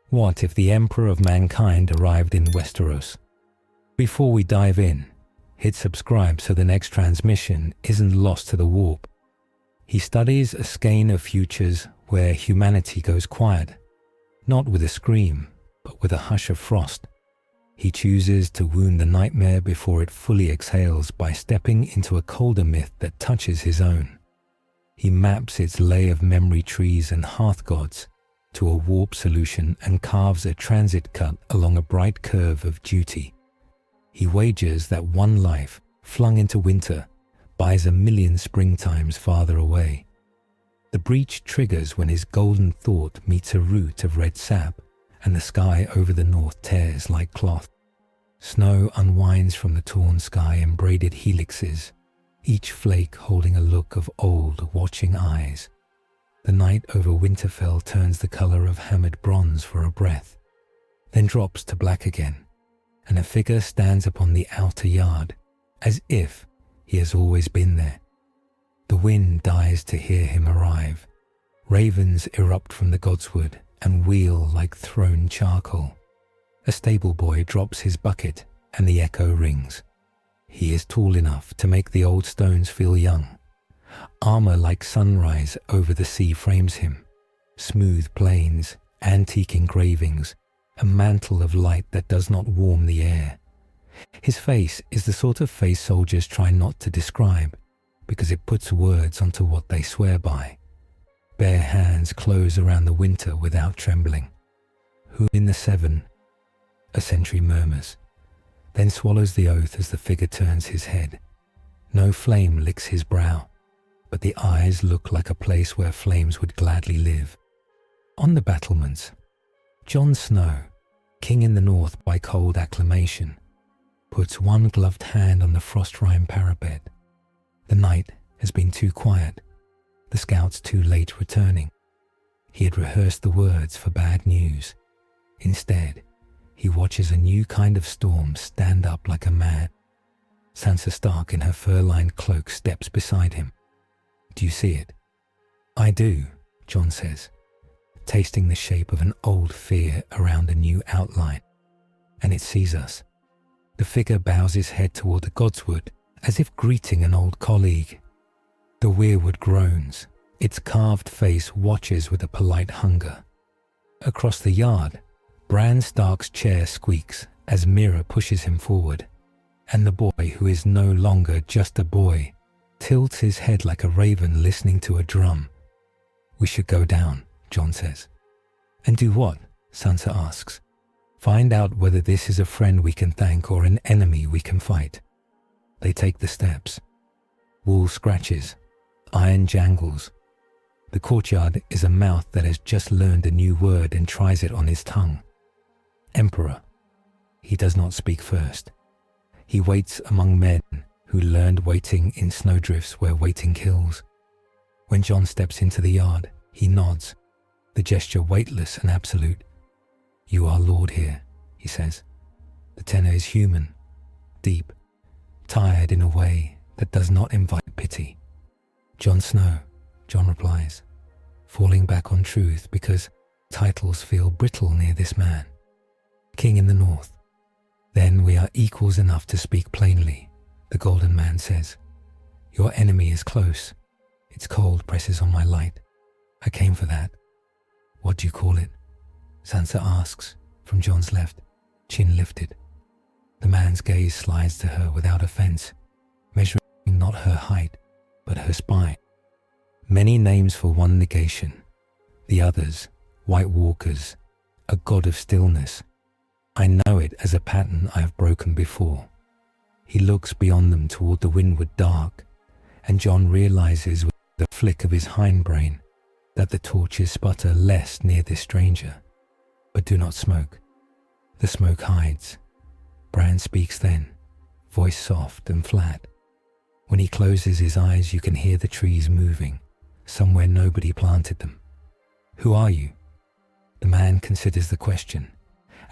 What if the Emperor of Mankind arrived in Westeros? Before we dive in, hit subscribe so the next transmission isn't lost to the warp. He studies a skein of futures where humanity goes quiet, not with a scream, but with a hush of frost. He chooses to wound the nightmare before it fully exhales by stepping into a colder myth that touches his own. He maps its lay of memory trees and hearth gods to a warp solution and carves a transit cut along a bright curve of duty. He wagers that one life, flung into winter, buys a million springtimes farther away. The breach triggers when his golden thought meets a root of red sap, and the sky over the north tears like cloth. Snow unwinds from the torn sky in braided helixes, each flake holding a look of old, watching eyes. The night over Winterfell turns the color of hammered bronze for a breath, then drops to black again, and a figure stands upon the outer yard, as if he has always been there. The wind dies to hear him arrive. Ravens erupt from the godswood and wheel like thrown charcoal. A stable boy drops his bucket and the echo rings. He is tall enough to make the old stones feel young. Armor like sunrise over the sea frames him. Smooth plains, antique engravings, a mantle of light that does not warm the air. His face is the sort of face soldiers try not to describe, because it puts words onto what they swear by. Bare hands close around the winter without trembling. Who in the seven? A sentry murmurs, then swallows the oath as the figure turns his head. No flame licks his brow, but the eyes look like a place where flames would gladly live. On the battlements, Jon Snow, king in the north by cold acclamation, puts one gloved hand on the frost-rimed parapet. The night has been too quiet, the scouts too late returning. He had rehearsed the words for bad news. Instead, he watches a new kind of storm stand up like a man. Sansa Stark in her fur-lined cloak steps beside him. Do you see it? I do, Jon says, tasting the shape of an old fear around a new outline. And it sees us. The figure bows his head toward the godswood, as if greeting an old colleague. The weirwood groans. Its carved face watches with a polite hunger. Across the yard, Bran Stark's chair squeaks as Mira pushes him forward, and the boy, who is no longer just a boy, tilts his head like a raven listening to a drum. We should go down, Jon says. And do what? Sansa asks. Find out whether this is a friend we can thank or an enemy we can fight. They take the steps. Wool scratches. Iron jangles. The courtyard is a mouth that has just learned a new word and tries it on his tongue. Emperor. He does not speak first. He waits among men who learned waiting in snowdrifts where waiting kills. When Jon steps into the yard, he nods, the gesture weightless and absolute. You are Lord here, he says. The tenor is human, deep, tired in a way that does not invite pity. Jon Snow, Jon replies, falling back on truth because titles feel brittle near this man. King in the north. Then we are equals enough to speak plainly, the golden man says. Your enemy is close. Its cold presses on my light. I came for that. What do you call it? Sansa asks, from Jon's left, chin lifted. The man's gaze slides to her without offense, measuring not her height, but her spine. Many names for one negation. The others, White Walkers, a god of stillness. I know it as a pattern I have broken before. He looks beyond them toward the windward dark, and Jon realizes with the flick of his hindbrain that the torches sputter less near this stranger. But do not smoke. The smoke hides. Bran speaks then, voice soft and flat. When he closes his eyes, you can hear the trees moving, somewhere nobody planted them. Who are you? The man considers the question,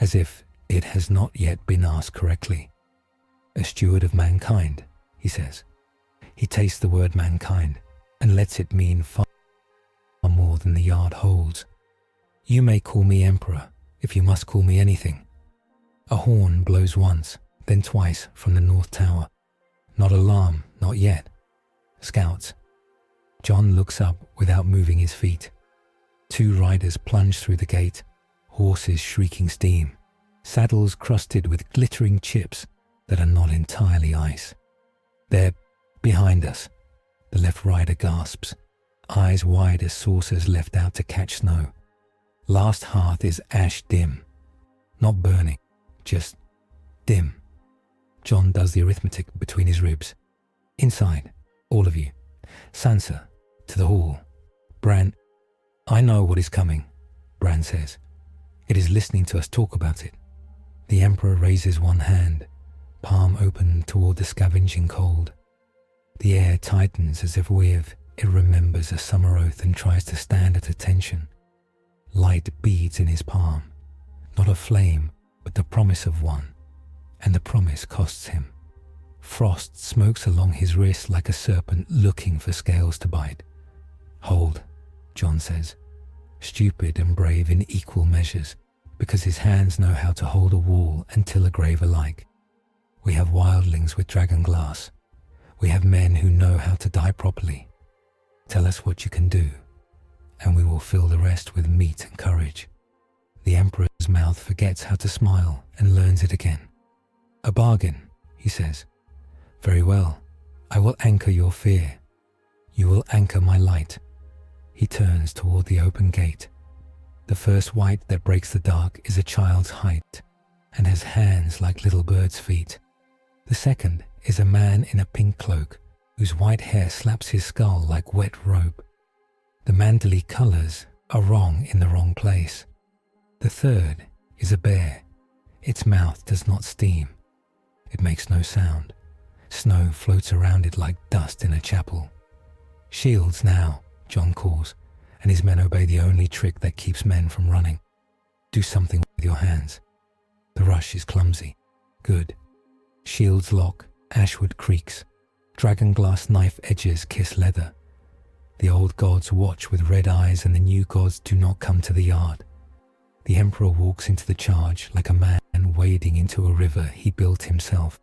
as if it has not yet been asked correctly. A steward of mankind, he says. He tastes the word mankind and lets it mean far more than the yard holds. You may call me emperor, if you must call me anything. A horn blows once, then twice from the north tower. Not alarm, not yet. Scouts. Jon looks up without moving his feet. 2 riders plunge through the gate, horses shrieking steam, saddles crusted with glittering chips that are not entirely ice. They're behind us. The left rider gasps, eyes wide as saucers left out to catch snow. Last hearth is ash dim. Not burning, just dim. Jon does the arithmetic between his ribs. Inside, all of you. Sansa, to the hall. Bran, I know what is coming, Bran says. It is listening to us talk about it. The Emperor raises one hand, palm open toward the scavenging cold. The air tightens as if it remembers a summer oath and tries to stand at attention. Light beads in his palm, not a flame, but the promise of one, and the promise costs him. Frost smokes along his wrist like a serpent looking for scales to bite. Hold, Jon says, stupid and brave in equal measures, because his hands know how to hold a wall and till a grave alike. We have wildlings with dragon glass. We have men who know how to die properly. Tell us what you can do, and we will fill the rest with meat and courage. The Emperor's mouth forgets how to smile and learns it again. A bargain, he says. Very well, I will anchor your fear. You will anchor my light. He turns toward the open gate. The first white that breaks the dark is a child's height and has hands like little birds' feet. The second is a man in a pink cloak whose white hair slaps his skull like wet rope. The manderly colors are wrong in the wrong place. The third is a bear. Its mouth does not steam. It makes no sound. Snow floats around it like dust in a chapel. Shields now, Jon calls, and his men obey the only trick that keeps men from running. Do something with your hands. The rush is clumsy. Good. Shields lock, ashwood creaks. Dragonglass knife edges kiss leather. The old gods watch with red eyes and the new gods do not come to the yard. The Emperor walks into the charge like a man wading into a river he built himself.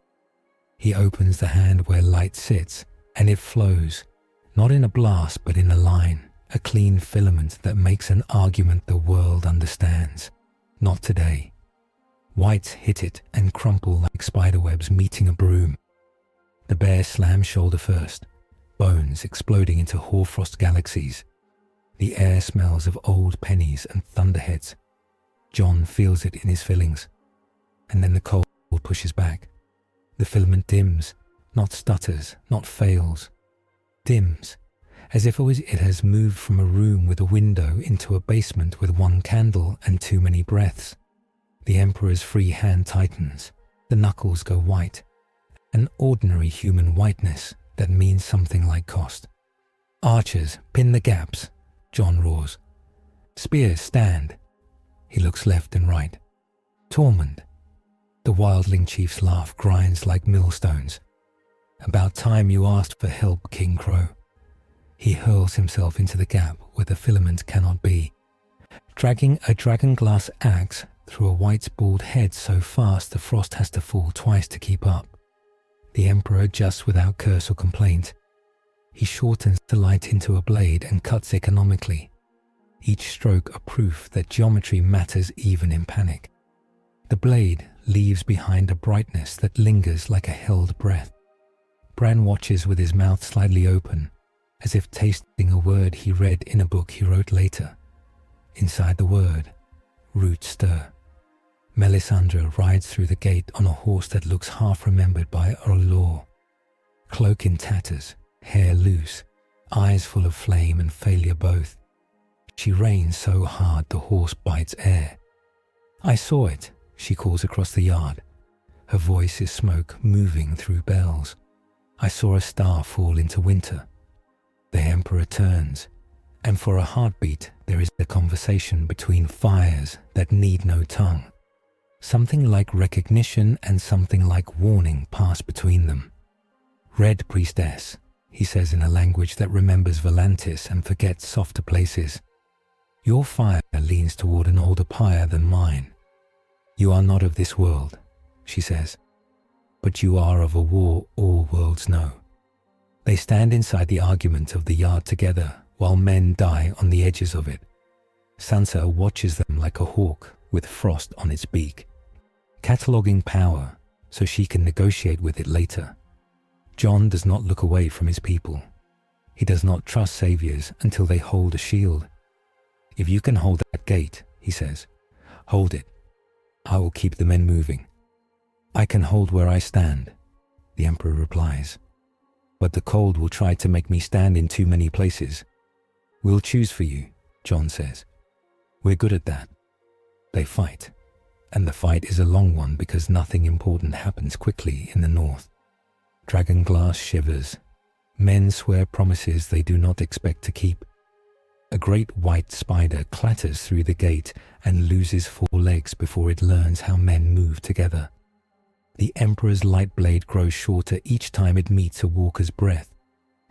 He opens the hand where light sits, and it flows, not in a blast but in a line, a clean filament that makes an argument the world understands. Not today. Whites hit it and crumple like spiderwebs meeting a broom. The bear slams shoulder first, bones exploding into hoarfrost galaxies. The air smells of old pennies and thunderheads. Jon feels it in his fillings, and then the cold pushes back. The filament dims, not stutters, not fails. Dims, as if it has moved from a room with a window into a basement with one candle and too many breaths. The Emperor's free hand tightens, the knuckles go white, an ordinary human whiteness that means something like cost. Archers, pin the gaps, Jon roars. Spears, stand. He looks left and right. Tormund. The wildling chief's laugh grinds like millstones. About time you asked for help, King Crow. He hurls himself into the gap where the filament cannot be, dragging a dragonglass axe through a white's bald head so fast the frost has to fall twice to keep up. The Emperor adjusts without curse or complaint. He shortens the light into a blade and cuts economically, each stroke a proof that geometry matters even in panic. The blade leaves behind a brightness that lingers like a held breath. Bran watches with his mouth slightly open, as if tasting a word he read in a book he wrote later. Inside the word, roots stir. Melisandre rides through the gate on a horse that looks half remembered by Orlor. Cloak in tatters, hair loose, eyes full of flame and failure both. She reins so hard the horse bites air. I saw it, she calls across the yard. Her voice is smoke moving through bells. I saw a star fall into winter. The Emperor turns, and for a heartbeat there is a conversation between fires that need no tongue. Something like recognition and something like warning pass between them. Red priestess, he says in a language that remembers Volantis and forgets softer places. Your fire leans toward an older pyre than mine. You are not of this world, she says, but you are of a war all worlds know. They stand inside the argument of the yard together while men die on the edges of it. Sansa watches them like a hawk with frost on its beak, cataloguing power so she can negotiate with it later. Jon does not look away from his people. He does not trust saviors until they hold a shield. If you can hold that gate, he says, hold it. I will keep the men moving. I can hold where I stand, the Emperor replies. But the cold will try to make me stand in too many places. We'll choose for you, Jon says. We're good at that. They fight, and the fight is a long one because nothing important happens quickly in the north. Dragonglass shivers. Men swear promises they do not expect to keep. A great white spider clatters through the gate and loses 4 legs before it learns how men move together. The Emperor's light blade grows shorter each time it meets a walker's breath.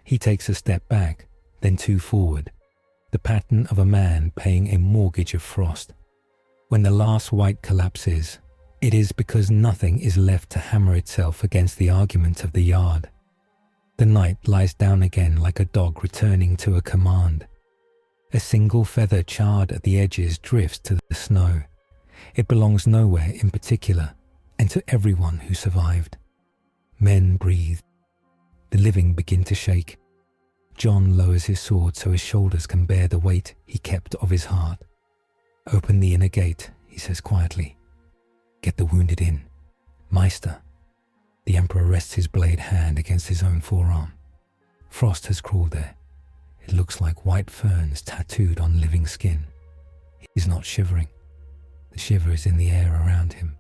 He takes a step back, then 2 forward, the pattern of a man paying a mortgage of frost. When the last white collapses, it is because nothing is left to hammer itself against the argument of the yard. The knight lies down again like a dog returning to a command. A single feather charred at the edges drifts to the snow. It belongs nowhere in particular, and to everyone who survived. Men breathe. The living begin to shake. Jon lowers his sword so his shoulders can bear the weight he kept of his heart. Open the inner gate, he says quietly. Get the wounded in. Meister. The Emperor rests his blade hand against his own forearm. Frost has crawled there. It looks like white ferns tattooed on living skin. He's not shivering. The shiver is in the air around him,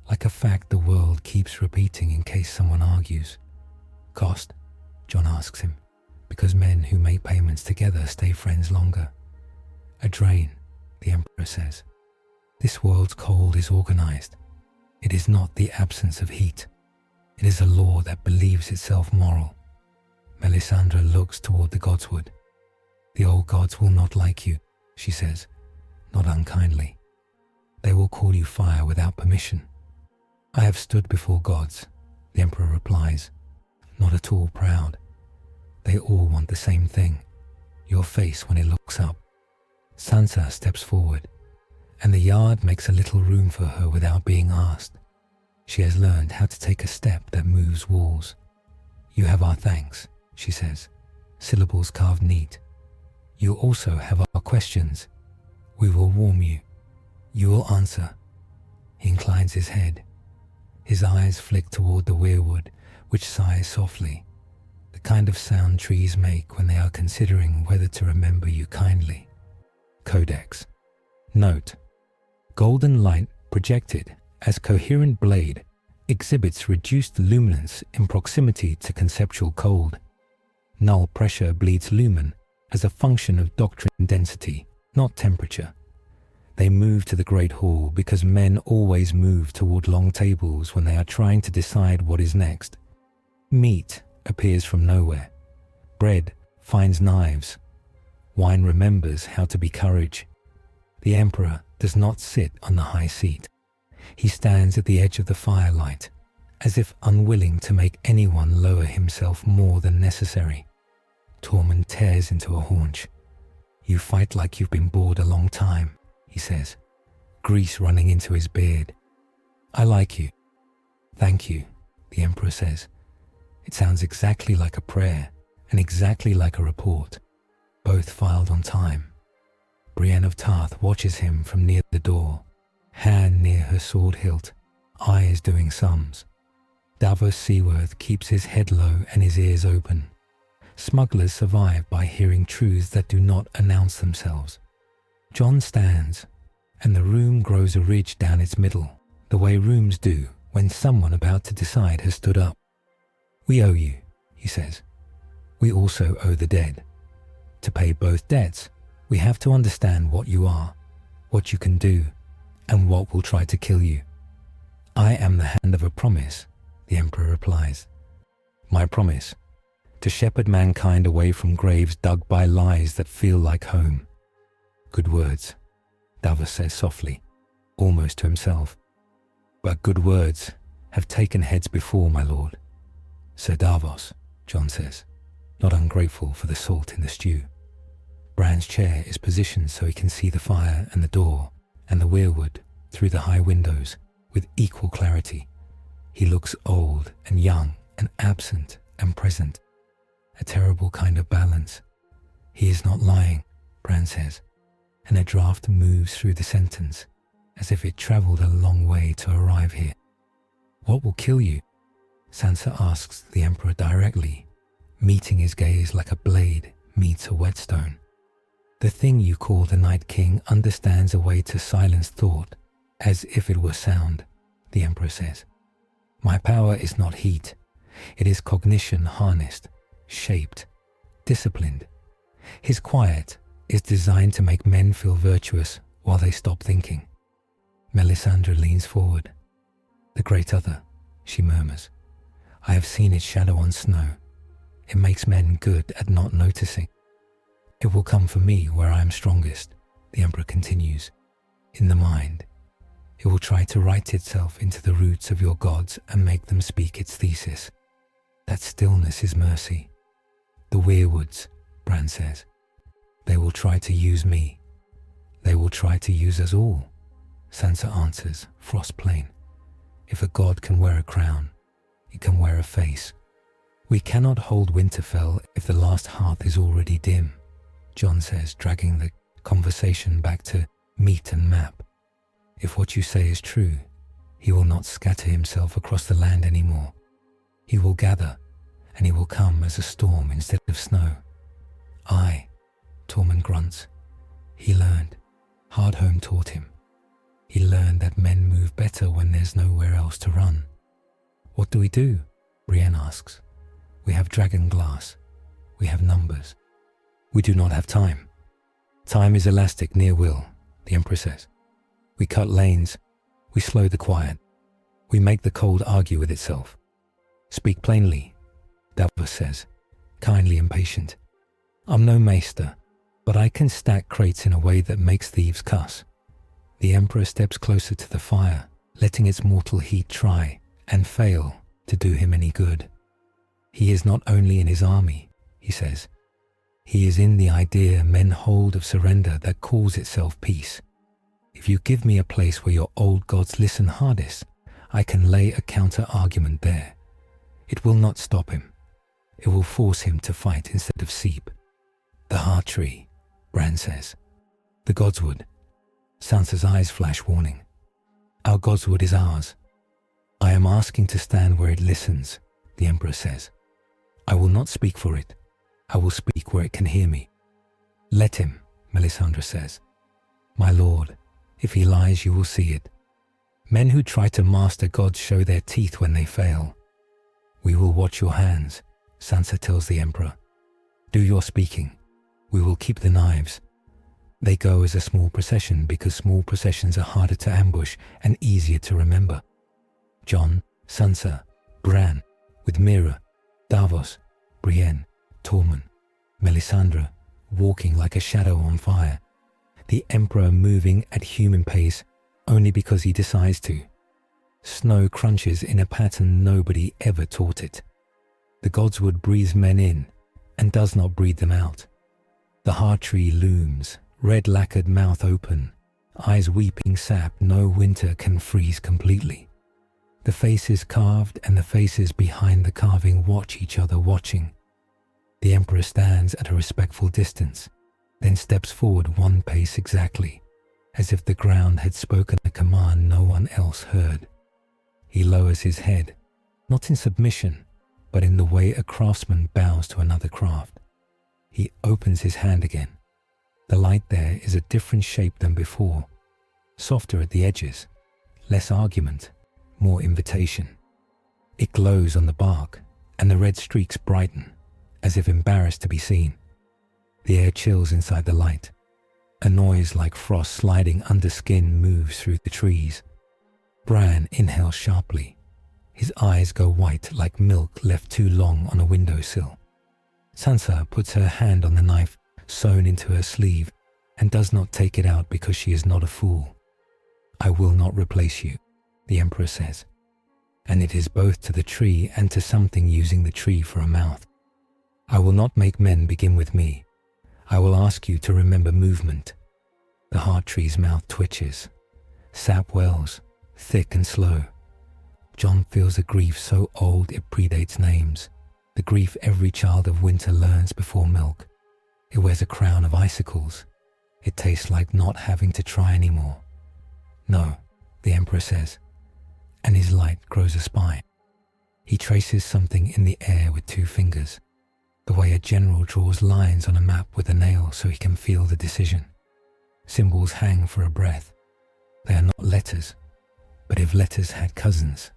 like a fact the world keeps repeating in case someone argues. Cost? Jon asks him, because men who make payments together stay friends longer. A drain, the Emperor says. This world's cold is organized. It is not the absence of heat. It is a law that believes itself moral. Melisandre looks toward the godswood. The old gods will not like you, she says, not unkindly. They will call you fire without permission. I have stood before gods, the Emperor replies, not at all proud. They all want the same thing, your face when it looks up. Sansa steps forward, and the yard makes a little room for her without being asked. She has learned how to take a step that moves walls. You have our thanks, she says, syllables carved neat. You also have our questions. We will warm you. You will answer. He inclines his head. His eyes flick toward the weirwood, which sighs softly, the kind of sound trees make when they are considering whether to remember you kindly. Codex. Note: golden light projected as coherent blade exhibits reduced luminance in proximity to conceptual cold. Null pressure bleeds lumen as a function of doctrine density, not temperature. They move to the Great Hall because men always move toward long tables when they are trying to decide what is next. Meat appears from nowhere. Bread finds knives. Wine remembers how to be courage. The Emperor does not sit on the high seat. He stands at the edge of the firelight, as if unwilling to make anyone lower himself more than necessary. Tormund tears into a haunch. You fight like you've been bored a long time, he says, grease running into his beard. I like you. Thank you, the Emperor says. It sounds exactly like a prayer and exactly like a report, both filed on time. Brienne of Tarth watches him from near the door, hand near her sword hilt, eyes doing sums. Davos Seaworth keeps his head low and his ears open. Smugglers survive by hearing truths that do not announce themselves. Jon stands, and the room grows a ridge down its middle, the way rooms do when someone about to decide has stood up. We owe you, he says. We also owe the dead. To pay both debts, we have to understand what you are, what you can do, and what will try to kill you. I am the hand of a promise, the Emperor replies. My promise, to shepherd mankind away from graves dug by lies that feel like home. Good words, Davos says softly, almost to himself. But good words have taken heads before, my lord. Sir Davos, Jon says, not ungrateful for the salt in the stew. Bran's chair is positioned so he can see the fire and the door and the weirwood through the high windows with equal clarity. He looks old and young and absent and present. A terrible kind of balance. He is not lying, Bran says, and a draft moves through the sentence as if it travelled a long way to arrive here. What will kill you? Sansa asks the Emperor directly, meeting his gaze like a blade meets a whetstone. The thing you call the Night King understands a way to silence thought, as if it were sound, the Emperor says. My power is not heat. It is cognition harnessed, shaped, disciplined. His quiet is designed to make men feel virtuous while they stop thinking. Melisandre leans forward. The Great Other, she murmurs. I have seen its shadow on snow. It makes men good at not noticing. It will come for me where I am strongest, the Emperor continues. In the mind. It will try to write itself into the roots of your gods and make them speak its thesis. That stillness is mercy. The weirwoods, Bran says. They will try to use me. They will try to use us all, Sansa answers, frost plain. If a god can wear a crown, it can wear a face. We cannot hold Winterfell if the last hearth is already dim, Jon says, dragging the conversation back to meat and map. If what you say is true, he will not scatter himself across the land anymore. He will gather, and he will come as a storm instead of snow. Aye, Tormund grunts. He learned. Hardhome taught him. He learned that men move better when there's nowhere else to run. What do we do? Brienne asks. We have dragon glass. We have numbers. We do not have time. Time is elastic near will, the Emperor says. We cut lanes. We slow the quiet. We make the cold argue with itself. Speak plainly, Davos says, kindly impatient. I'm no maester, but I can stack crates in a way that makes thieves cuss. The Emperor steps closer to the fire, letting its mortal heat try and fail to do him any good. He is not only in his army, he says. He is in the idea men hold of surrender that calls itself peace. If you give me a place where your old gods listen hardest, I can lay a counter-argument there. It will not stop him. It will force him to fight instead of seep. The heart tree, Bran says. The godswood. Sansa's eyes flash warning. Our godswood is ours. I am asking to stand where it listens, the Emperor says. I will not speak for it. I will speak where it can hear me. Let him, Melisandre says. My lord, if he lies, you will see it. Men who try to master gods show their teeth when they fail. We will watch your hands, Sansa tells the Emperor. Do your speaking. We will keep the knives. They go as a small procession because small processions are harder to ambush and easier to remember. Jon, Sansa, Bran, with Mira, Davos, Brienne, Tormund, Melisandre, walking like a shadow on fire. The Emperor moving at human pace only because he decides to. Snow crunches in a pattern nobody ever taught it. The godswood breathes men in and does not breathe them out. The heart tree looms, red lacquered mouth open, eyes weeping sap no winter can freeze completely. The faces carved and the faces behind the carving watch each other watching. The Emperor stands at a respectful distance, then steps forward one pace exactly, as if the ground had spoken a command no one else heard. He lowers his head, not in submission, but in the way a craftsman bows to another craft. He opens his hand again. The light there is a different shape than before, softer at the edges, less argument, more invitation. It glows on the bark, and the red streaks brighten, as if embarrassed to be seen. The air chills inside the light. A noise like frost sliding under skin moves through the trees. Bran inhales sharply. His eyes go white like milk left too long on a windowsill. Sansa puts her hand on the knife sewn into her sleeve and does not take it out because she is not a fool. I will not replace you, the Emperor says. And it is both to the tree and to something using the tree for a mouth. I will not make men begin with me. I will ask you to remember movement. The heart tree's mouth twitches. Sap wells, thick and slow. Jon feels a grief so old it predates names. The grief every child of winter learns before milk. It wears a crown of icicles. It tastes like not having to try anymore. No, the Emperor says, and his light grows a spine. He traces something in the air with 2 fingers, the way a general draws lines on a map with a nail so he can feel the decision. Symbols hang for a breath. They are not letters, but if letters had cousins,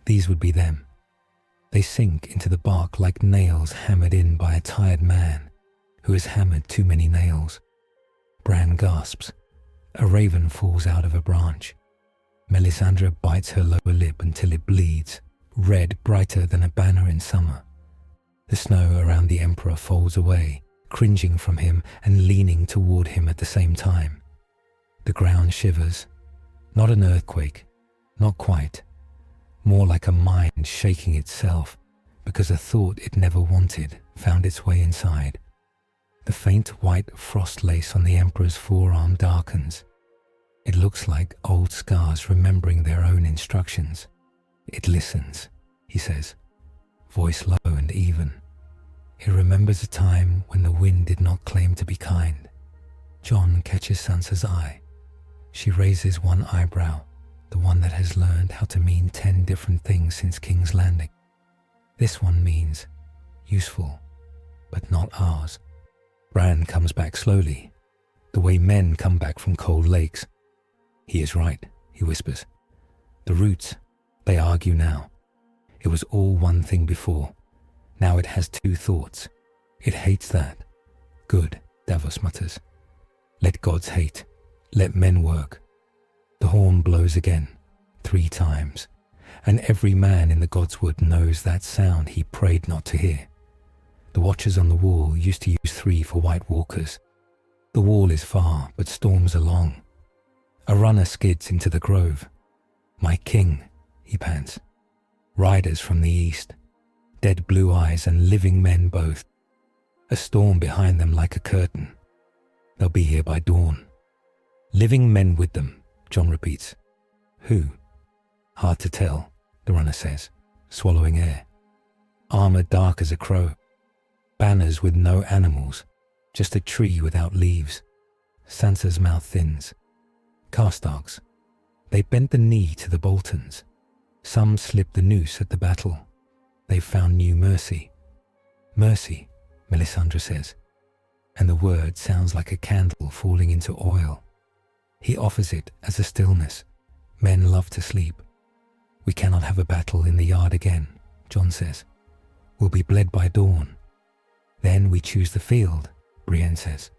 these would be them. They sink into the bark like nails hammered in by a tired man who has hammered too many nails. Bran gasps. A raven falls out of a branch. Melisandre bites her lower lip until it bleeds, red brighter than a banner in summer. The snow around the Emperor folds away, cringing from him and leaning toward him at the same time. The ground shivers. Not an earthquake, not quite. More like a mind shaking itself because a thought it never wanted found its way inside. The faint white frost lace on the Emperor's forearm darkens. It looks like old scars remembering their own instructions. It listens, he says, voice low and even. It remembers a time when the wind did not claim to be kind. Jon catches Sansa's eye. She raises one eyebrow, the one that has learned how to mean 10 different things since King's Landing. This one means useful, but not ours. Bran comes back slowly, the way men come back from cold lakes. He is right, he whispers. The roots, they argue now. It was all one thing before. Now it has 2 thoughts. It hates that. Good, Davos mutters. Let gods hate. Let men work. The horn blows again, 3 times, and every man in the Godswood knows that sound he prayed not to hear. The watchers on the wall used to use 3 for White Walkers. The wall is far, but storms are long. A runner skids into the grove. My king, he pants. Riders from the east, dead blue eyes and living men both. A storm behind them like a curtain. They'll be here by dawn. Living men with them, Jon repeats. Who? Hard to tell, the runner says, swallowing air. Armor dark as a crow. Banners with no animals, just a tree without leaves. Sansa's mouth thins. Carstarks. They bent the knee to the Boltons. Some slipped the noose at the battle. They've found new mercy. Mercy, Melisandre says, and the word sounds like a candle falling into oil. He offers it as a stillness. Men love to sleep. We cannot have a battle in the yard again, Jon says. We'll be bled by dawn. Then we choose the field, Brienne says.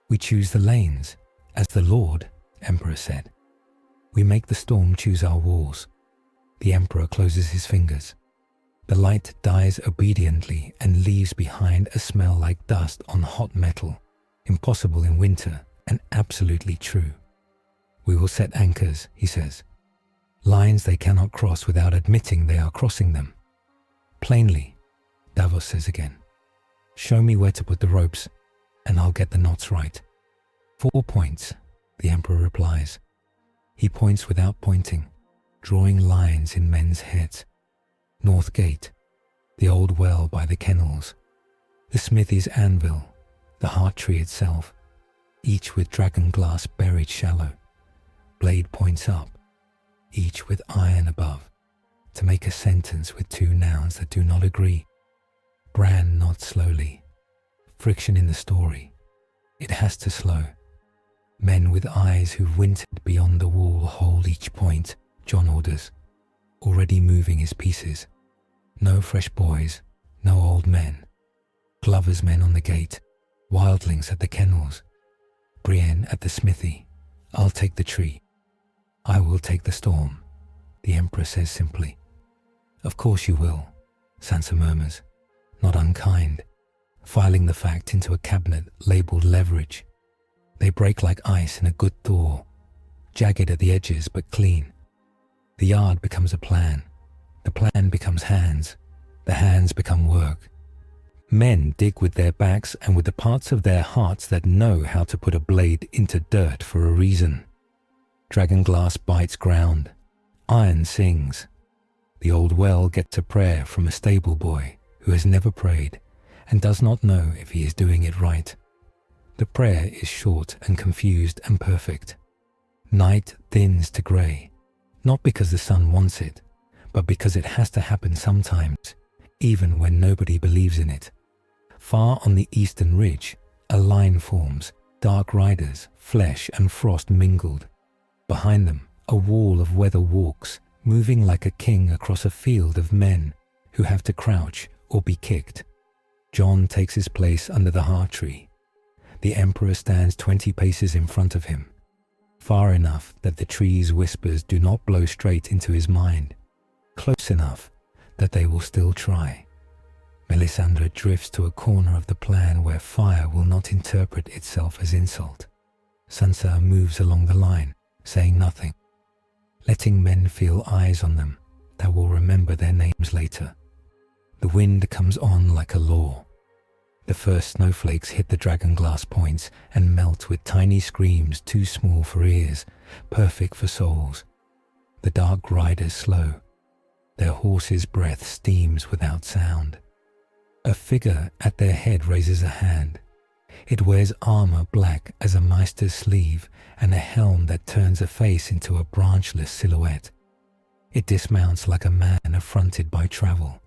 We choose the lanes, as the Lord, Emperor said. We make the storm choose our walls. The Emperor closes his fingers. The light dies obediently and leaves behind a smell like dust on hot metal, impossible in winter and absolutely true. We will set anchors, he says. Lines they cannot cross without admitting they are crossing them. Plainly, Davos says again. Show me where to put the ropes, and I'll get the knots right. 4 points, the Emperor replies. He points without pointing, drawing lines in men's heads. North Gate, the old well by the kennels, the smithy's anvil, the heart tree itself, each with dragon glass buried shallow. Blade points up, each with iron above, to make a sentence with 2 nouns that do not agree. Bran nods slowly. Friction in the story. It has to slow. Men with eyes who've wintered beyond the wall hold each point, Jon orders, already moving his pieces. No fresh boys, no old men. Glover's men on the gate, wildlings at the kennels. Brienne at the smithy. I'll take the tree. I will take the storm, the Emperor says simply. Of course you will, Sansa murmurs, not unkind, filing the fact into a cabinet labelled leverage. They break like ice in a good thaw, jagged at the edges but clean. The yard becomes a plan. The plan becomes hands. The hands become work. Men dig with their backs and with the parts of their hearts that know how to put a blade into dirt for a reason. Dragonglass bites ground. Iron sings. The old well gets a prayer from a stable boy who has never prayed and does not know if he is doing it right. The prayer is short and confused and perfect. Night thins to grey, not because the sun wants it, but because it has to happen sometimes, even when nobody believes in it. Far on the eastern ridge, a line forms, dark riders, flesh and frost mingled. Behind them, a wall of weather walks, moving like a king across a field of men who have to crouch or be kicked. Jon takes his place under the heart tree. The Emperor stands 20 paces in front of him, far enough that the tree's whispers do not blow straight into his mind, close enough that they will still try. Melisandre drifts to a corner of the plan where fire will not interpret itself as insult. Sansa moves along the line, saying nothing, letting men feel eyes on them that will remember their names later. The wind comes on like a law. The first snowflakes hit the dragonglass points and melt with tiny screams too small for ears, perfect for souls. The dark riders slow. Their horses' breath steams without sound. A figure at their head raises a hand. It wears armor black as a maester's sleeve and a helm that turns a face into a branchless silhouette. It dismounts like a man affronted by travel.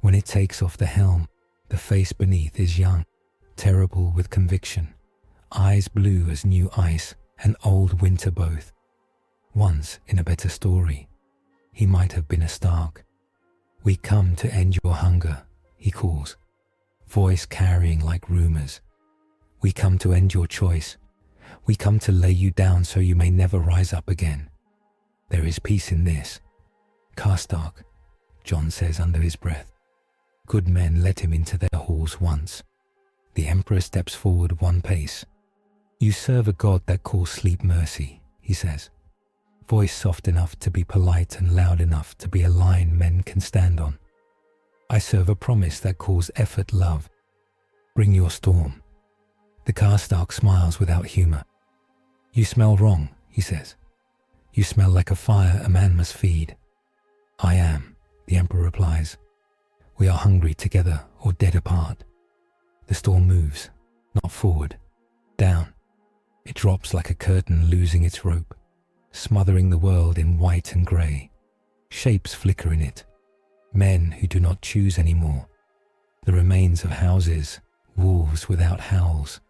When it takes off the helm, the face beneath is young, terrible with conviction, eyes blue as new ice and old winter both. Once, in a better story, he might have been a Stark. "We come to end your hunger," he calls, voice carrying like rumors. "We come to end your choice. We come to lay you down so you may never rise up again. There is peace in this." "Karstark," Jon says under his breath. Good men let him into their halls once. The Emperor steps forward 1 pace. "You serve a god that calls sleep mercy," he says, voice soft enough to be polite and loud enough to be a line men can stand on. "I serve a promise that calls effort love. Bring your storm." The Karstark smiles without humor. "You smell wrong," he says. "You smell like a fire a man must feed." "I am," the Emperor replies. "We are hungry together or dead apart." The storm moves, not forward, down. It drops like a curtain losing its rope, smothering the world in white and grey. Shapes flicker in it. Men who do not choose anymore. The remains of houses, wolves without howls.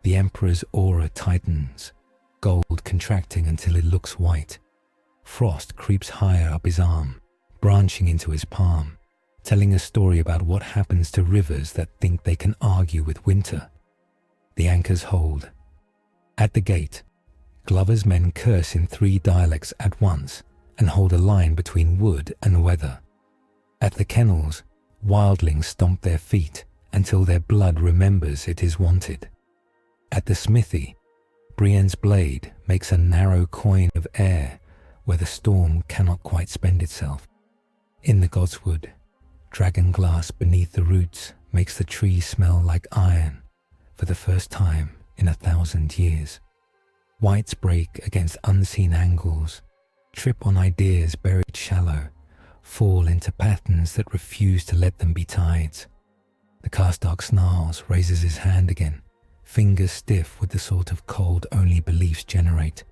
The Emperor's aura tightens, gold contracting until it looks white. Frost creeps higher up his arm, branching into his palm, telling a story about what happens to rivers that think they can argue with winter. The anchors hold. At the gate, Glover's men curse in 3 dialects at once and hold a line between wood and weather. At the kennels, wildlings stomp their feet until their blood remembers it is wanted. At the smithy, Brienne's blade makes a narrow coin of air where the storm cannot quite spend itself. In the godswood, dragonglass beneath the roots makes the tree smell like iron for the first time in 1,000 years. Whites break against unseen angles, trip on ideas buried shallow, fall into patterns that refuse to let them be tides. The Karstark snarls, raises his hand again, fingers stiff with the sort of cold only beliefs generate.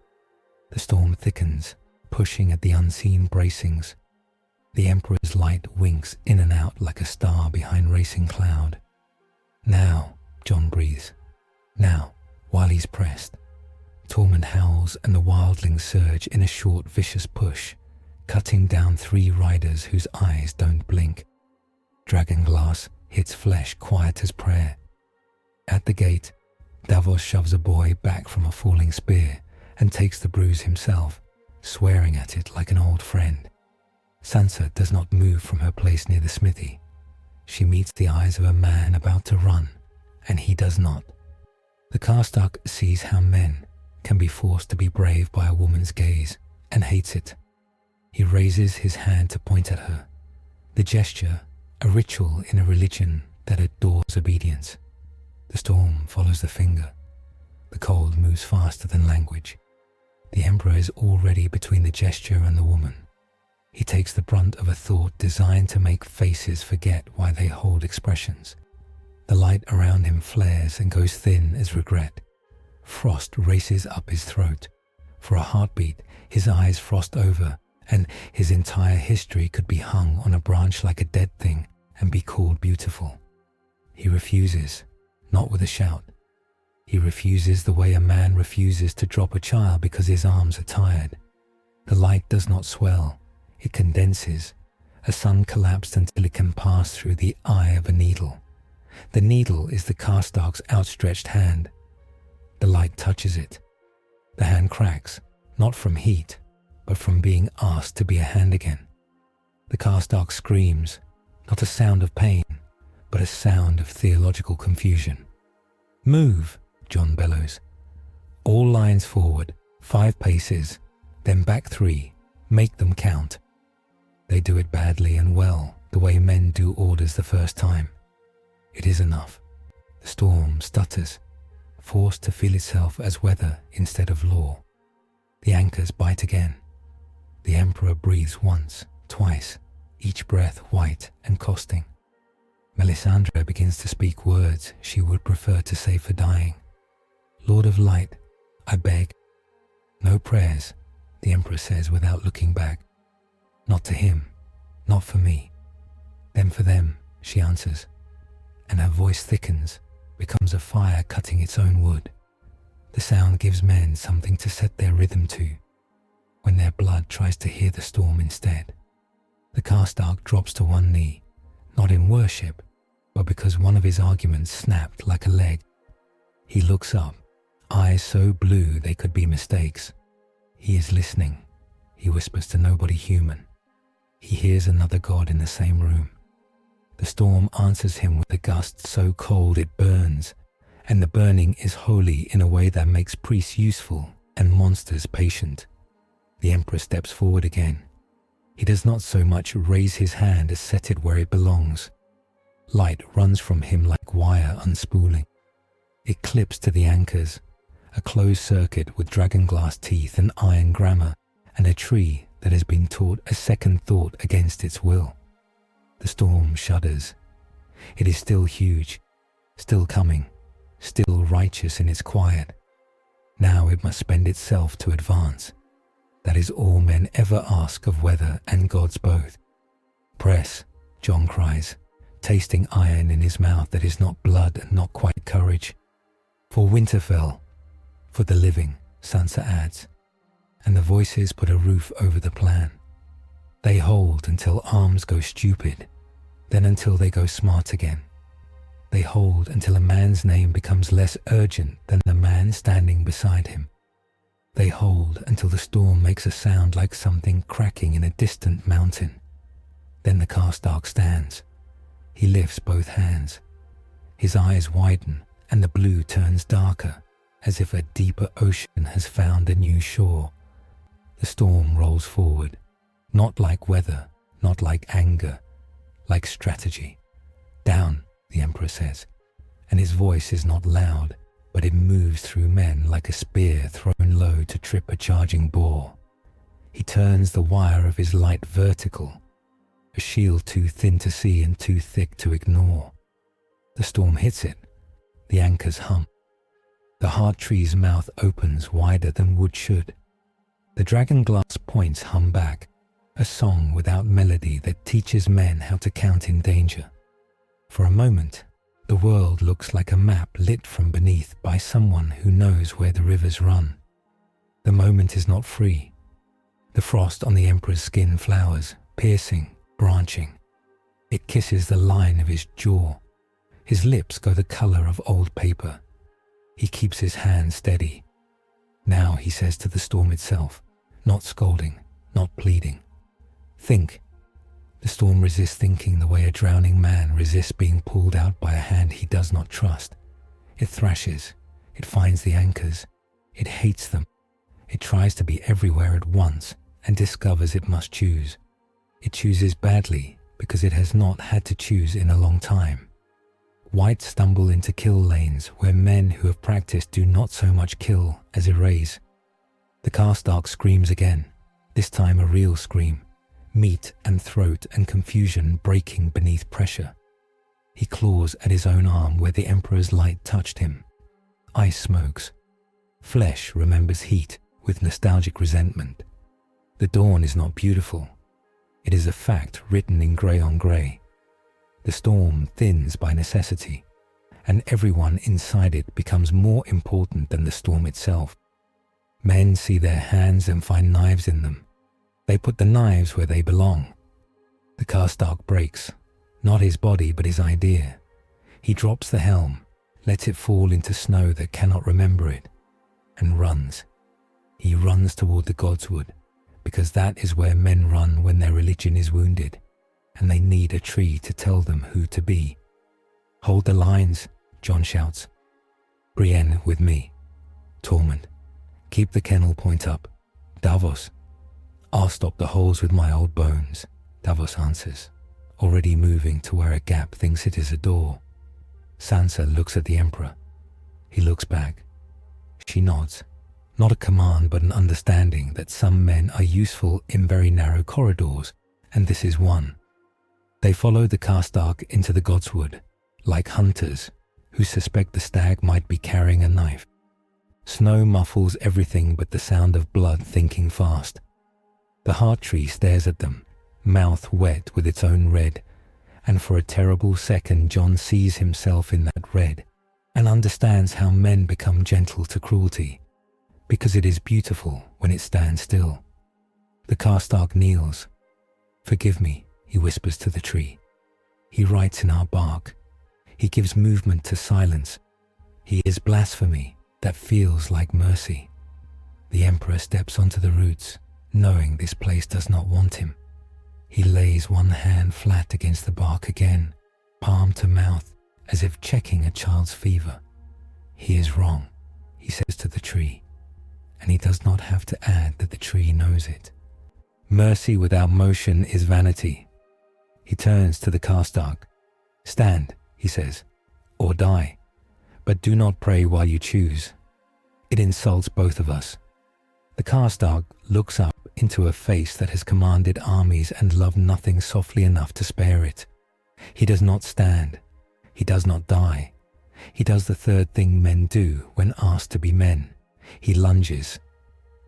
The storm thickens, pushing at the unseen bracings. The Emperor's light winks in and out like a star behind racing cloud. "Now," Jon breathes. "Now," while he's pressed. Tormund howls and the wildlings surge in a short, vicious push, cutting down 3 riders whose eyes don't blink. Dragonglass hits flesh quiet as prayer. At the gate, Davos shoves a boy back from a falling spear and takes the bruise himself, swearing at it like an old friend. Sansa does not move from her place near the smithy. She meets the eyes of a man about to run, and he does not. The Karstark sees how men can be forced to be brave by a woman's gaze and hates it. He raises his hand to point at her. The gesture, a ritual in a religion that adores obedience. The storm follows the finger. The cold moves faster than language. The Emperor is already between the gesture and the woman. He takes the brunt of a thought designed to make faces forget why they hold expressions. The light around him flares and goes thin as regret. Frost races up his throat. For a heartbeat, his eyes frost over, and his entire history could be hung on a branch like a dead thing and be called beautiful. He refuses, not with a shout. He refuses the way a man refuses to drop a child because his arms are tired. The light does not swell, it condenses. A sun collapsed until it can pass through the eye of a needle. The needle is the Karstark's outstretched hand. The light touches it. The hand cracks, not from heat, but from being asked to be a hand again. The Karstark screams, not a sound of pain, but a sound of theological confusion. "Move," Jon bellows. All lines forward, 5 paces, then back 3, make them count. They do it badly and well, the way men do orders the first time. It is enough. The storm stutters, forced to feel itself as weather instead of law. The anchors bite again. The Emperor breathes once, twice, each breath white and costing. Melisandre begins to speak words she would prefer to say for dying. "Lord of Light, I beg." "No prayers," the Emperor says without looking back. "Not to him, not for me. Then for them," she answers, and her voice thickens, becomes a fire cutting its own wood. The sound gives men something to set their rhythm to, when their blood tries to hear the storm instead. The Karstark drops to one knee, not in worship, but because one of his arguments snapped like a leg. He looks up, eyes so blue they could be mistakes. He is listening. He whispers to nobody human. He hears another god in the same room. The storm answers him with a gust so cold it burns, and the burning is holy in a way that makes priests useful and monsters patient. The Emperor steps forward again. He does not so much raise his hand as set it where it belongs. Light runs from him like wire unspooling. It clips to the anchors, a closed circuit with dragonglass teeth and iron grammar, and a tree that has been taught a second thought against its will. The storm shudders. It is still huge, still coming, still righteous in its quiet. Now it must spend itself to advance. That is all men ever ask of weather and gods both. "Press," Jon cries, tasting iron in his mouth that is not blood and not quite courage. "For Winterfell, for the living," Sansa adds, and the voices put a roof over the plan. They hold until arms go stupid, then until they go smart again. They hold until a man's name becomes less urgent than the man standing beside him. They hold until the storm makes a sound like something cracking in a distant mountain. Then the Karstark stands. He lifts both hands. His eyes widen and the blue turns darker, as if a deeper ocean has found a new shore. The storm rolls forward, not like weather, not like anger, like strategy. "Down," the Emperor says, and his voice is not loud, but it moves through men like a spear thrown low to trip a charging boar. He turns the wire of his light vertical, a shield too thin to see and too thick to ignore. The storm hits it. The anchors hum. The hard tree's mouth opens wider than wood should. The dragonglass points hum back, a song without melody that teaches men how to count in danger. For a moment, the world looks like a map lit from beneath by someone who knows where the rivers run. The moment is not free. The frost on the Emperor's skin flowers, piercing, branching. It kisses the line of his jaw. His lips go the color of old paper. He keeps his hand steady. Now he says to the storm itself, not scolding, not pleading. "Think." The storm resists thinking the way a drowning man resists being pulled out by a hand he does not trust. It thrashes. It finds the anchors. It hates them. It tries to be everywhere at once, and discovers it must choose. It chooses badly because it has not had to choose in a long time. White stumble into kill lanes where men who have practiced do not so much kill as erase. The Karstark screams again, this time a real scream, meat and throat and confusion breaking beneath pressure. He claws at his own arm where the Emperor's light touched him. Ice smokes. Flesh remembers heat with nostalgic resentment. The dawn is not beautiful. It is a fact written in grey on grey. The storm thins by necessity, and everyone inside it becomes more important than the storm itself. Men see their hands and find knives in them. They put the knives where they belong. The Karstark breaks, not his body but his idea. He drops the helm, lets it fall into snow that cannot remember it, and runs. He runs toward the Godswood, because that is where men run when their religion is wounded, and they need a tree to tell them who to be. Hold the lines, Jon shouts. Brienne with me. Tormund. Keep the kennel point up. Davos. I'll stop the holes with my old bones, Davos answers, already moving to where a gap thinks it is a door. Sansa looks at the Emperor. He looks back. She nods. Not a command but an understanding that some men are useful in very narrow corridors, and this is one. They follow the Karstark into the Godswood, like hunters who suspect the stag might be carrying a knife. Snow muffles everything but the sound of blood thinking fast. The heart tree stares at them, mouth wet with its own red, and for a terrible second Jon sees himself in that red, and understands how men become gentle to cruelty, because it is beautiful when it stands still. The Karstark kneels. Forgive me, he whispers to the tree. He writes in our bark. He gives movement to silence. He is blasphemy that feels like mercy. The Emperor steps onto the roots, knowing this place does not want him. He lays one hand flat against the bark again, palm to mouth, as if checking a child's fever. He is wrong, he says to the tree, and he does not have to add that the tree knows it. Mercy without motion is vanity. He turns to the Karstark. Stand, he says, or die, but do not pray while you choose. It insults both of us. The Karstark looks up into a face that has commanded armies and loved nothing softly enough to spare it. He does not stand. He does not die. He does the third thing men do when asked to be men. He lunges.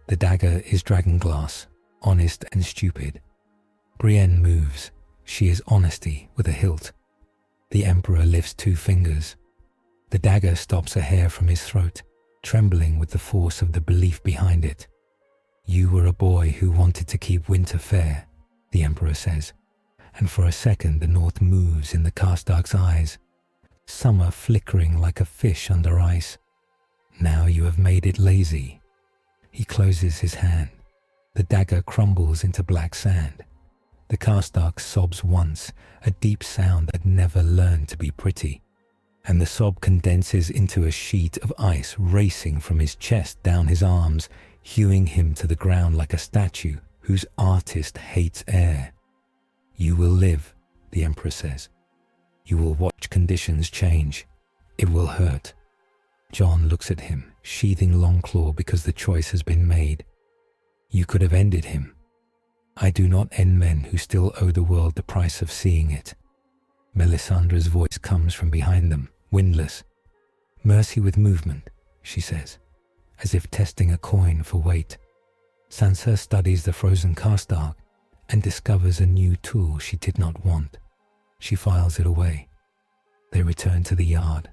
The dagger is dragonglass, honest and stupid. Brienne moves. She is honesty with a hilt. The Emperor lifts 2 fingers. The dagger stops a hair from his throat, trembling with the force of the belief behind it. You were a boy who wanted to keep winter fair, the Emperor says, and for a second the North moves in the Karstark's eyes, summer flickering like a fish under ice. Now you have made it lazy. He closes his hand. The dagger crumbles into black sand. The Karstark sobs once, a deep sound that never learned to be pretty, and the sob condenses into a sheet of ice racing from his chest down his arms, hewing him to the ground like a statue whose artist hates air. You will live, the Emperor says. You will watch conditions change. It will hurt. Jon looks at him, sheathing Longclaw because the choice has been made. You could have ended him. I do not end men who still owe the world the price of seeing it. Melisandre's voice comes from behind them, windless. Mercy with movement, she says, as if testing a coin for weight. Sansa studies the frozen Karstark and discovers a new tool she did not want. She files it away. They return to the yard.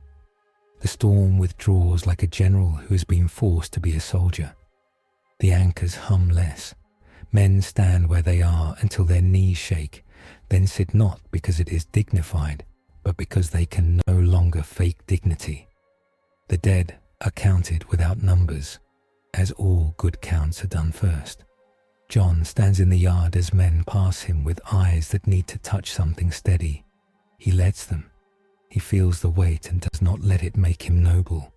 The storm withdraws like a general who has been forced to be a soldier. The anchors hum less. Men stand where they are until their knees shake, then sit not because it is dignified, but because they can no longer fake dignity. The dead are counted without numbers, as all good counts are done first. Jon stands in the yard as men pass him with eyes that need to touch something steady. He lets them. He feels the weight and does not let it make him noble.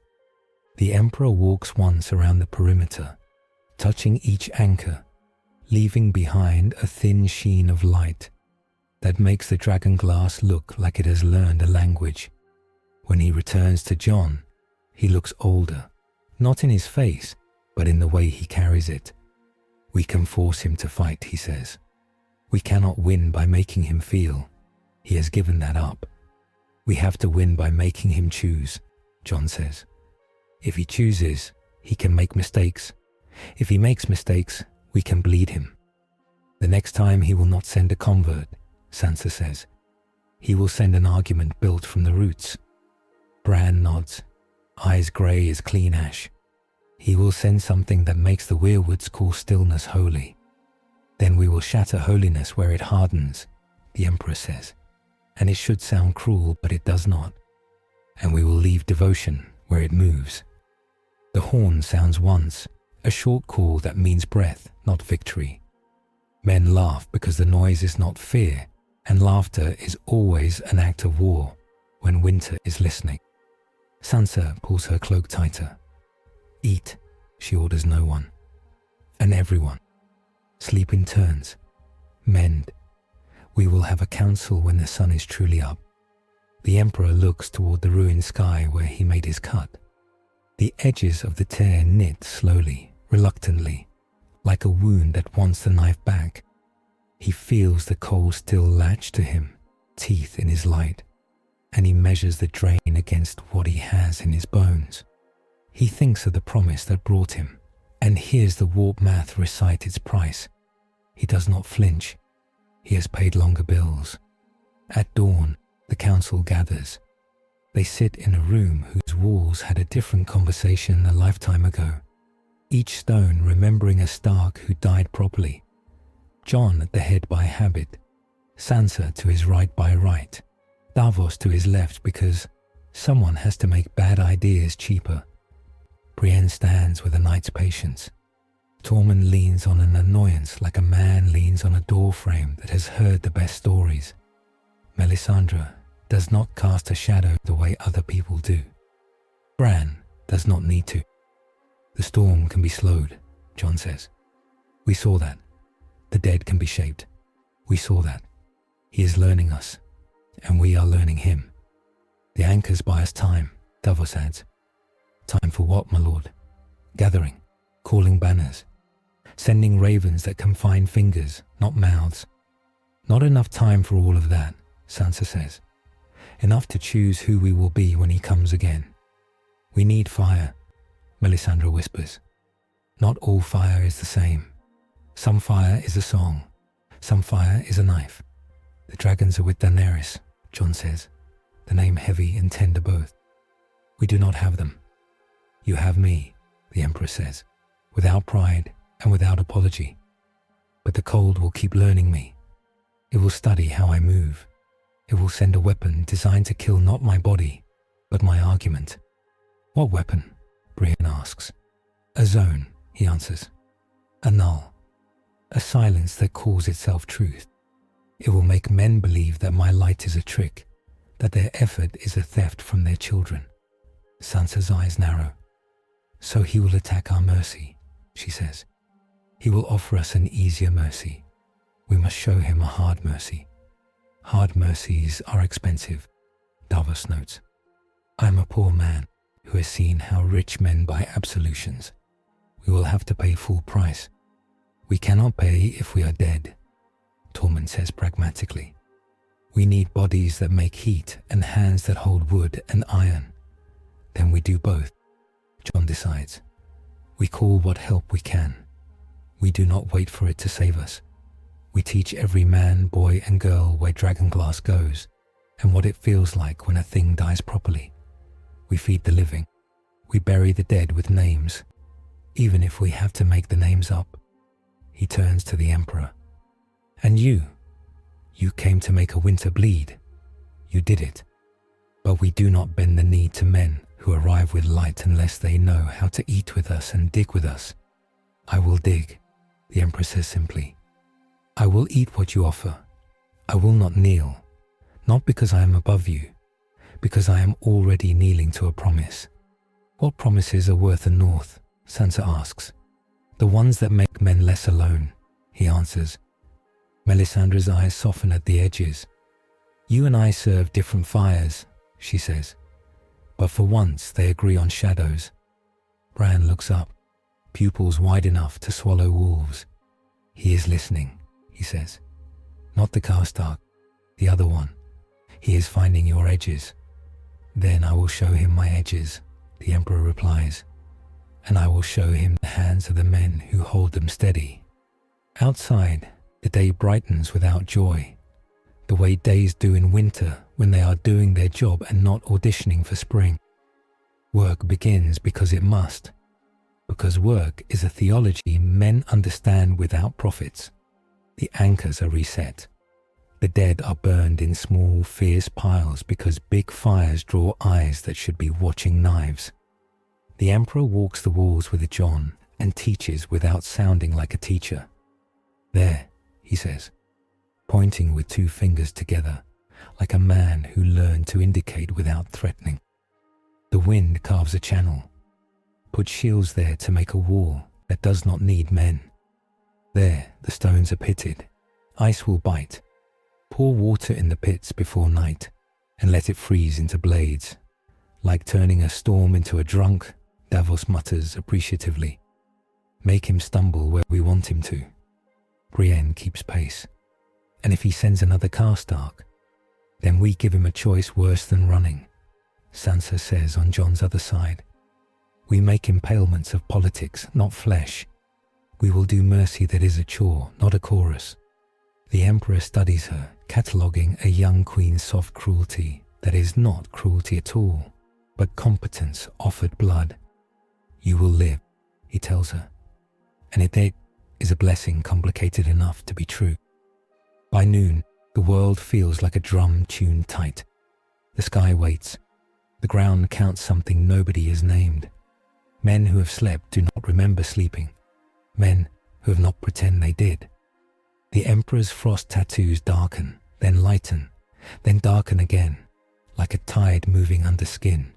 The Emperor walks once around the perimeter, touching each anchor, leaving behind a thin sheen of light that makes the dragon glass look like it has learned a language. When he returns to Jon, he looks older, not in his face, but in the way he carries it. We can force him to fight, he says. We cannot win by making him feel. He has given that up. We have to win by making him choose, Jon says. If he chooses, he can make mistakes. If he makes mistakes, we can bleed him. The next time he will not send a convert, Sansa says. He will send an argument built from the roots. Bran nods, eyes grey as clean ash. He will send something that makes the weirwoods call stillness holy. Then we will shatter holiness where it hardens, the Emperor says. And it should sound cruel, but it does not. And we will leave devotion where it moves. The horn sounds once, a short call that means breath, not victory. Men laugh because the noise is not fear, and laughter is always an act of war when winter is listening. Sansa pulls her cloak tighter. Eat, she orders no one. And everyone. Sleep in turns. Mend. We will have a council when the sun is truly up. The Emperor looks toward the ruined sky where he made his cut. The edges of the tear knit slowly, reluctantly, like a wound that wants the knife back. He feels the cold still latch to him, teeth in his light, and he measures the drain against what he has in his bones. He thinks of the promise that brought him, and hears the warp math recite its price. He does not flinch. He has paid longer bills. At dawn, the council gathers. They sit in a room whose walls had a different conversation a lifetime ago, each stone remembering a Stark who died properly. Jon at the head by habit, Sansa to his right by right, Davos to his left because someone has to make bad ideas cheaper. Brienne stands with a knight's patience. Tormund leans on an annoyance like a man leans on a doorframe that has heard the best stories. Melisandre does not cast a shadow the way other people do. Bran does not need to. The storm can be slowed, Jon says. We saw that. The dead can be shaped. We saw that. He is learning us, and we are learning him. The anchors buy us time, Davos adds. Time for what, my lord? Gathering, calling banners, sending ravens that can find fingers, not mouths. Not enough time for all of that, Sansa says. Enough to choose who we will be when he comes again. We need fire, Melisandre whispers. Not all fire is the same. Some fire is a song. Some fire is a knife. The dragons are with Daenerys, Jon says, the name heavy and tender both. We do not have them. You have me, the Emperor says, without pride and without apology. But the cold will keep learning me. It will study how I move. It will send a weapon designed to kill not my body, but my argument. What weapon? Brienne asks. A zone, he answers. A null. A silence that calls itself truth. It will make men believe that my light is a trick, that their effort is a theft from their children. Sansa's eyes narrow. So he will attack our mercy, she says. He will offer us an easier mercy. We must show him a hard mercy. Hard mercies are expensive, Davos notes. I am a poor man who has seen how rich men buy absolutions. We will have to pay full price. We cannot pay if we are dead, Tormund says pragmatically. We need bodies that make heat and hands that hold wood and iron. Then we do both, Jon decides. We call what help we can. We do not wait for it to save us. We teach every man, boy and girl where dragonglass goes and what it feels like when a thing dies properly. We feed the living. We bury the dead with names, even if we have to make the names up. He turns to the Emperor. And you came to make a winter bleed. You did it. But we do not bend the knee to men who arrive with light unless they know how to eat with us and dig with us. I will dig, the Emperor says simply. I will eat what you offer. I will not kneel, not because I am above you, because I am already kneeling to a promise. What promises are worth a north? Sansa asks. The ones that make men less alone, he answers. Melisandre's eyes soften at the edges. You and I serve different fires, she says. But for once they agree on shadows. Bran looks up, pupils wide enough to swallow wolves. He is listening, he says. Not the Karstark, the other one. He is finding your edges. Then I will show him my edges, the Emperor replies. And I will show him the hands of the men who hold them steady. Outside, the day brightens without joy, the way days do in winter when they are doing their job and not auditioning for spring. Work begins because it must, because work is a theology men understand without prophets. The anchors are reset. The dead are burned in small, fierce piles because big fires draw eyes that should be watching knives. The Emperor walks the walls with a Jon and teaches without sounding like a teacher. There, he says, pointing with two fingers together, like a man who learned to indicate without threatening. The wind carves a channel. Put shields there to make a wall that does not need men. There, the stones are pitted. Ice will bite. Pour water in the pits before night and let it freeze into blades. Like turning a storm into a drunk, Davos mutters appreciatively. Make him stumble where we want him to. Brienne keeps pace. And if he sends another Karstark, then we give him a choice worse than running, Sansa says on Jon's other side. We make impalements of politics, not flesh. We will do mercy that is a chore, not a chorus. The Emperor studies her, cataloguing a young queen's soft cruelty that is not cruelty at all, but competence offered blood. You will live, he tells her, and it is a blessing complicated enough to be true. By noon, the world feels like a drum tuned tight. The sky waits. The ground counts something nobody has named. Men who have slept do not remember sleeping. Men who have not pretend they did. The Emperor's frost tattoos darken, then lighten, then darken again, like a tide moving under skin.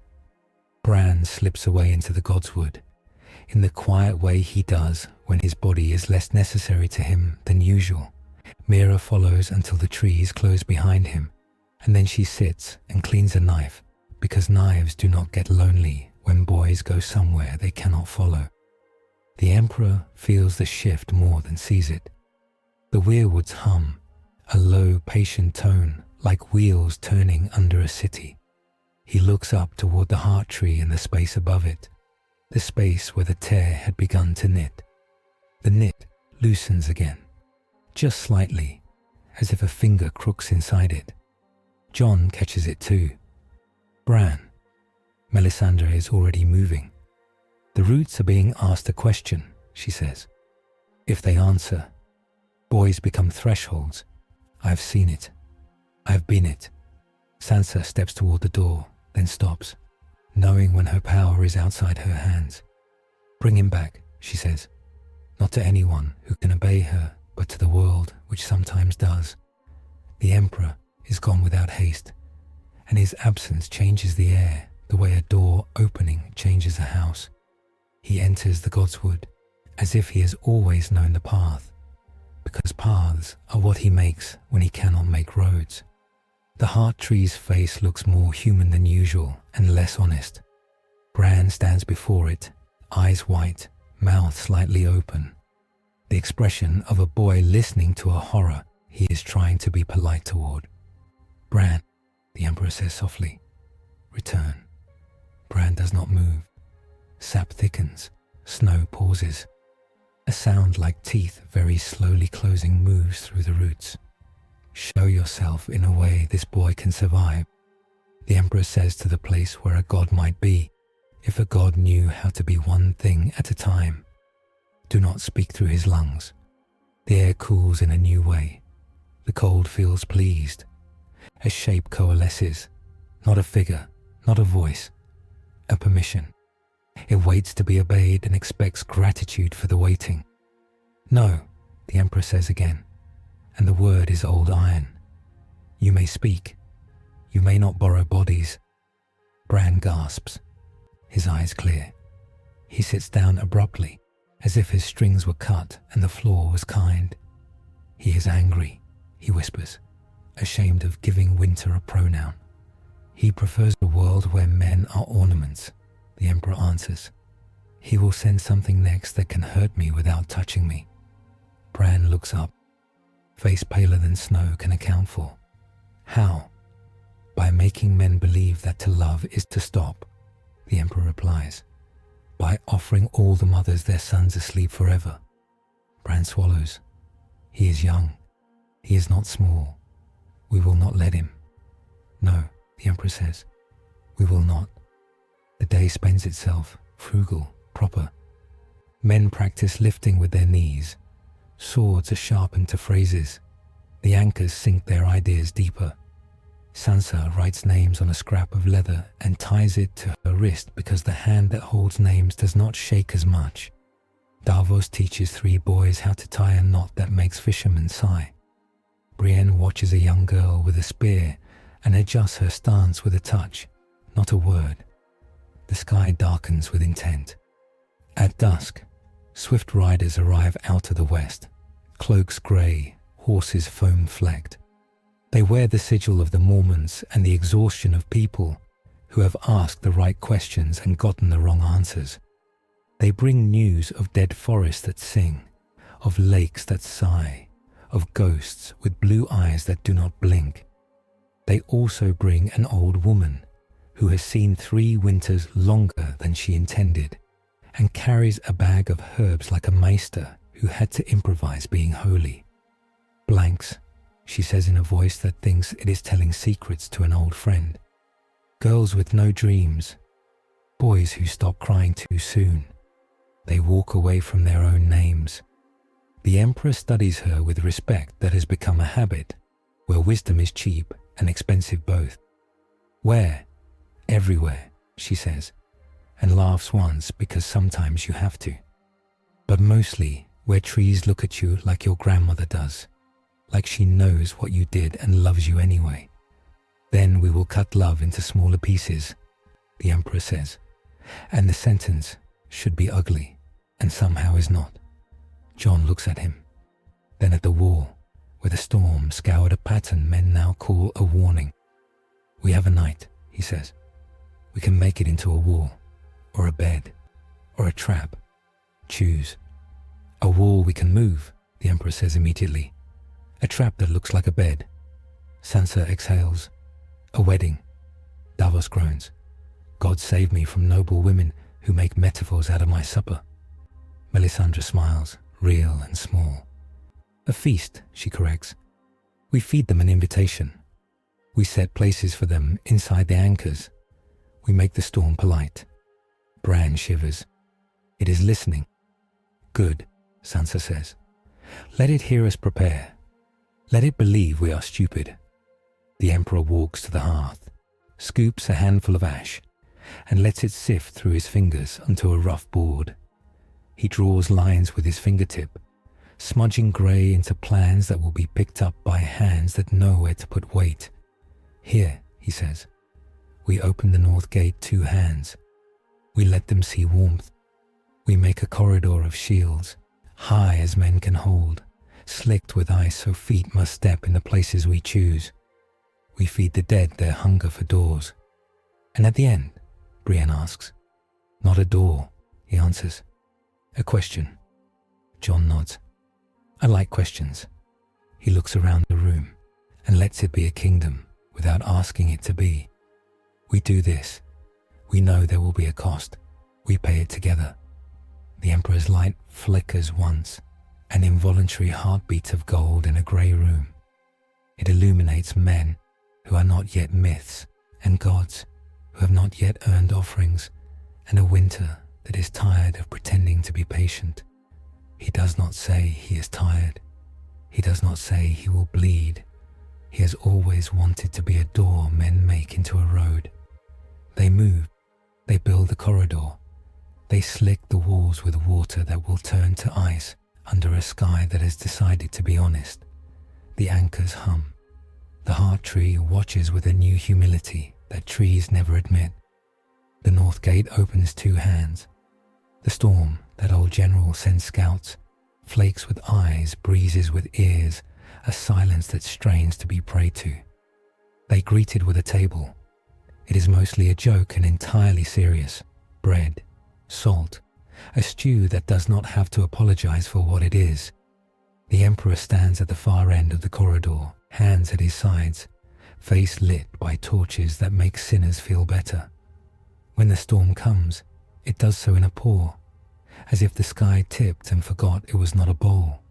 Bran slips away into the Godswood, in the quiet way he does when his body is less necessary to him than usual. Mira follows until the trees close behind him, and then she sits and cleans a knife, because knives do not get lonely when boys go somewhere they cannot follow. The Emperor feels the shift more than sees it. The weirwoods hum, a low, patient tone like wheels turning under a city. He looks up toward the heart tree in the space above it, the space where the tear had begun to knit. The knit loosens again, just slightly, as if a finger crooks inside it. Jon catches it too. Bran. Melisandre is already moving. The roots are being asked a question, she says. If they answer, boys become thresholds. I have seen it. I have been it. Sansa steps toward the door, then stops, knowing when her power is outside her hands. Bring him back, she says, not to anyone who can obey her, but to the world which sometimes does. The Emperor is gone without haste, and his absence changes the air the way a door opening changes a house. He enters the Godswood as if he has always known the path, because paths are what he makes when he cannot make roads. The heart tree's face looks more human than usual and less honest. Bran stands before it, eyes white, mouth slightly open. The expression of a boy listening to a horror he is trying to be polite toward. Bran, the Emperor says softly. Return. Bran does not move. Sap thickens. Snow pauses. A sound like teeth very slowly closing moves through the roots. Show yourself in a way this boy can survive, the Emperor says to the place where a god might be, if a god knew how to be one thing at a time. Do not speak through his lungs. The air cools in a new way. The cold feels pleased. A shape coalesces, not a figure, not a voice, a permission. It waits to be obeyed and expects gratitude for the waiting. No, the Emperor says again, and the word is old iron. You may speak. You may not borrow bodies. Bran gasps, his eyes clear. He sits down abruptly, as if his strings were cut and the floor was kind. He is angry, he whispers, ashamed of giving winter a pronoun. He prefers a world where men are ornaments, the Emperor answers. He will send something next that can hurt me without touching me. Bran looks up, face paler than snow can account for. How? By making men believe that to love is to stop, the Emperor replies. By offering all the mothers their sons asleep forever. Bran swallows. He is young. He is not small. We will not let him. No, the Emperor says. We will not. The day spends itself, frugal, proper. Men practice lifting with their knees. Swords are sharpened to phrases. The anchors sink their ideas deeper. Sansa writes names on a scrap of leather and ties it to her wrist because the hand that holds names does not shake as much. Davos teaches 3 boys how to tie a knot that makes fishermen sigh. Brienne watches a young girl with a spear and adjusts her stance with a touch, not a word. The sky darkens with intent. At dusk, swift riders arrive out of the west, cloaks grey, horses foam-flecked. They wear the sigil of the Mormons and the exhaustion of people who have asked the right questions and gotten the wrong answers. They bring news of dead forests that sing, of lakes that sigh, of ghosts with blue eyes that do not blink. They also bring an old woman who has seen 3 winters longer than she intended and carries a bag of herbs like a maester who had to improvise being holy. Blanks, she says in a voice that thinks it is telling secrets to an old friend. Girls with no dreams, boys who stop crying too soon. They walk away from their own names. The Emperor studies her with respect that has become a habit, where wisdom is cheap and expensive both. Where? Everywhere, she says, and laughs once because sometimes you have to. But mostly where trees look at you like your grandmother does, like she knows what you did and loves you anyway. Then we will cut love into smaller pieces, the Emperor says, and the sentence should be ugly, and somehow is not. Jon looks at him, then at the wall, where the storm scoured a pattern men now call a warning. We have a night, he says. We can make it into a wall, or a bed, or a trap. Choose. A wall we can move, the Emperor says immediately. A trap that looks like a bed. Sansa exhales. A wedding. Davos groans. God save me from noble women who make metaphors out of my supper. Melisandre smiles, real and small. A feast, she corrects. We feed them an invitation. We set places for them inside the anchors. We make the storm polite. Bran shivers. It is listening. Good, Sansa says. Let it hear us prepare. Let it believe we are stupid. The Emperor walks to the hearth, scoops a handful of ash, and lets it sift through his fingers onto a rough board. He draws lines with his fingertip, smudging grey into plans that will be picked up by hands that know where to put weight. Here, he says, we open the north gate 2 hands. We let them see warmth. We make a corridor of shields, high as men can hold, slicked with ice so feet must step in the places we choose. We feed the dead their hunger for doors. And at the end, Brienne asks. Not a door, he answers. A question. Jon nods. I like questions. He looks around the room and lets it be a kingdom without asking it to be. We do this. We know there will be a cost. We pay it together. The Emperor's light flickers once, an involuntary heartbeat of gold in a grey room. It illuminates men who are not yet myths, and gods who have not yet earned offerings, and a winter that is tired of pretending to be patient. He does not say he is tired. He does not say he will bleed. He has always wanted to be a door men make into a road. They move. They build a corridor. They slick the walls with water that will turn to ice under a sky that has decided to be honest. The anchors hum. The heart tree watches with a new humility that trees never admit. The north gate opens 2 hands. The storm, that old general sends scouts, flakes with eyes, breezes with ears, a silence that strains to be prayed to. They greeted with a table. It is mostly a joke and entirely serious. Bread, salt, a stew that does not have to apologize for what it is. The Emperor stands at the far end of the corridor, hands at his sides, face lit by torches that make sinners feel better. When the storm comes, it does so in a pour, as if the sky tipped and forgot it was not a bowl.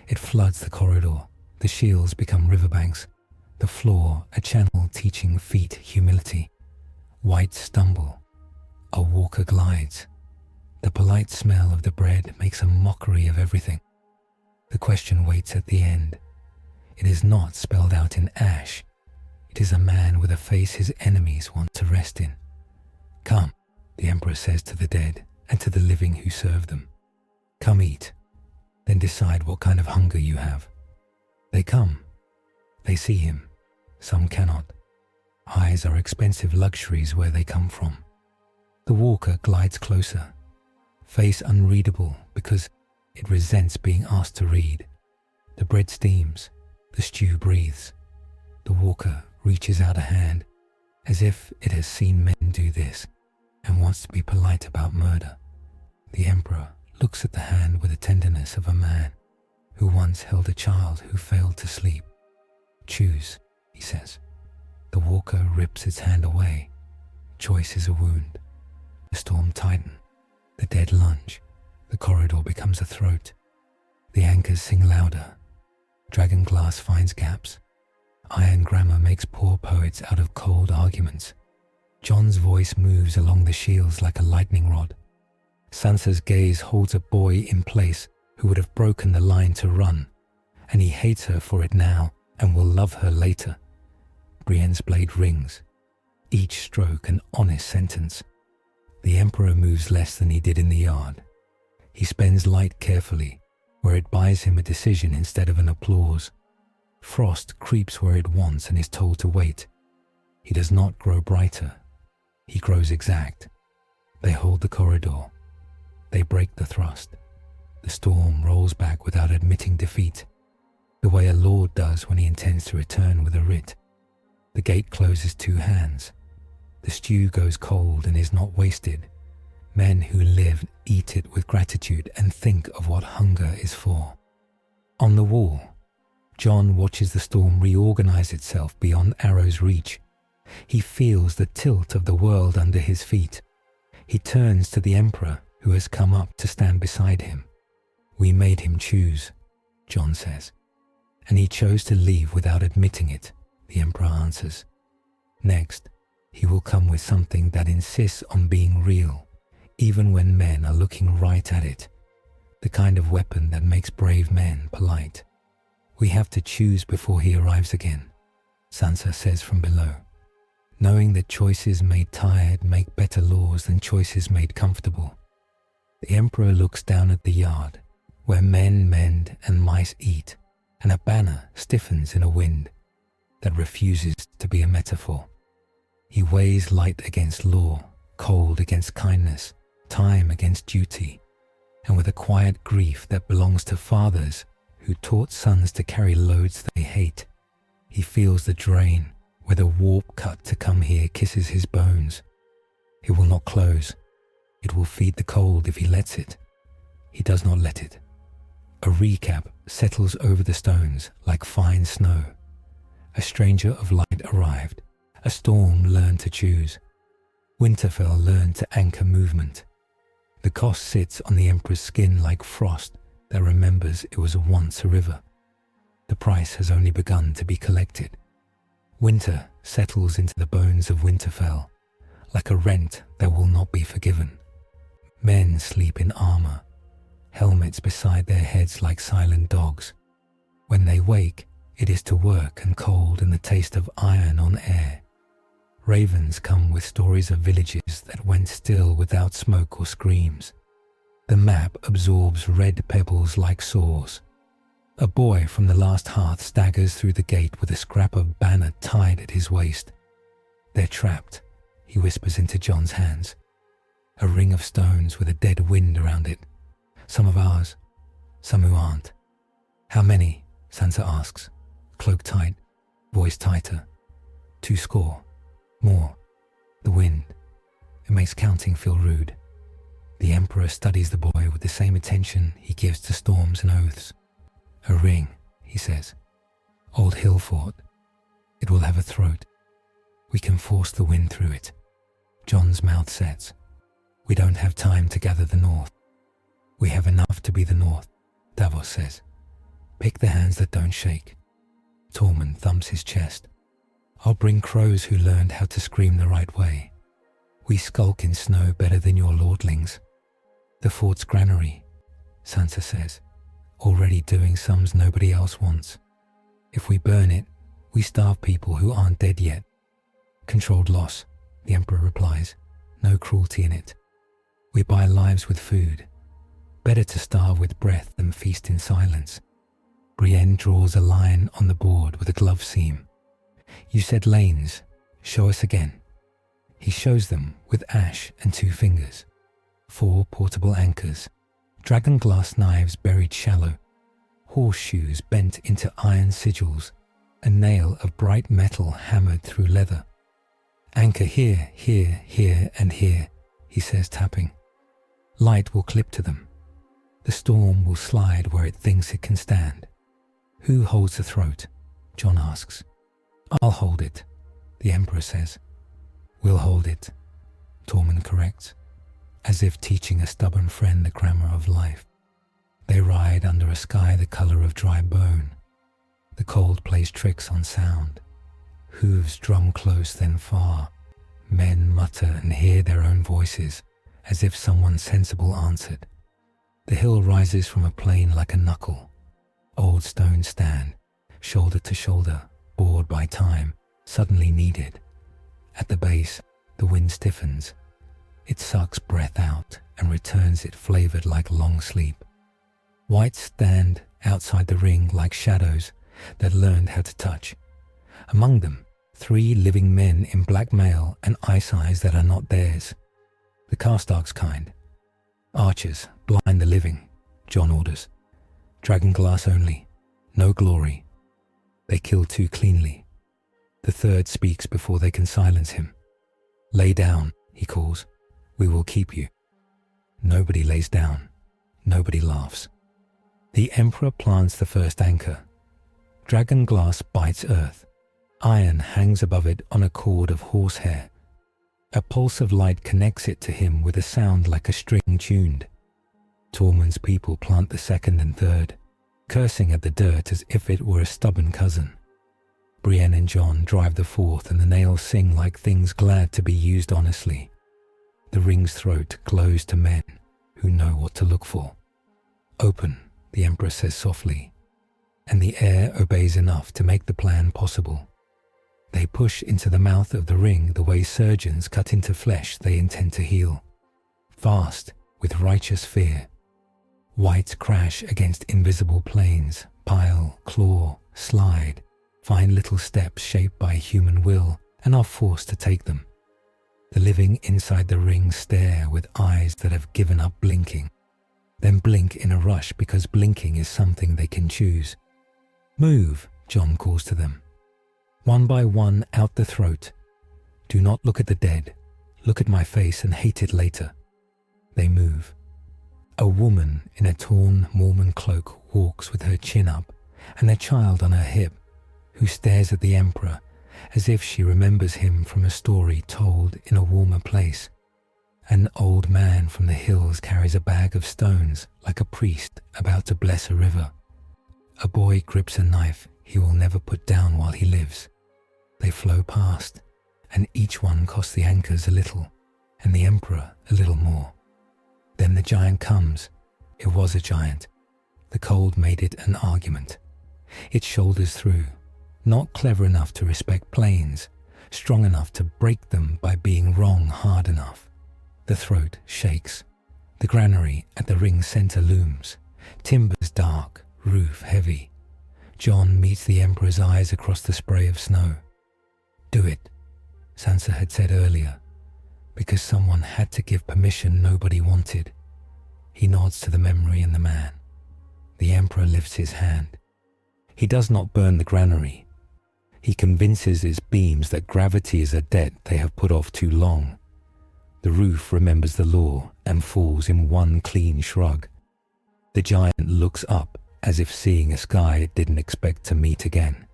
It floods the corridor, the shields become riverbanks, the floor a channel teaching feet humility. White stumble, a walker glides. The polite smell of the bread makes a mockery of everything. The question waits at the end. It is not spelled out in ash. It is a man with a face his enemies want to rest in. Come, the Emperor says to the dead and to the living who serve them. Come eat, then decide what kind of hunger you have. They come. They see him. Some cannot. Eyes are expensive luxuries where they come from. The walker glides closer, face unreadable because it resents being asked to read. The bread steams, the stew breathes. The walker reaches out a hand as if it has seen men do this and wants to be polite about murder. The Emperor looks at the hand with the tenderness of a man who once held a child who failed to sleep. Choose, he says. The walker rips its hand away. Choice is a wound. The storm tightens. The dead lunge. The corridor becomes a throat. The anchors sing louder. Dragon glass finds gaps. Iron grammar makes poor poets out of cold arguments. Jon's voice moves along the shields like a lightning rod. Sansa's gaze holds a boy in place who would have broken the line to run, and he hates her for it now and will love her later. Brienne's blade rings, each stroke an honest sentence. The Emperor moves less than he did in the yard. He spends light carefully, where it buys him a decision instead of an applause. Frost creeps where it wants and is told to wait. He does not grow brighter. He grows exact. They hold the corridor. They break the thrust. The storm rolls back without admitting defeat, the way a lord does when he intends to return with a writ. The gate closes two hands. The stew goes cold and is not wasted. Men who live eat it with gratitude and think of what hunger is for. On the wall, Jon watches the storm reorganize itself beyond arrow's reach. He feels the tilt of the world under his feet. He turns to the Emperor, who has come up to stand beside him. We made him choose, Jon says, and he chose to leave without admitting it, the Emperor answers. Next, he will come with something that insists on being real, even when men are looking right at it, the kind of weapon that makes brave men polite. We have to choose before he arrives again, Sansa says from below, knowing that choices made tired make better laws than choices made comfortable. The Emperor looks down at the yard, where men mend and mice eat, and a banner stiffens in a wind that refuses to be a metaphor. He weighs light against law, cold against kindness, time against duty, and with a quiet grief that belongs to fathers who taught sons to carry loads they hate, he feels the drain where the warp cut to come here kisses his bones. It will not close. It will feed the cold if he lets it. He does not let it. A recap settles over the stones like fine snow. A stranger of light arrived. A storm learned to choose. Winterfell learned to anchor movement. The cost sits on the Emperor's skin like frost that remembers it was once a river. The price has only begun to be collected. Winter settles into the bones of Winterfell like a rent that will not be forgiven. Men sleep in armor, helmets beside their heads like silent dogs. When they wake, it is to work and cold and the taste of iron on air. Ravens come with stories of villages that went still without smoke or screams. The map absorbs red pebbles like sores. A boy from the last hearth staggers through the gate with a scrap of banner tied at his waist. They're trapped, he whispers into Jon's hands. A ring of stones with a dead wind around it. Some of ours, some who aren't. How many? Sansa asks, cloak tight, voice tighter. 20. More. The wind. It makes counting feel rude. The Emperor studies the boy with the same attention he gives to storms and oaths. A ring, he says. Old hill fort. It will have a throat. We can force the wind through it. Jon's mouth sets. We don't have time to gather the north. We have enough to be the north, Davos says. Pick the hands that don't shake. Tormund thumps his chest. I'll bring crows who learned how to scream the right way. We skulk in snow better than your lordlings. The fort's granary, Sansa says, already doing sums nobody else wants. If we burn it, we starve people who aren't dead yet. Controlled loss, the Emperor replies. No cruelty in it. We buy lives with food. Better to starve with breath than feast in silence. Brienne draws a line on the board with a glove seam. You said lanes. Show us again. He shows them with ash and 2 fingers. 4 portable anchors. Dragon glass knives buried shallow. Horseshoes bent into iron sigils. A nail of bright metal hammered through leather. Anchor here, here, here, and here, he says, tapping. Light will clip to them. The storm will slide where it thinks it can stand. Who holds the throat? Jon asks. I'll hold it, the Emperor says. We'll hold it, Tormund corrects, as if teaching a stubborn friend the grammar of life. They ride under a sky the color of dry bone. The cold plays tricks on sound. Hooves drum close then far. Men mutter and hear their own voices, as if someone sensible answered. The hill rises from a plain like a knuckle. Old stones stand, shoulder to shoulder, bored by time, suddenly needed. At the base, the wind stiffens. It sucks breath out and returns it flavored like long sleep. Whites stand outside the ring like shadows that learned how to touch. Among them, 3 living men in black mail and ice eyes that are not theirs. The Karstark's kind. Archers, blind the living, Jon orders. Dragon glass only, no glory. They kill too cleanly. The 3rd speaks before they can silence him. Lay down, he calls. We will keep you. Nobody lays down. Nobody laughs. The Emperor plants the first anchor. Dragon glass bites earth. Iron hangs above it on a cord of horsehair. A pulse of light connects it to him with a sound like a string tuned. Tormund's people plant the 2nd and 3rd, cursing at the dirt as if it were a stubborn cousin. Brienne and Jon drive the 4th and the nails sing like things glad to be used honestly. The ring's throat glows to men who know what to look for. Open, the Emperor says softly, and the air obeys enough to make the plan possible. They push into the mouth of the ring the way surgeons cut into flesh they intend to heal. Fast, with righteous fear. Whites crash against invisible planes, pile, claw, slide, find little steps shaped by human will and are forced to take them. The living inside the ring stare with eyes that have given up blinking, then blink in a rush because blinking is something they can choose. Move, Jon calls to them. One by one out the throat. Do not look at the dead. Look at my face and hate it later. They move. A woman in a torn Mormon cloak walks with her chin up and a child on her hip, who stares at the Emperor as if she remembers him from a story told in a warmer place. An old man from the hills carries a bag of stones like a priest about to bless a river. A boy grips a knife he will never put down while he lives. They flow past, and each one costs the anchors a little, and the Emperor a little more. Then the giant comes. It was a giant. The cold made it an argument. It shoulders through, not clever enough to respect planes, strong enough to break them by being wrong hard enough. The throat shakes. The granary at the ring's center looms, timbers dark, roof heavy. Jon meets the Emperor's eyes across the spray of snow. Do it, Sansa had said earlier, because someone had to give permission nobody wanted. He nods to the memory and the man. The Emperor lifts his hand. He does not burn the granary. He convinces his beams that gravity is a debt they have put off too long. The roof remembers the law and falls in one clean shrug. The giant looks up as if seeing a sky it didn't expect to meet again.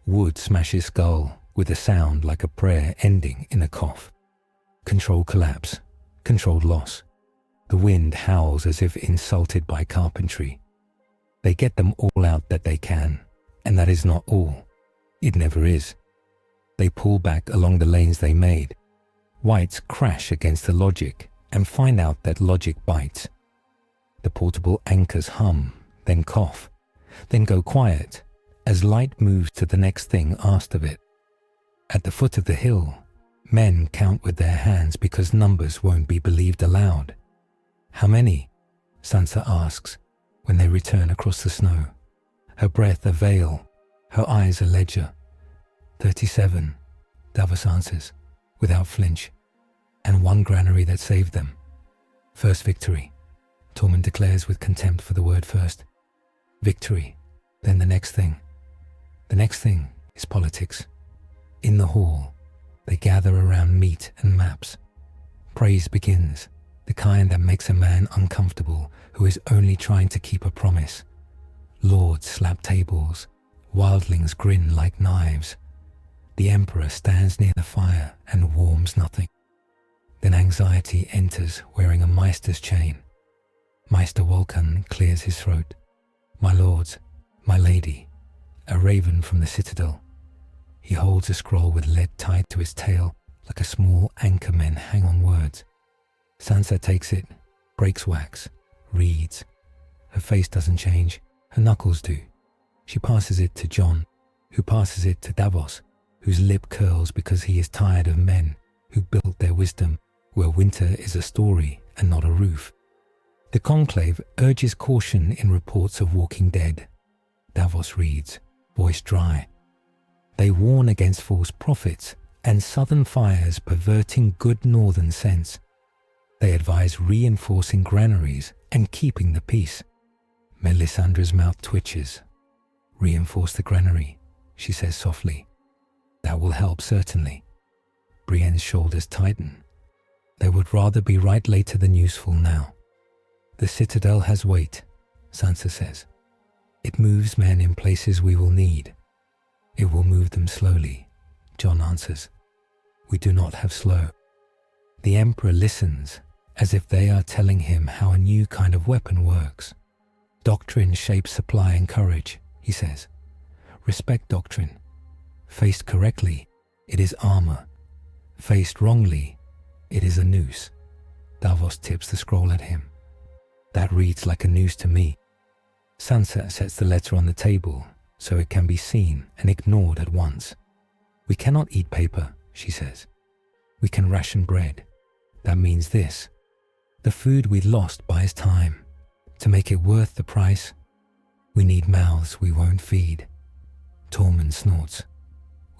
Wood smashes skull with a sound like a prayer ending in a cough. Controlled collapse, controlled loss. The wind howls as if insulted by carpentry. They get them all out that they can, and that is not all. It never is. They pull back along the lanes they made. Whites crash against the logic and find out that logic bites. The portable anchors hum, then cough, then go quiet as light moves to the next thing asked of it. At the foot of the hill, men count with their hands because numbers won't be believed aloud. How many? Sansa asks when they return across the snow. Her breath a veil, her eyes a ledger. 37, Davos answers, without flinch, and one granary that saved them. First victory, Tormund declares with contempt for the word first. Victory, then the next thing. The next thing is politics. In the hall, they gather around meat and maps. Praise begins, the kind that makes a man uncomfortable who is only trying to keep a promise. Lords slap tables, wildlings grin like knives. The Emperor stands near the fire and warms nothing. Then anxiety enters wearing a Meister's chain. Meister Wolkan clears his throat. My lords, my lady, a raven from the citadel. He holds a scroll with lead tied to its tail like a small anchor men hang on words. Sansa takes it, breaks wax, reads. Her face doesn't change, her knuckles do. She passes it to Jon, who passes it to Davos, whose lip curls because he is tired of men who built their wisdom where winter is a story and not a roof. The conclave urges caution in reports of walking dead. Davos reads, voice dry. They warn against false prophets and southern fires perverting good northern sense. They advise reinforcing granaries and keeping the peace. Melisandre's mouth twitches. Reinforce the granary, she says softly. That will help certainly. Brienne's shoulders tighten. They would rather be right later than useful now. The citadel has weight, Sansa says. It moves men in places we will need. It will move them slowly, Jon answers. We do not have slow. The Emperor listens, as if they are telling him how a new kind of weapon works. Doctrine shapes supply and courage, he says. Respect doctrine. Faced correctly, it is armor. Faced wrongly, it is a noose. Davos tips the scroll at him. That reads like a noose to me. Sansa sets the letter on the table so it can be seen and ignored at once. We cannot eat paper, she says. We can ration bread. That means this. The food we lost buys time. To make it worth the price, we need mouths we won't feed. Tormund snorts.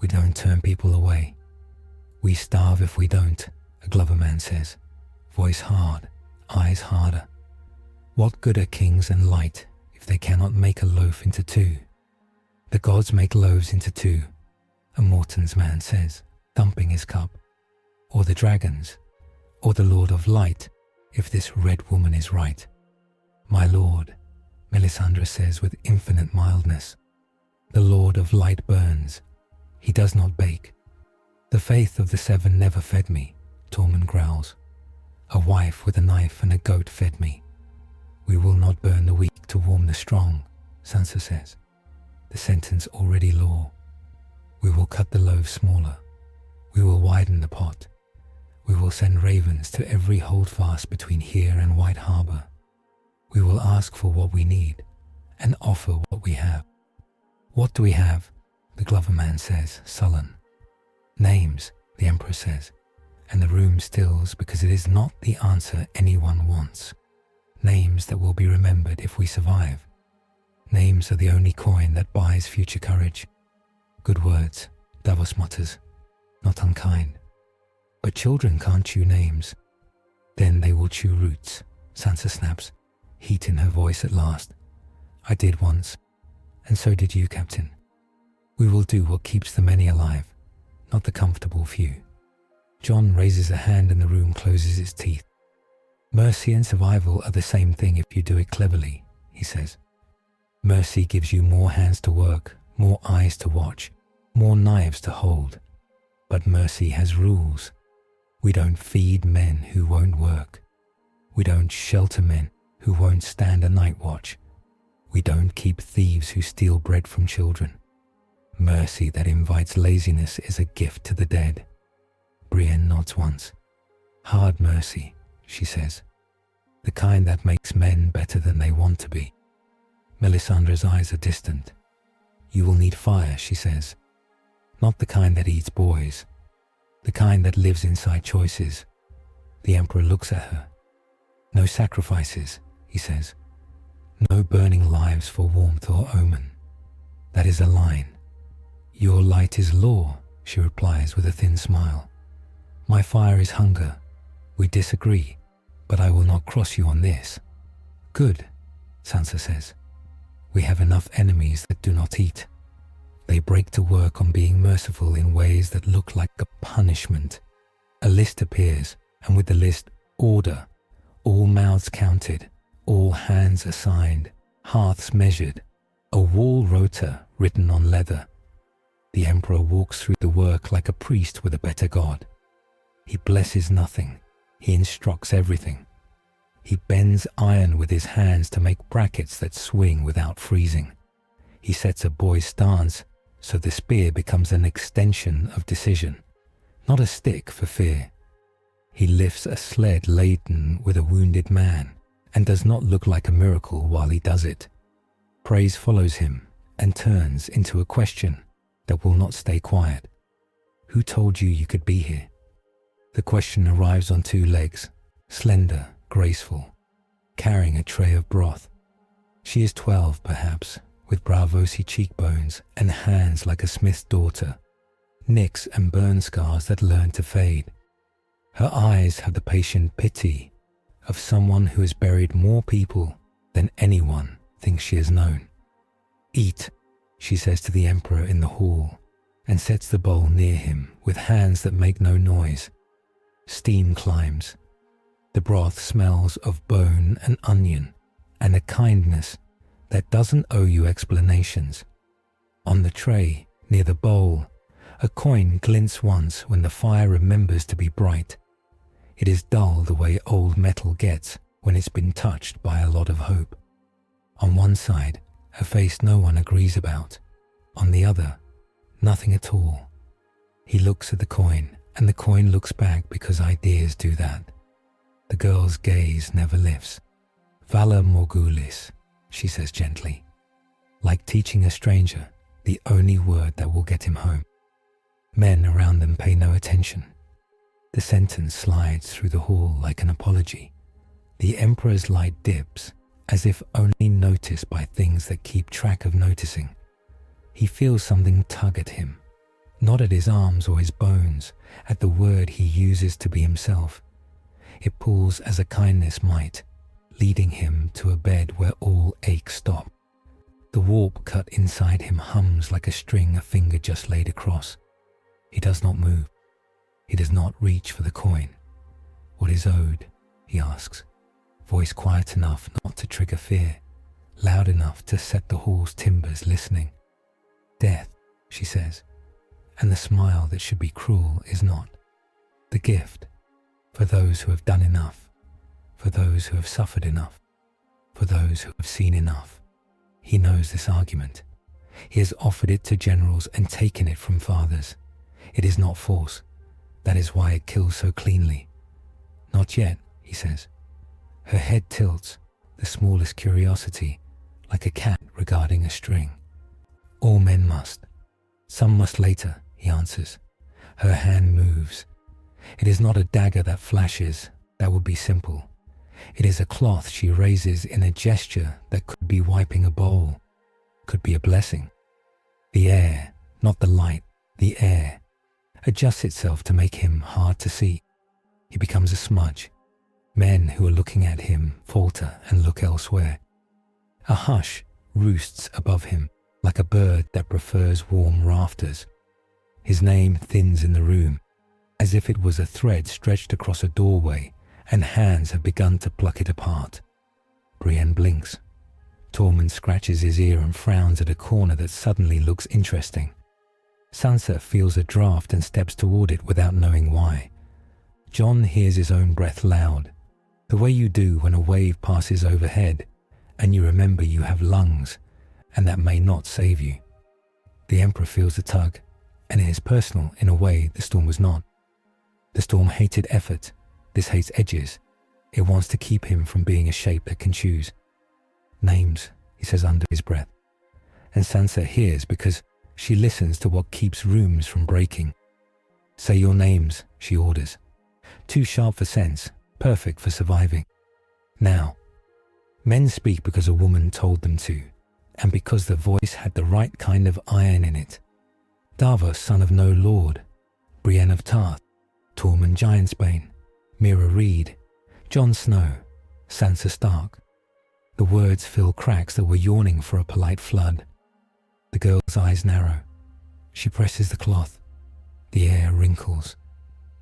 We don't turn people away. We starve if we don't, a Glover man says, voice hard, eyes harder. What good are kings and light if they cannot make a loaf into two? The gods make loaves into two, a Morton's man says, thumping his cup. Or the dragons, or the Lord of Light, if this red woman is right. My lord, Melisandre says with infinite mildness. The Lord of Light burns. He does not bake. The faith of the seven never fed me, Tormund growls. A wife with a knife and a goat fed me. We will not burn the weak to warm the strong, Sansa says. The sentence already law. We will cut the loaves smaller. We will widen the pot. We will send ravens to every holdfast between here and White Harbour. We will ask for what we need and offer what we have. What do we have? The Glover man says, sullen. Names, the Emperor says, and the room stills because it is not the answer anyone wants. Names that will be remembered if we survive. Names are the only coin that buys future courage. Good words, Davos mutters, not unkind. But children can't chew names. Then they will chew roots, Sansa snaps, heat in her voice at last. I did once, And so did you, Captain. We will do what keeps the many alive, not the comfortable few. Jon raises a hand and the room closes its teeth. Mercy and survival are the same thing if you do it cleverly, he says. Mercy gives you more hands to work, more eyes to watch, more knives to hold. But mercy has rules. We don't feed men who won't work. We don't shelter men who won't stand a night watch. We don't keep thieves who steal bread from children. Mercy that invites laziness is a gift to the dead. Brienne nods once. Hard mercy, she says. The kind that makes men better than they want to be. Melisandre's eyes are distant. You will need fire, she says. Not the kind that eats boys. The kind that lives inside choices. The Emperor looks at her. No sacrifices, he says. No burning lives for warmth or omen. That is a line. Your light is law, she replies with a thin smile. My fire is hunger. We disagree, but I will not cross you on this. Good, Sansa says. We have enough enemies that do not eat. They break to work on being merciful in ways that look like a punishment. A list appears, and with the list, order. All mouths counted, all hands assigned, hearths measured, a wall rota written on leather. The Emperor walks through the work like a priest with a better god. He blesses nothing, he instructs everything. He bends iron with his hands to make brackets that swing without freezing. He sets a boy's stance so the spear becomes an extension of decision, not a stick for fear. He lifts a sled laden with a wounded man and does not look like a miracle while he does it. Praise follows him and turns into a question that will not stay quiet. Who told you you could be here? The question arrives on two legs, slender, graceful, carrying a tray of broth. She is 12, perhaps, with Braavosi cheekbones and hands like a smith's daughter, nicks and burn scars that learn to fade. Her eyes have the patient pity of someone who has buried more people than anyone thinks she has known. Eat, she says to the Emperor in the hall, and sets the bowl near him with hands that make no noise. Steam climbs. The broth smells of bone and onion, and a kindness that doesn't owe you explanations. On the tray, near the bowl, a coin glints once when the fire remembers to be bright. It is dull the way old metal gets when it's been touched by a lot of hope. On one side, a face no one agrees about. On the other, nothing at all. He looks at the coin, and the coin looks back because ideas do that. The girl's gaze never lifts. Valor morgulis, she says gently. Like teaching a stranger the only word that will get him home. Men around them pay no attention. The sentence slides through the hall like an apology. The Emperor's light dips, as if only noticed by things that keep track of noticing. He feels something tug at him, not at his arms or his bones, at the word he uses to be himself. It pulls as a kindness might, leading him to a bed where all aches stop. The warp cut inside him hums like a string a finger just laid across. He does not move. He does not reach for the coin. What is owed? He asks, voice quiet enough not to trigger fear, loud enough to set the hall's timbers listening. Death, she says, and the smile that should be cruel is not. The gift, for those who have done enough, for those who have suffered enough, for those who have seen enough. He knows this argument. He has offered it to generals and taken it from fathers. It is not force. That is why it kills so cleanly. Not yet, he says. Her head tilts, the smallest curiosity, like a cat regarding a string. All men must. Some must later, he answers. Her hand moves. It is not a dagger that flashes. That would be simple. It is a cloth she raises in a gesture that could be wiping a bowl, could be a blessing. The air, not the light, the air, adjusts itself to make him hard to see. He becomes a smudge. Men who are looking at him falter and look elsewhere. A hush roosts above him like a bird that prefers warm rafters. His name thins in the room, as if it was a thread stretched across a doorway, and hands have begun to pluck it apart. Brienne blinks. Tormund scratches his ear and frowns at a corner that suddenly looks interesting. Sansa feels a draft and steps toward it without knowing why. Jon hears his own breath loud, the way you do when a wave passes overhead and you remember you have lungs and that may not save you. The Emperor feels the tug, and it is personal in a way the storm was not. The storm hated effort. This hates edges. It wants to keep him from being a shape that can choose. Names, he says under his breath. And Sansa hears because she listens to what keeps rooms from breaking. Say your names, she orders. Too sharp for sense, perfect for surviving. Now, men speak because a woman told them to, and because the voice had the right kind of iron in it. Davos, son of no lord, Brienne of Tarth, Tormund Giantsbane, Mira Reed, Jon Snow, Sansa Stark. The words fill cracks that were yawning for a polite flood. The girl's eyes narrow. She presses the cloth. The air wrinkles.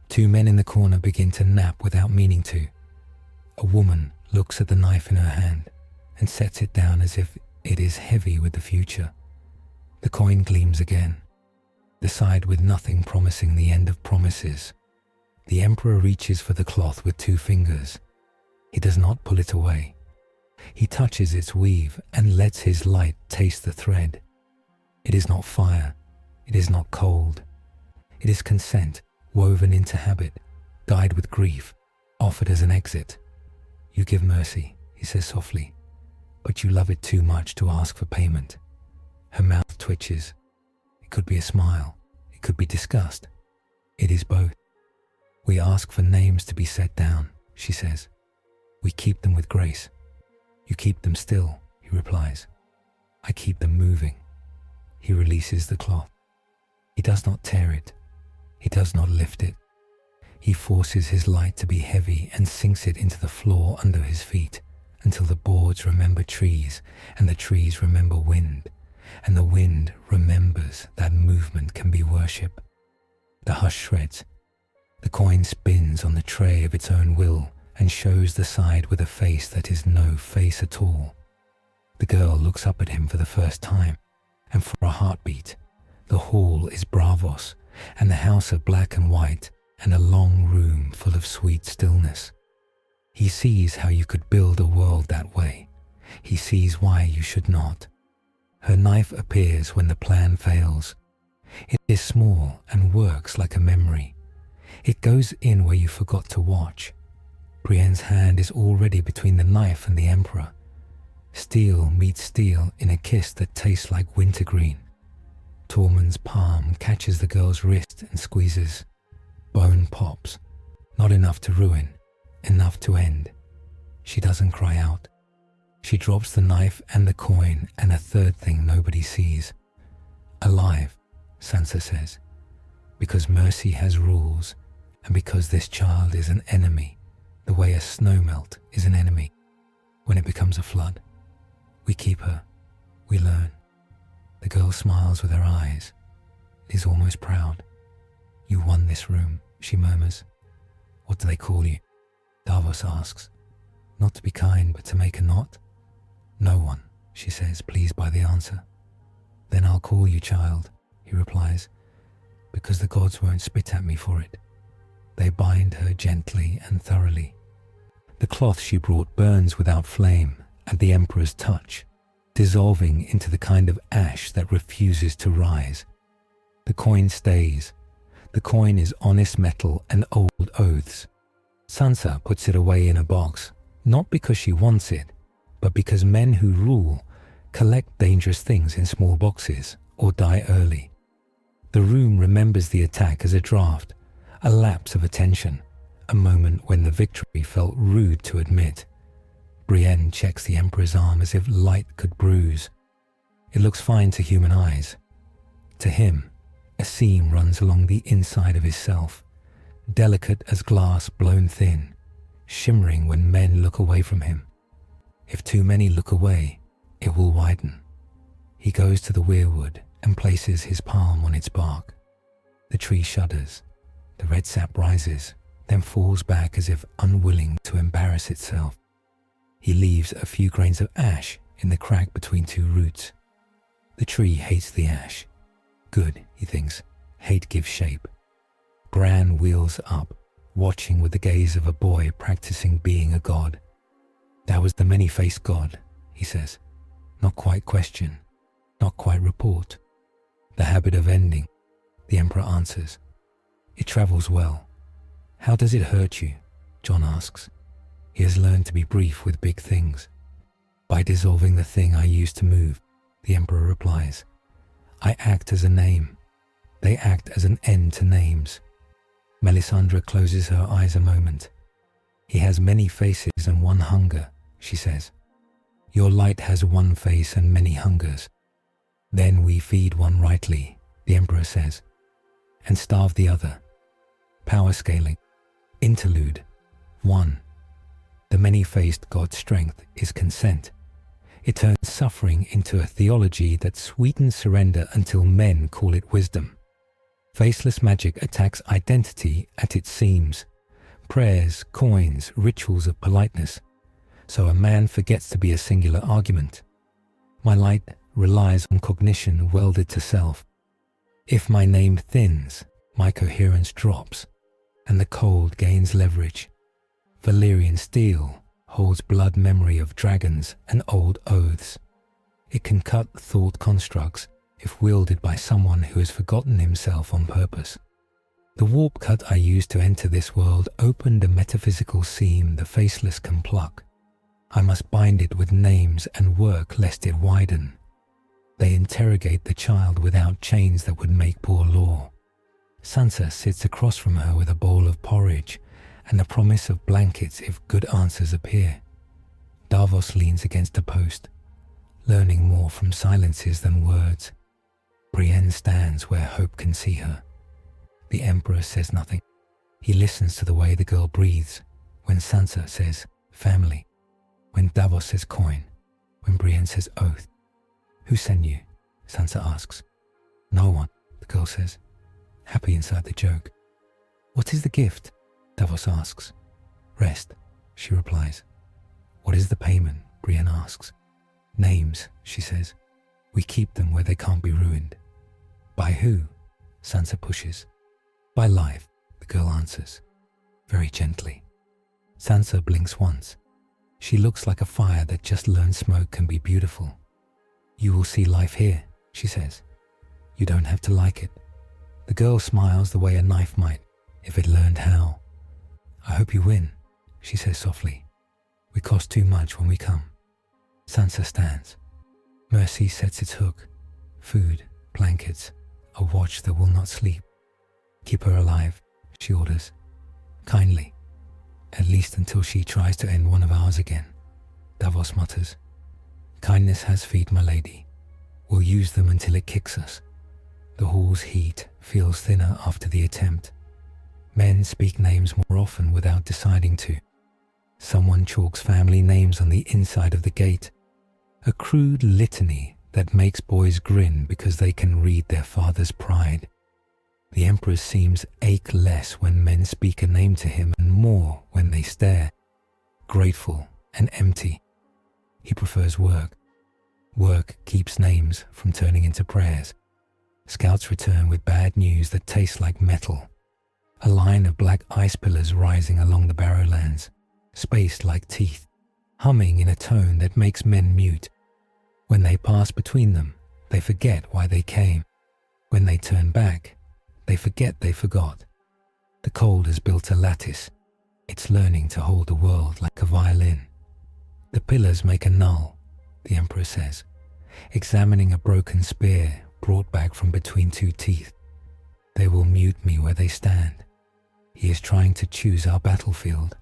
Two men in the corner begin to nap without meaning to. A woman looks at the knife in her hand and sets it down as if it is heavy with the future. The coin gleams again, the side with nothing promising the end of promises. The Emperor reaches for the cloth with 2 fingers. He does not pull it away. He touches its weave and lets his light taste the thread. It is not fire. It is not cold. It is consent woven into habit, dyed with grief, offered as an exit. You give mercy, he says softly, but you love it too much to ask for payment. Her mouth twitches. It could be a smile. It could be disgust. It is both. We ask for names to be set down, she says. We keep them with grace. You keep them still, he replies. I keep them moving. He releases the cloth. He does not tear it. He does not lift it. He forces his light to be heavy and sinks it into the floor under his feet until the boards remember trees and the trees remember wind, and the wind remembers that movement can be worship. The hush shreds. The coin spins on the tray of its own will and shows the side with a face that is no face at all. The girl looks up at him for the first time, and for a heartbeat, the hall is Braavos, and the house of black and white, and a long room full of sweet stillness. He sees how you could build a world that way. He sees why you should not. Her knife appears when the plan fails. It is small and works like a memory. It goes in where you forgot to watch. Brienne's hand is already between the knife and the Emperor. Steel meets steel in a kiss that tastes like wintergreen. Tormund's palm catches the girl's wrist and squeezes. Bone pops. Not enough to ruin, enough to end. She doesn't cry out. She drops the knife and the coin and a third thing nobody sees. Alive, Sansa says, because mercy has rules, and because this child is an enemy, the way a snowmelt is an enemy. When it becomes a flood, we keep her. We learn. The girl smiles with her eyes. It is almost proud. You won this room, she murmurs. What do they call you? Davos asks. Not to be kind, but to make a knot? No one, she says, pleased by the answer. Then I'll call you child, he replies, because the gods won't spit at me for it. They bind her gently and thoroughly. The cloth she brought burns without flame at the Emperor's touch, dissolving into the kind of ash that refuses to rise. The coin stays. The coin is honest metal and old oaths. Sansa puts it away in a box, not because she wants it, but because men who rule collect dangerous things in small boxes or die early. The room remembers the attack as a draft, a lapse of attention, a moment when the victory felt rude to admit. Brienne checks the Emperor's arm as if light could bruise. It looks fine to human eyes. To him, a seam runs along the inside of his self, delicate as glass blown thin, shimmering when men look away from him. If too many look away, it will widen. He goes to the weirwood and places his palm on its bark. The tree shudders. The red sap rises, then falls back as if unwilling to embarrass itself. He leaves a few grains of ash in the crack between two roots. The tree hates the ash. Good, he thinks. Hate gives shape. Bran wheels up, watching with the gaze of a boy practicing being a god. That was the many-faced god, he says. Not quite question, not quite report. The habit of ending, the Emperor answers. It travels well. How does it hurt you? Jon asks. He has learned to be brief with big things. By dissolving the thing I used to move, the Emperor replies. I act as a name. They act as an end to names. Melisandre closes her eyes a moment. He has many faces and one hunger, she says. Your light has one face and many hungers. Then we feed one rightly, the Emperor says, and starve the other. Power scaling. Interlude. 1. The many-faced God's strength is consent. It turns suffering into a theology that sweetens surrender until men call it wisdom. Faceless magic attacks identity at its seams. Prayers, coins, rituals of politeness. So a man forgets to be a singular argument. My light relies on cognition welded to self. If my name thins, my coherence drops, and the cold gains leverage. Valyrian steel holds blood memory of dragons and old oaths. It can cut thought constructs if wielded by someone who has forgotten himself on purpose. The warp cut I used to enter this world opened a metaphysical seam the faceless can pluck. I must bind it with names and work lest it widen. They interrogate the child without chains that would make poor law. Sansa sits across from her with a bowl of porridge and the promise of blankets if good answers appear. Davos leans against a post, learning more from silences than words. Brienne stands where hope can see her. The Emperor says nothing. He listens to the way the girl breathes when Sansa says family, when Davos says coin, when Brienne says oath. Who sent you? Sansa asks. No one, the girl says, happy inside the joke. What is the gift? Davos asks. Rest, she replies. What is the payment? Brienne asks. Names, she says. We keep them where they can't be ruined. By who? Sansa pushes. By life, the girl answers, very gently. Sansa blinks once. She looks like a fire that just learned smoke can be beautiful. You will see life here, she says. You don't have to like it. The girl smiles the way a knife might, if it learned how. I hope you win, she says softly. We cost too much when we come. Sansa stands. Mercy sets its hook. Food, blankets, a watch that will not sleep. Keep her alive, she orders. Kindly. At least until she tries to end one of ours again. Davos mutters. Kindness has feet, my lady. We'll use them until it kicks us. The hall's heat feels thinner after the attempt. Men speak names more often without deciding to. Someone chalks family names on the inside of the gate. A crude litany that makes boys grin because they can read their father's pride. The Emperor seems ache less when men speak a name to him and more when they stare. Grateful and empty. He prefers work. Work keeps names from turning into prayers. Scouts return with bad news that tastes like metal. A line of black ice pillars rising along the Barrowlands, spaced like teeth, humming in a tone that makes men mute. When they pass between them, they forget why they came. When they turn back, they forget they forgot. The cold has built a lattice. It's learning to hold the world like a violin. The pillars make a null, the Emperor says, examining a broken spear brought back from between two teeth. They will mute me where they stand. He is trying to choose our battlefield.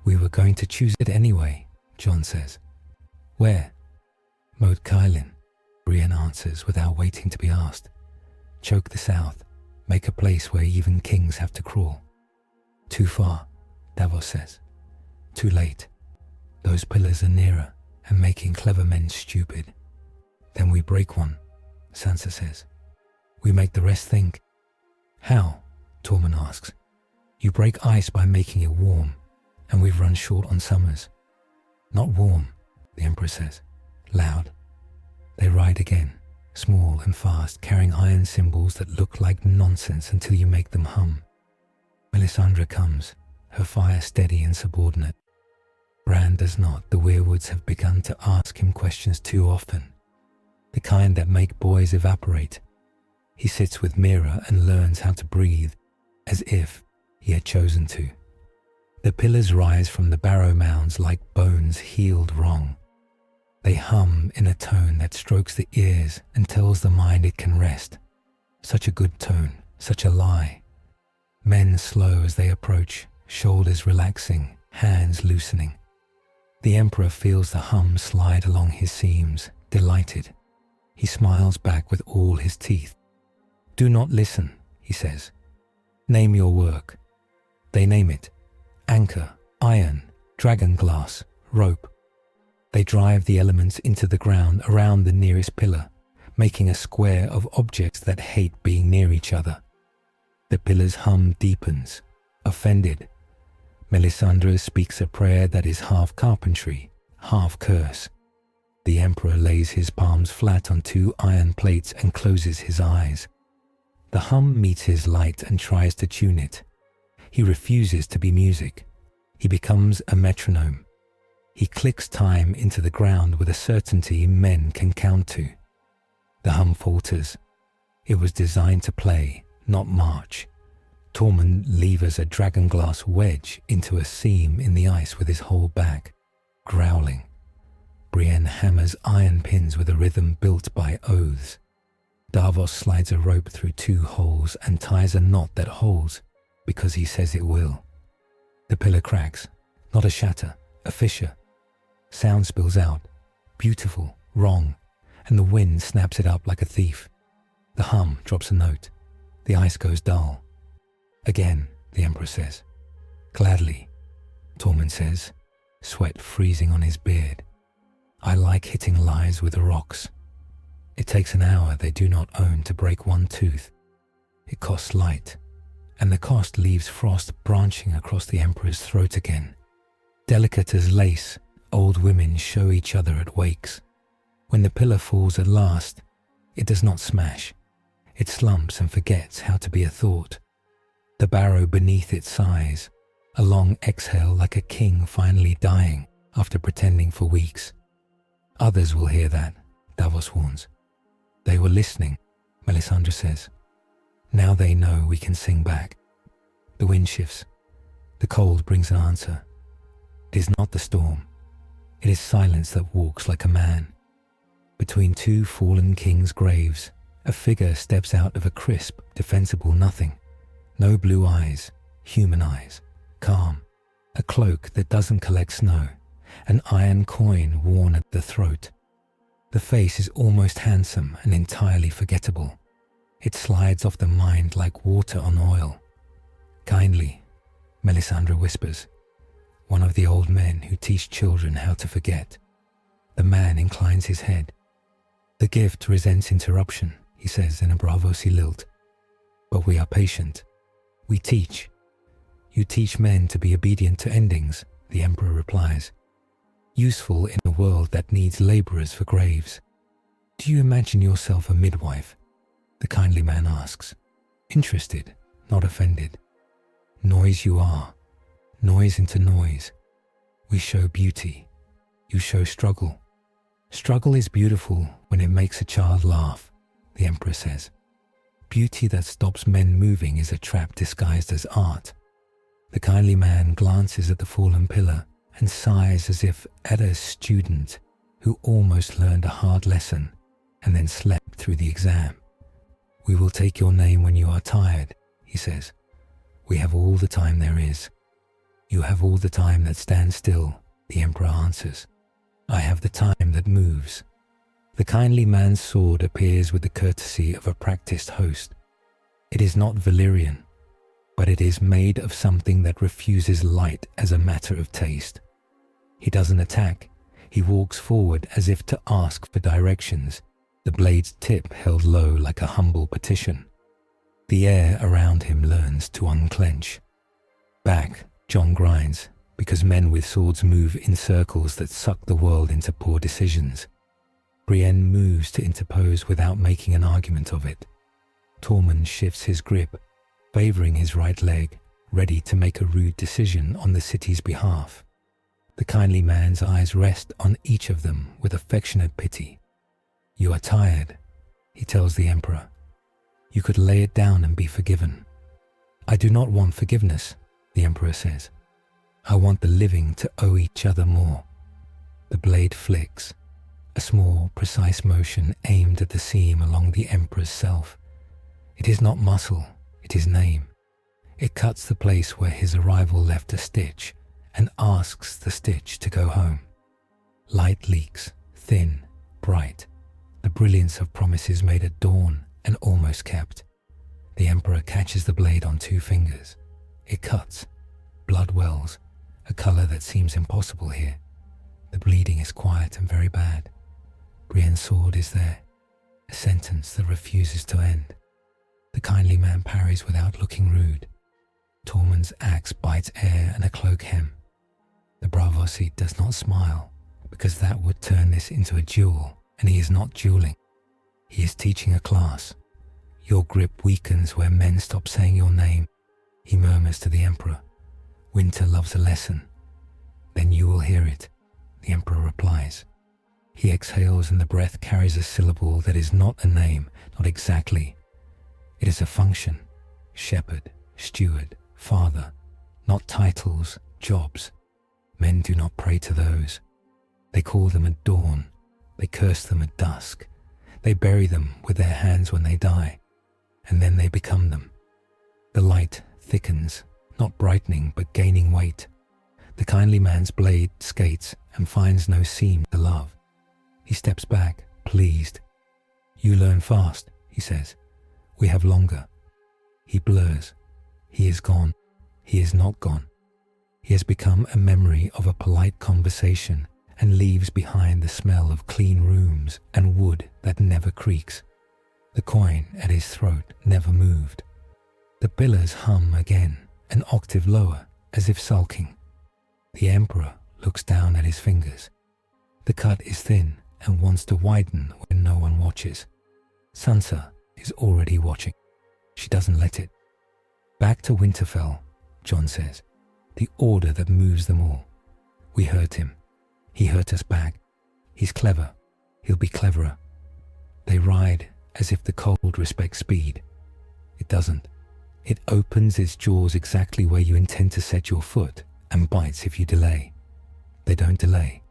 We were going to choose it anyway, Jon says. Where? Moat Cailin, Brienne answers without waiting to be asked. Choke the south, make a place where even kings have to crawl. Too far, Davos says. Too late. Those pillars are nearer and making clever men stupid. Then we break one, Sansa says. We make the rest think. How? Tormund asks. You break ice by making it warm, and we've run short on summers. Not warm, the Emperor says, loud. They ride again, small and fast, carrying iron symbols that look like nonsense until you make them hum. Melisandre comes, her fire steady and subordinate. Bran does not. The weirwoods have begun to ask him questions too often, the kind that make boys evaporate. He sits with Mira and learns how to breathe, as if he had chosen to. The pillars rise from the barrow mounds like bones healed wrong. They hum in a tone that strokes the ears and tells the mind it can rest. Such a good tone, such a lie. Men slow as they approach, shoulders relaxing, hands loosening. The Emperor feels the hum slide along his seams, delighted. He smiles back with all his teeth. Do not listen, he says. Name your work. They name it. Anchor, iron, dragon glass, rope. They drive the elements into the ground around the nearest pillar, making a square of objects that hate being near each other. The pillar's hum deepens, offended. Melisandre speaks a prayer that is half carpentry, half curse. The Emperor lays his palms flat on two iron plates and closes his eyes. The hum meets his light and tries to tune it. He refuses to be music. He becomes a metronome. He clicks time into the ground with a certainty men can count to. The hum falters. It was designed to play, not march. Tormund levers a dragonglass wedge into a seam in the ice with his whole back, growling. Brienne hammers iron pins with a rhythm built by oaths. Davos slides a rope through two holes and ties a knot that holds, because he says it will. The pillar cracks, not a shatter, a fissure. Sound spills out, beautiful, wrong, and the wind snaps it up like a thief. The hum drops a note. The ice goes dull. Again, the Emperor says. Gladly, Tormund says, sweat freezing on his beard. I like hitting lies with the rocks. It takes an hour they do not own to break one tooth. It costs light, and the cost leaves frost branching across the Emperor's throat again. Delicate as lace, old women show each other at wakes. When the pillar falls at last, it does not smash. It slumps and forgets how to be a thought. The barrow beneath it sighs, a long exhale like a king finally dying after pretending for weeks. Others will hear that, Davos warns. They were listening, Melisandre says. Now they know we can sing back. The wind shifts. The cold brings an answer. It is not the storm. It is silence that walks like a man. Between two fallen kings' graves, a figure steps out of a crisp, defensible nothing. No blue eyes, human eyes, calm. A cloak that doesn't collect snow. An iron coin worn at the throat. The face is almost handsome and entirely forgettable. It slides off the mind like water on oil. Kindly, Melisandre whispers, one of the old men who teach children how to forget. The man inclines his head. The gift resents interruption, he says in a Braavosi lilt. But we are patient. We teach. You teach men to be obedient to endings, the Emperor replies. Useful in a world that needs labourers for graves. Do you imagine yourself a midwife? The kindly man asks. Interested, not offended. Noise you are. Noise into noise. We show beauty. You show struggle. Struggle is beautiful when it makes a child laugh, the Emperor says. Beauty that stops men moving is a trap disguised as art. The kindly man glances at the fallen pillar and sighs as if at a student who almost learned a hard lesson and then slept through the exam. We will take your name when you are tired, he says. We have all the time there is. You have all the time that stands still, the Emperor answers. I have the time that moves. The kindly man's sword appears with the courtesy of a practiced host. It is not Valyrian, but it is made of something that refuses light as a matter of taste. He doesn't attack. He walks forward as if to ask for directions, the blade's tip held low like a humble petition. The air around him learns to unclench. Back, Jon grinds, because men with swords move in circles that suck the world into poor decisions. Brienne moves to interpose without making an argument of it. Tormund shifts his grip, favoring his right leg, ready to make a rude decision on the city's behalf. The kindly man's eyes rest on each of them with affectionate pity. "You are tired," he tells the Emperor. "You could lay it down and be forgiven." "I do not want forgiveness," the Emperor says. "I want the living to owe each other more." The blade flicks, a small, precise motion aimed at the seam along the Emperor's self. It is not muscle, it is name. It cuts the place where his arrival left a stitch and asks the stitch to go home. Light leaks, thin, bright, the brilliance of promises made at dawn and almost kept. The Emperor catches the blade on 2 fingers. It cuts. Blood wells, a color that seems impossible here. The bleeding is quiet and very bad. Brienne's sword is there, a sentence that refuses to end. The kindly man parries without looking rude. Tormund's axe bites air and a cloak hem. The Braavosi does not smile, because that would turn this into a duel, and he is not dueling. He is teaching a class. Your grip weakens where men stop saying your name, he murmurs to the Emperor. Winter loves a lesson. Then you will hear it, the Emperor replies. He exhales and the breath carries a syllable that is not a name, not exactly. It is a function. Shepherd, steward, father, not titles, jobs. Men do not pray to those. They call them at dawn. They curse them at dusk. They bury them with their hands when they die, and then they become them. The light thickens, not brightening but gaining weight. The kindly man's blade skates and finds no seam to love. He steps back, pleased. You learn fast, he says. We have longer. He blurs. He is gone. He is not gone. He has become a memory of a polite conversation and leaves behind the smell of clean rooms and wood that never creaks. The coin at his throat never moved. The pillars hum again, an octave lower, as if sulking. The Emperor looks down at his fingers. The cut is thin and wants to widen when no one watches. Sansa is already watching. She doesn't let it. Back to Winterfell, Jon says. The order that moves them all. We hurt him. He hurt us back. He's clever. He'll be cleverer. They ride as if the cold respects speed. It doesn't. It opens its jaws exactly where you intend to set your foot and bites if you delay. They don't delay.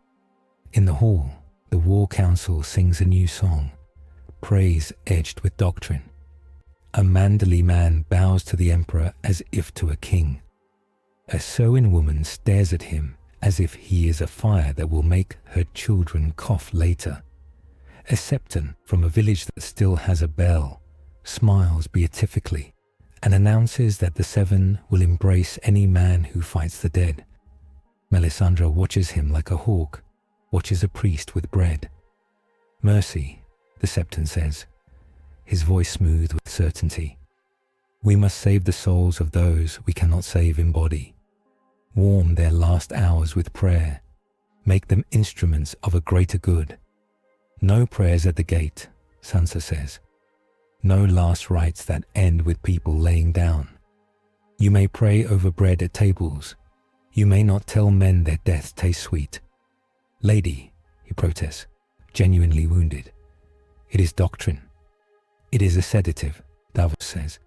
In the hall, the War Council sings a new song, praise edged with doctrine. A Manderly man bows to the Emperor as if to a king. A Soin woman stares at him as if he is a fire that will make her children cough later. A Septon from a village that still has a bell smiles beatifically and announces that the Seven will embrace any man who fights the dead. Melisandre watches him like a hawk, watches a priest with bread. Mercy, the Septon says, his voice smooth with certainty. We must save the souls of those we cannot save in body. Warm their last hours with prayer. Make them instruments of a greater good. No prayers at the gate, Sansa says. No last rites that end with people laying down. You may pray over bread at tables. You may not tell men their death tastes sweet. Lady, he protests, genuinely wounded. It is doctrine. It is a sedative, Davos says.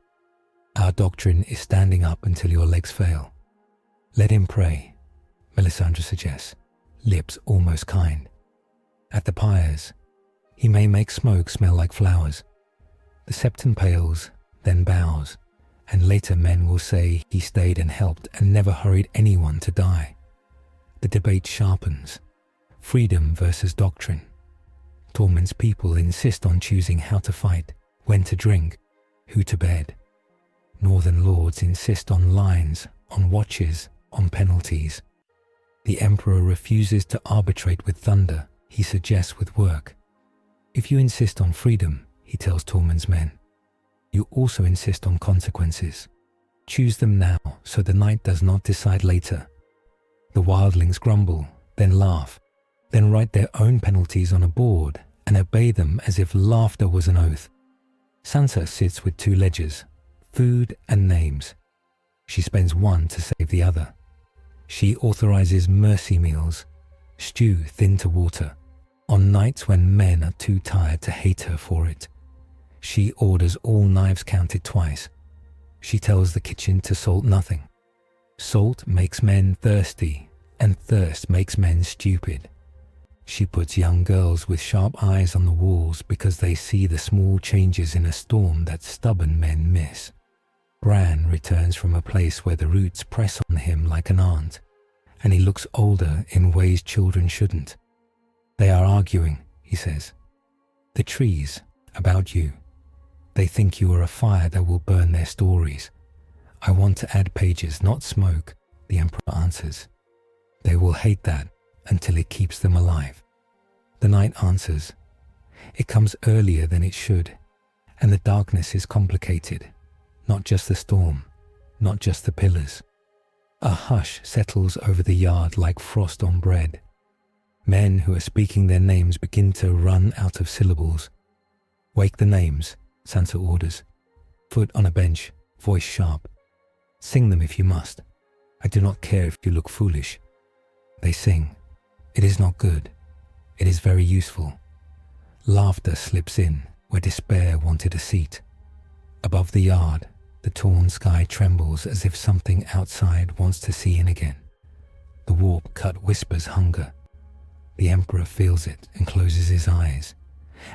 Our doctrine is standing up until your legs fail. Let him pray, Melisandre suggests, lips almost kind. At the pyres, he may make smoke smell like flowers. The Septon pales, then bows, and later men will say he stayed and helped and never hurried anyone to die. The debate sharpens. Freedom versus doctrine. Tormund's people insist on choosing how to fight, when to drink, who to bed. Northern lords insist on lines, on watches, on penalties. The Emperor refuses to arbitrate with thunder, he suggests with work. If you insist on freedom, he tells Tormund's men, you also insist on consequences. Choose them now, so the night does not decide later. The wildlings grumble, then laugh, then write their own penalties on a board and obey them as if laughter was an oath. Sansa sits with 2 ledgers, food and names. She spends one to save the other. She authorizes mercy meals, stew thin to water, on nights when men are too tired to hate her for it. She orders all knives counted twice. She tells the kitchen to salt nothing. Salt makes men thirsty, and thirst makes men stupid. She puts young girls with sharp eyes on the walls because they see the small changes in a storm that stubborn men miss. Bran returns from a place where the roots press on him like an aunt, and he looks older in ways children shouldn't. They are arguing, he says. The trees, about you. They think you are a fire that will burn their stories. I want to add pages, not smoke, the Emperor answers. They will hate that until it keeps them alive. The night answers. It comes earlier than it should, and the darkness is complicated. Not just the storm, not just the pillars. A hush settles over the yard like frost on bread. Men who are speaking their names begin to run out of syllables. Wake the names, Sansa orders. Foot on a bench, voice sharp. Sing them if you must. I do not care if you look foolish. They sing. It is not good. It is very useful. Laughter slips in where despair wanted a seat. Above the yard, the torn sky trembles as if something outside wants to see in again. The warp cut whispers hunger. The Emperor feels it and closes his eyes,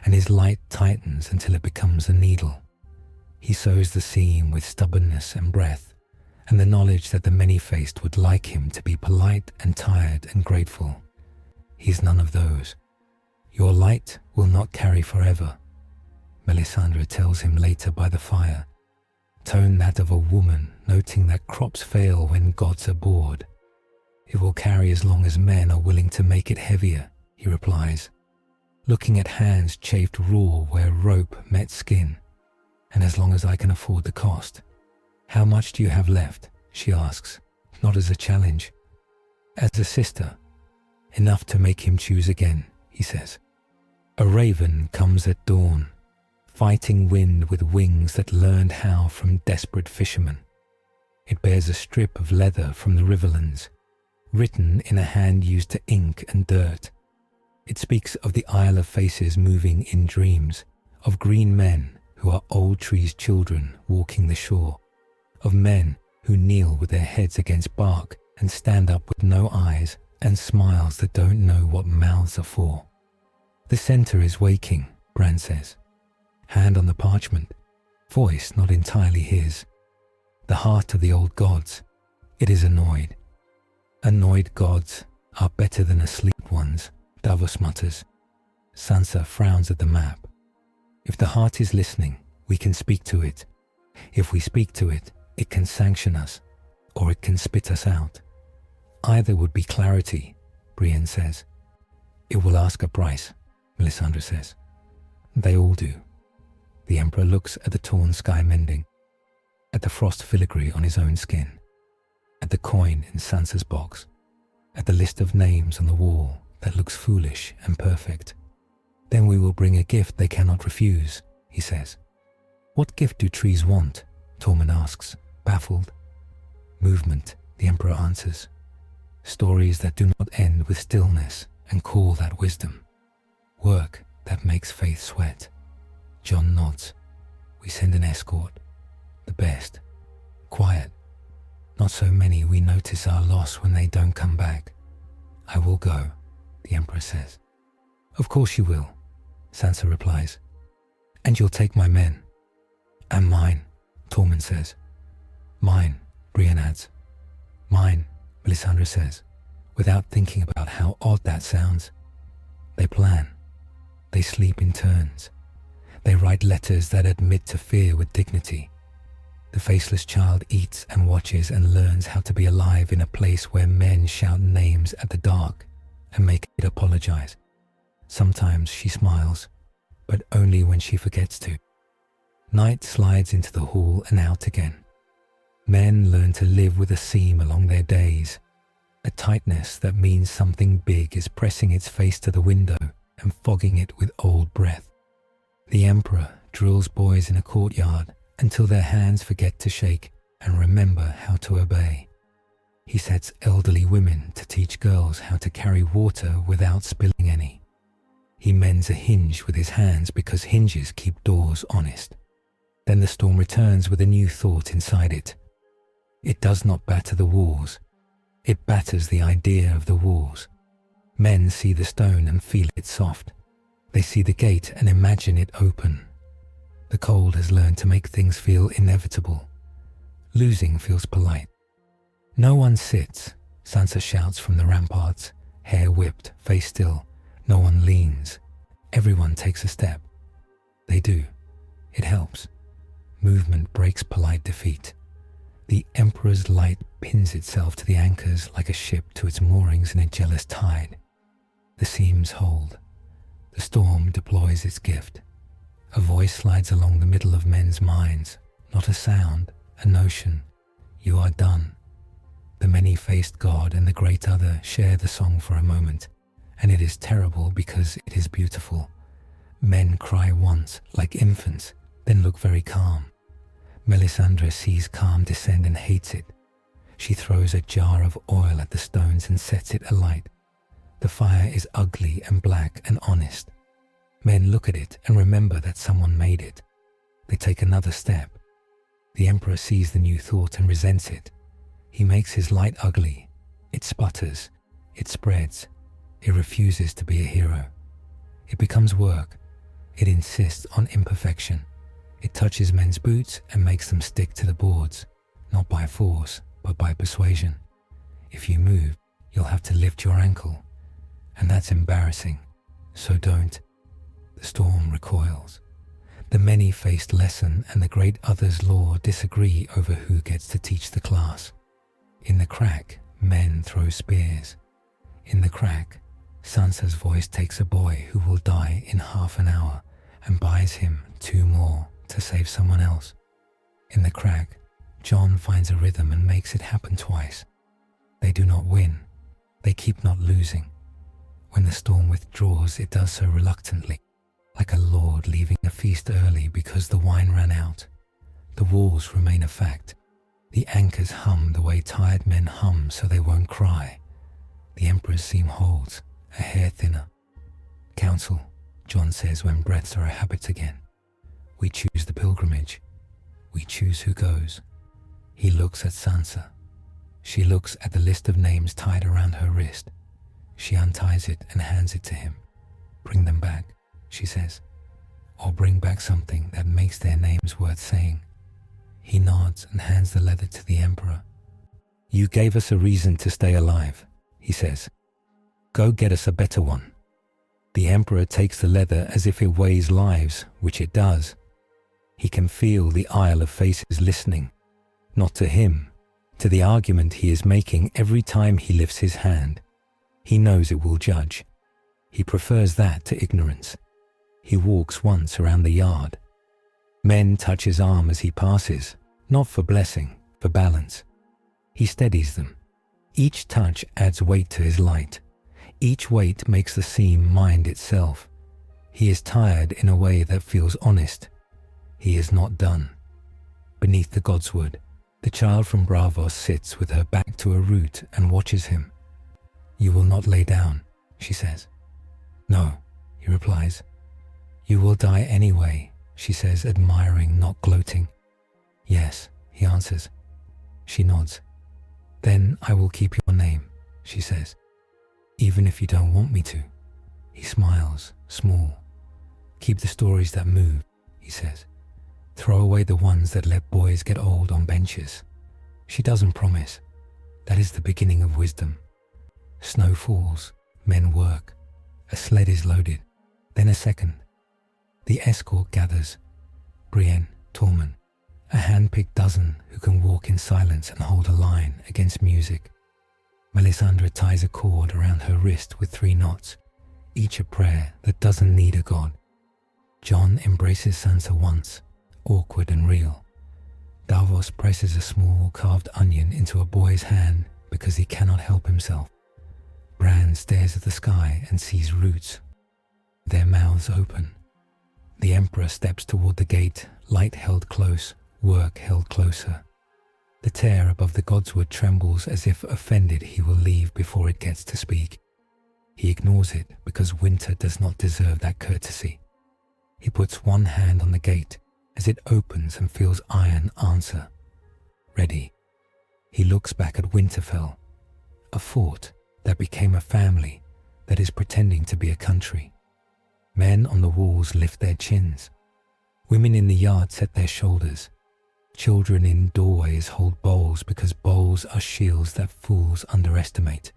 and his light tightens until it becomes a needle. He sews the seam with stubbornness and breath, and the knowledge that the many-faced would like him to be polite and tired and grateful. He's none of those. Your light will not carry forever, Melisandre tells him later by the fire. Tone that of a woman noting that crops fail when gods are bored. It will carry as long as men are willing to make it heavier, he replies, looking at hands chafed raw where rope met skin. And as long as I can afford the cost. How much do you have left? She asks, not as a challenge. As a sister. Enough to make him choose again, he says. A raven comes at dawn, fighting wind with wings that learned how from desperate fishermen. It bears a strip of leather from the riverlands, written in a hand used to ink and dirt. It speaks of the Isle of Faces moving in dreams, of green men who are old trees' children walking the shore, of men who kneel with their heads against bark and stand up with no eyes and smiles that don't know what mouths are for. The center is waking, Bran says. Hand on the parchment, voice not entirely his. The heart of the old gods, it is annoyed. Annoyed gods are better than asleep ones, Davos mutters. Sansa frowns at the map. If the heart is listening, we can speak to it. If we speak to it, it can sanction us, or it can spit us out. Either would be clarity, Brienne says. It will ask a price, Melisandre says. They all do. The Emperor looks at the torn sky mending, at the frost filigree on his own skin, at the coin in Sansa's box, at the list of names on the wall that looks foolish and perfect. Then we will bring a gift they cannot refuse, he says. What gift do trees want? Tormund asks, baffled. Movement, the Emperor answers. Stories that do not end with stillness and call that wisdom. Work that makes faith sweat. Jon nods. We send an escort. The best. Quiet. Not so many we notice our loss when they don't come back. I will go, the Emperor says. Of course you will, Sansa replies. And you'll take my men. And mine, Tormund says. Mine, Brienne adds. Mine, Melisandre says, without thinking about how odd that sounds. They plan. They sleep in turns. They write letters that admit to fear with dignity. The faceless child eats and watches and learns how to be alive in a place where men shout names at the dark and make it apologize. Sometimes she smiles, but only when she forgets to. Night slides into the hall and out again. Men learn to live with a seam along their days, a tightness that means something big is pressing its face to the window and fogging it with old breath. The Emperor drills boys in a courtyard until their hands forget to shake and remember how to obey. He sets elderly women to teach girls how to carry water without spilling any. He mends a hinge with his hands because hinges keep doors honest. Then the storm returns with a new thought inside it. It does not batter the walls. It batters the idea of the walls. Men see the stone and feel it soft. They see the gate and imagine it open. The cold has learned to make things feel inevitable. Losing feels polite. No one sits, Sansa shouts from the ramparts, hair whipped, face still. No one leans. Everyone takes a step. They do. It helps. Movement breaks polite defeat. The Emperor's light pins itself to the anchors like a ship to its moorings in a jealous tide. The seams hold. The storm deploys its gift. A voice slides along the middle of men's minds, not a sound, a notion. You are done. The many-faced god and the great other share the song for a moment, and it is terrible because it is beautiful. Men cry once, like infants, then look very calm. Melisandre sees calm descend and hates it. She throws a jar of oil at the stones and sets it alight. The fire is ugly and black and honest. Men look at it and remember that someone made it. They take another step. The Emperor sees the new thought and resents it. He makes his light ugly. It sputters. It spreads. It refuses to be a hero. It becomes work. It insists on imperfection. It touches men's boots and makes them stick to the boards, not by force, but by persuasion. If you move, you'll have to lift your ankle. And that's embarrassing. So don't. The storm recoils. The many-faced lesson and the great other's law disagree over who gets to teach the class. In the crack, men throw spears. In the crack, Sansa's voice takes a boy who will die in half an hour and buys him 2 more to save someone else. In the crack, Jon finds a rhythm and makes it happen twice. They do not win. They keep not losing. When the storm withdraws, it does so reluctantly, like a lord leaving a feast early because the wine ran out. The walls remain a fact. The anchors hum the way tired men hum so they won't cry. The Emperor's seam holds, a hair thinner. Council, Jon says when breaths are a habit again. We choose the pilgrimage. We choose who goes. He looks at Sansa. She looks at the list of names tied around her wrist. She unties it and hands it to him. Bring them back, she says. Or bring back something that makes their names worth saying. He nods and hands the leather to the Emperor. You gave us a reason to stay alive, he says. Go get us a better one. The Emperor takes the leather as if it weighs lives, which it does. He can feel the Isle of Faces listening, not to him, to the argument he is making every time he lifts his hand. He knows it will judge. He prefers that to ignorance. He walks once around the yard. Men touch his arm as he passes, not for blessing, for balance. He steadies them. Each touch adds weight to his light. Each weight makes the seam mind itself. He is tired in a way that feels honest. He is not done. Beneath the godswood, the child from Braavos sits with her back to a root and watches him. You will not lay down, she says. No, he replies. You will die anyway, she says, admiring, not gloating. Yes, he answers. She nods. Then I will keep your name, she says. Even if you don't want me to. He smiles, small. Keep the stories that move, he says. Throw away the ones that let boys get old on benches. She doesn't promise. That is the beginning of wisdom. Snow falls, men work. A sled is loaded, then a second. The escort gathers. Brienne, Tormund, a hand-picked dozen who can walk in silence and hold a line against music. Melisandre ties a cord around her wrist with 3 knots, each a prayer that doesn't need a god. Jon embraces Sansa once, awkward and real. Davos presses a small carved onion into a boy's hand because he cannot help himself. Bran stares at the sky and sees roots, their mouths open. The Emperor steps toward the gate, light held close, work held closer. The tear above the godswood trembles as if offended he will leave before it gets to speak. He ignores it because winter does not deserve that courtesy. He puts one hand on the gate as it opens and feels iron answer. Ready. He looks back at Winterfell, a fort that became a family that is pretending to be a country. Men on the walls lift their chins. Women in the yard set their shoulders. Children in doorways hold bowls because bowls are shields that fools underestimate.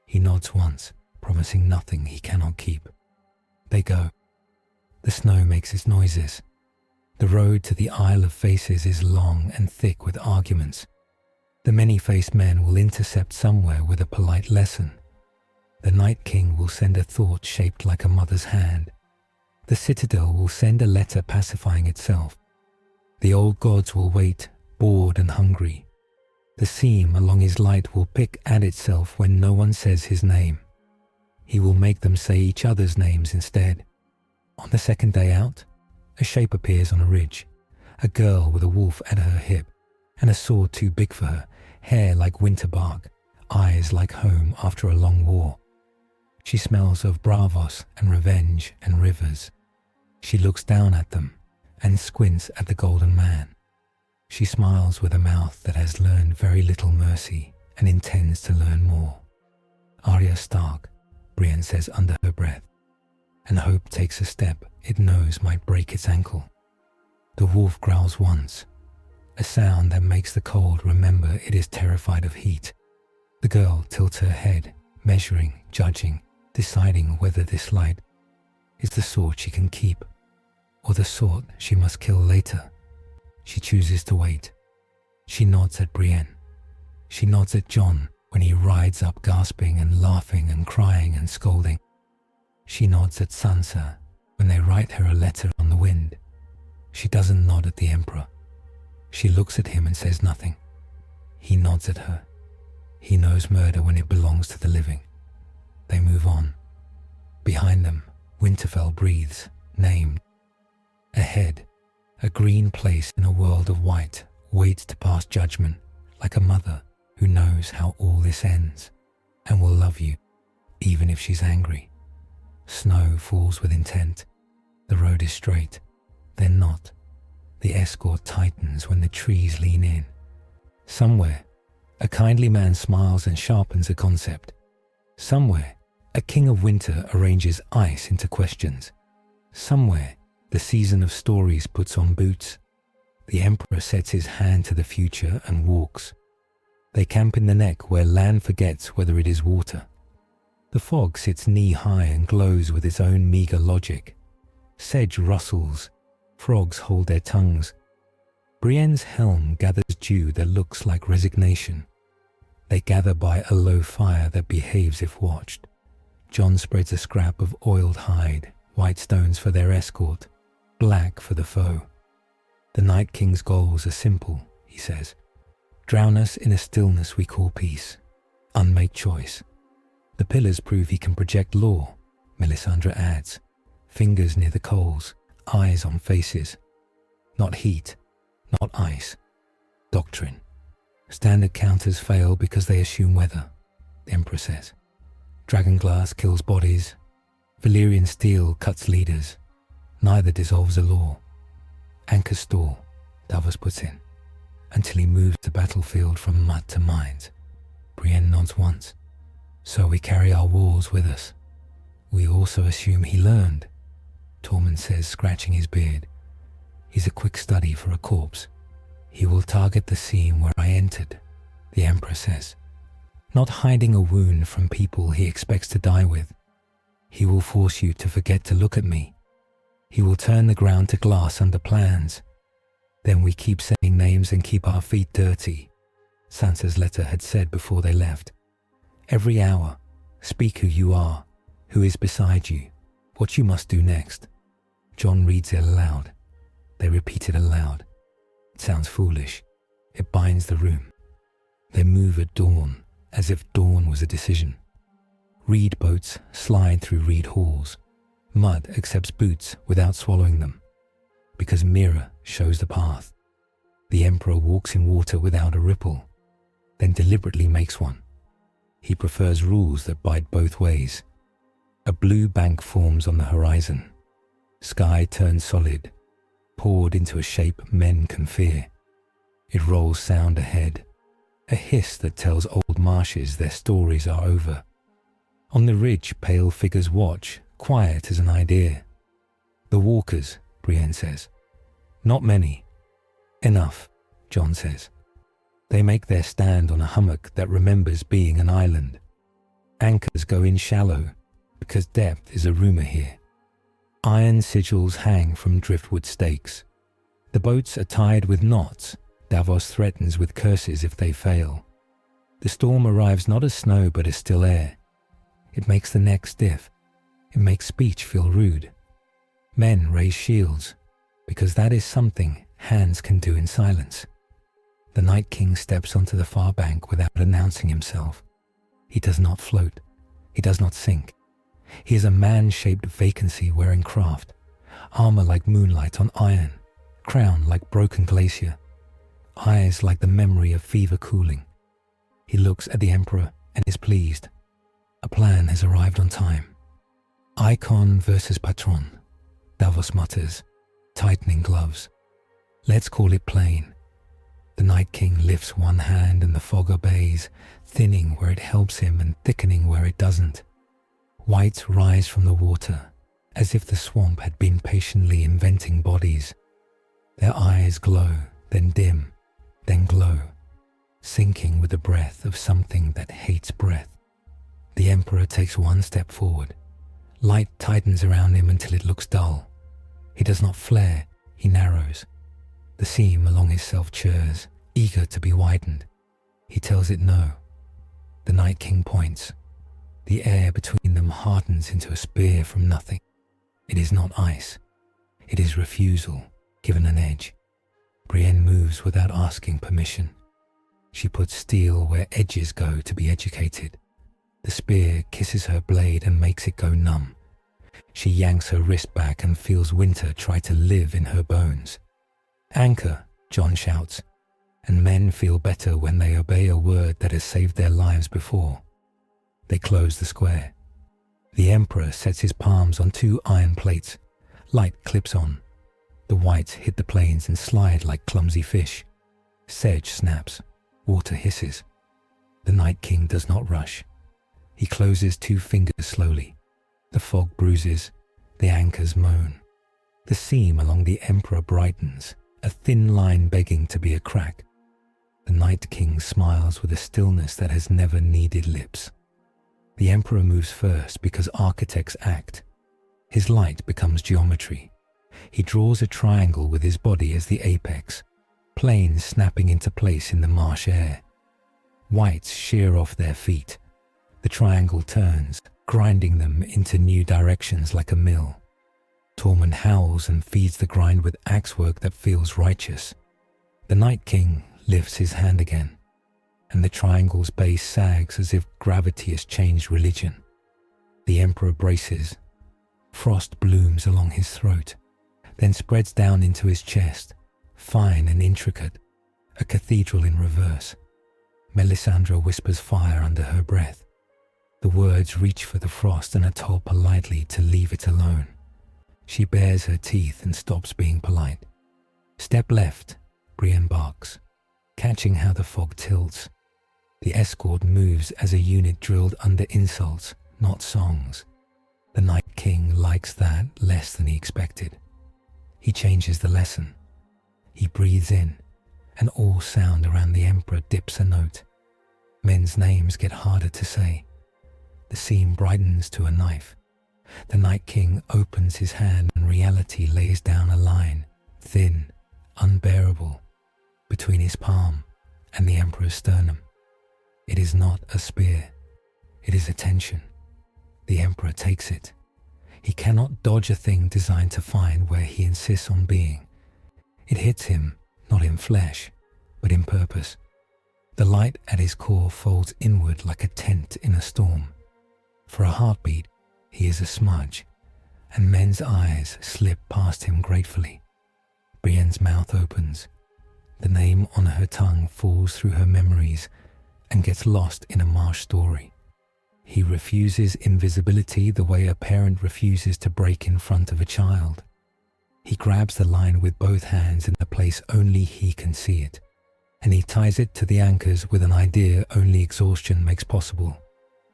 He nods once, promising nothing he cannot keep. They go. The snow makes its noises. The road to the Isle of Faces is long and thick with arguments. The many-faced men will intercept somewhere with a polite lesson. The Night King will send a thought shaped like a mother's hand. The Citadel will send a letter pacifying itself. The old gods will wait, bored and hungry. The seam along his light will pick at itself when no one says his name. He will make them say each other's names instead. On the second day out, a shape appears on a ridge, a girl with a wolf at her hip, and a sword too big for her, hair like winter bark, eyes like home after a long war. She smells of Bravos and revenge and rivers. She looks down at them and squints at the golden man. She smiles with a mouth that has learned very little mercy and intends to learn more. Arya Stark, Brienne says under her breath, and Hope takes a step it knows might break its ankle. The wolf growls once, a sound that makes the cold remember it is terrified of heat. The girl tilts her head, measuring, judging, deciding whether this light is the sort she can keep, or the sort she must kill later. She chooses to wait. She nods at Brienne. She nods at Jon when he rides up gasping and laughing and crying and scolding. She nods at Sansa when they write her a letter on the wind. She doesn't nod at the Emperor. She looks at him and says nothing. He nods at her. He knows murder when it belongs to the living. They move on. Behind them, Winterfell breathes, named. Ahead, a green place in a world of white waits to pass judgment, like a mother who knows how all this ends and will love you, even if she's angry. Snow falls with intent. The road is straight, then not. The escort tightens when the trees lean in. Somewhere, a kindly man smiles and sharpens a concept. Somewhere, a king of winter arranges ice into questions. Somewhere, the season of stories puts on boots. The Emperor sets his hand to the future and walks. They camp in the neck where land forgets whether it is water. The fog sits knee-high and glows with its own meager logic. Sedge rustles. Frogs hold their tongues. Brienne's helm gathers dew that looks like resignation. They gather by a low fire that behaves if watched. Jon spreads a scrap of oiled hide, white stones for their escort, black for the foe. The Night King's goals are simple, he says. Drown us in a stillness we call peace. Unmake choice. The pillars prove he can project law, Melisandre adds. Fingers near the coals, eyes on faces. Not heat, not ice. Doctrine. Standard counters fail because they assume weather, the Emperor says. Dragonglass kills bodies. Valyrian steel cuts leaders. Neither dissolves a law. Anchor stall, Davos puts in, until he moves the battlefield from mud to mines. Brienne nods once. So we carry our walls with us. We also assume he learned, Tormund says, scratching his beard. He's a quick study for a corpse. He will target the seam where I entered, the Emperor says, not hiding a wound from people he expects to die with. He will force you to forget to look at me. He will turn the ground to glass under plans. Then we keep saying names and keep our feet dirty, Sansa's letter had said before they left. Every hour, speak who you are, who is beside you, what you must do next. Jon reads it aloud. They repeat it aloud. It sounds foolish. It binds the room. They move at dawn, as if dawn was a decision. Reed boats slide through reed halls. Mud accepts boots without swallowing them, because Mira shows the path. The Emperor walks in water without a ripple, then deliberately makes one. He prefers rules that bite both ways. A blue bank forms on the horizon. Sky turns solid, poured into a shape men can fear. It rolls sound ahead, a hiss that tells old marshes their stories are over. On the ridge, pale figures watch, quiet as an idea. The walkers, Brienne says. Not many. Enough, Jon says. They make their stand on a hummock that remembers being an island. Anchors go in shallow, because depth is a rumour here. Iron sigils hang from driftwood stakes. The boats are tied with knots. Davos threatens with curses if they fail. The storm arrives not as snow but as still air. It makes the neck stiff. It makes speech feel rude. Men raise shields, because that is something hands can do in silence. The Night King steps onto the far bank without announcing himself. He does not float. He does not sink. He is a man-shaped vacancy wearing craft, armor like moonlight on iron, crown like broken glacier, eyes like the memory of fever cooling. He looks at the Emperor and is pleased. A plan has arrived on time. Icon versus patron, Davos mutters, tightening gloves. Let's call it plain. The Night King lifts one hand and the fog obeys, thinning where it helps him and thickening where it doesn't. Whites rise from the water, as if the swamp had been patiently inventing bodies. Their eyes glow, then dim, then glow, sinking with the breath of something that hates breath. The Emperor takes one step forward. Light tightens around him until it looks dull. He does not flare, he narrows. The seam along his self-churs, eager to be widened. He tells it no. The Night King points. The air between them hardens into a spear from nothing. It is not ice. It is refusal, given an edge. Brienne moves without asking permission. She puts steel where edges go to be educated. The spear kisses her blade and makes it go numb. She yanks her wrist back and feels winter try to live in her bones. Anchor, Jon shouts, and men feel better when they obey a word that has saved their lives before. They close the square. The Emperor sets his palms on two iron plates. Light clips on. The whites hit the planes and slide like clumsy fish. Sedge snaps. Water hisses. The Night King does not rush. He closes two fingers slowly. The fog bruises. The anchors moan. The seam along the Emperor brightens, a thin line begging to be a crack. The Night King smiles with a stillness that has never needed lips. The Emperor moves first because architects act. His light becomes geometry. He draws a triangle with his body as the apex, planes snapping into place in the marsh air. Whites shear off their feet. The triangle turns, grinding them into new directions like a mill. Tormund howls and feeds the grind with axework that feels righteous. The Night King lifts his hand again, and the triangle's base sags as if gravity has changed religion. The Emperor braces. Frost blooms along his throat, then spreads down into his chest, fine and intricate, a cathedral in reverse. Melisandre whispers fire under her breath. The words reach for the frost and are told politely to leave it alone. She bares her teeth and stops being polite. Step left, Brienne barks, catching how the fog tilts. The escort moves as a unit drilled under insults, not songs. The Night King likes that less than he expected. He changes the lesson. He breathes in, and all sound around the Emperor dips a note. Men's names get harder to say. The seam brightens to a knife. The Night King opens his hand and reality lays down a line, thin, unbearable, between his palm and the Emperor's sternum. It is not a spear. It is attention. The Emperor takes it. He cannot dodge a thing designed to find where he insists on being. It hits him, not in flesh, but in purpose. The light at his core folds inward like a tent in a storm. For a heartbeat, he is a smudge, and men's eyes slip past him gratefully. Brienne's mouth opens. The name on her tongue falls through her memories and gets lost in a marsh story. He refuses invisibility the way a parent refuses to break in front of a child. He grabs the line with both hands in the place only he can see it, and he ties it to the anchors with an idea only exhaustion makes possible.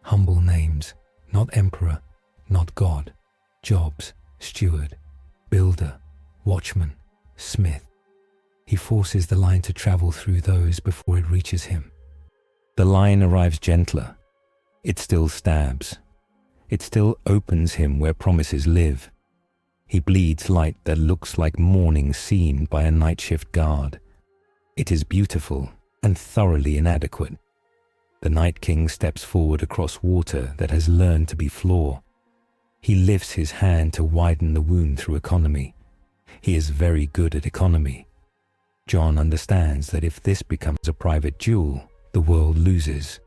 Humble names, not emperor, not god. Jobs, steward, builder, watchman, smith. He forces the line to travel through those before it reaches him. The line arrives gentler. It still stabs. It still opens him where promises live. He bleeds light that looks like morning seen by a night shift guard. It is beautiful and thoroughly inadequate. The Night King steps forward across water that has learned to be floor. He lifts his hand to widen the wound through economy. He is very good at economy. Jon understands that if this becomes a private duel, the world loses.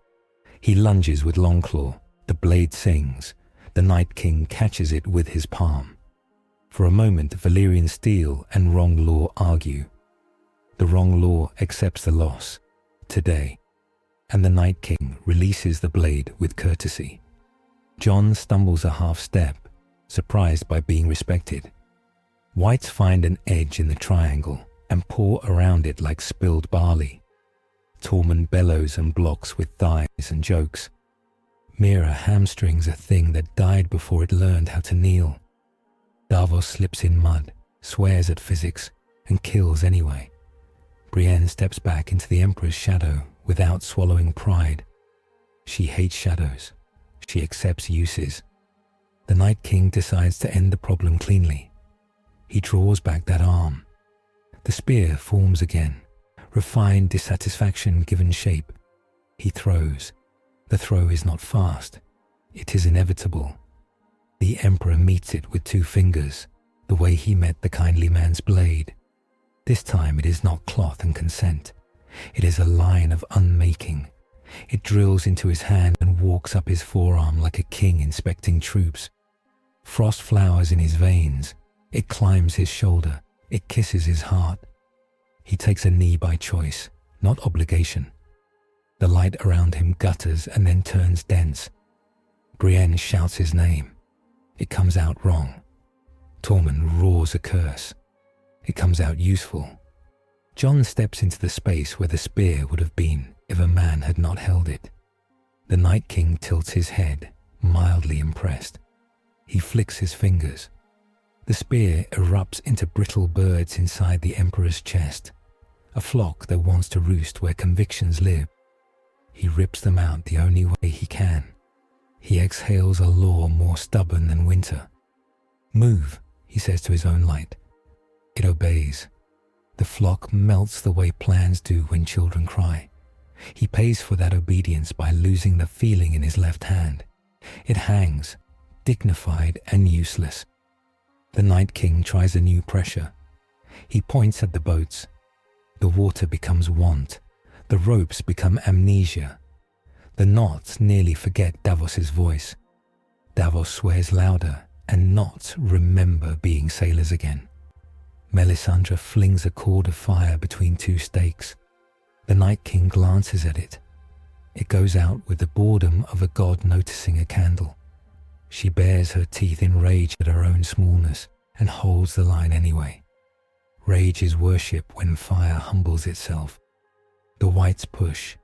He lunges with Longclaw. The blade sings. The Night King catches it with his palm. For a moment, Valyrian steel and wrong law argue. The wrong law accepts the loss, today, and the Night King releases the blade with courtesy. Jon stumbles a half step, surprised by being respected. Whites find an edge in the triangle and pour around it like spilled barley. Tormund bellows and blocks with thighs and jokes. Mira hamstrings a thing that died before it learned how to kneel. Davos slips in mud, swears at physics, and kills anyway. Brienne steps back into the Emperor's shadow without swallowing pride. She hates shadows. She accepts uses. The Night King decides to end the problem cleanly. He draws back that arm. The spear forms again, refined dissatisfaction given shape. He throws. The throw is not fast. It is inevitable. The Emperor meets it with 2 fingers, the way he met the kindly man's blade. This time it is not cloth and consent. It is a line of unmaking. It drills into his hand and walks up his forearm like a king inspecting troops. Frost flowers in his veins. It climbs his shoulder. It kisses his heart. He takes a knee by choice, not obligation. The light around him gutters and then turns dense. Brienne shouts his name. It comes out wrong. Tormund roars a curse. It comes out useful. Jon steps into the space where the spear would have been if a man had not held it. The Night King tilts his head, mildly impressed. He flicks his fingers. The spear erupts into brittle birds inside the Emperor's chest, a flock that wants to roost where convictions live. He rips them out the only way he can. He exhales a law more stubborn than winter. "Move," he says to his own light. It obeys. The flock melts the way plans do when children cry. He pays for that obedience by losing the feeling in his left hand. It hangs, dignified and useless. The Night King tries a new pressure. He points at the boats. The water becomes want. The ropes become amnesia. The knots nearly forget Davos's voice. Davos swears louder, and knots remember being sailors again. Melisandre flings a cord of fire between 2 stakes. The Night King glances at it. It goes out with the boredom of a god noticing a candle. She bares her teeth in rage at her own smallness and holds the line anyway. Rage is worship when fire humbles itself. The whites push.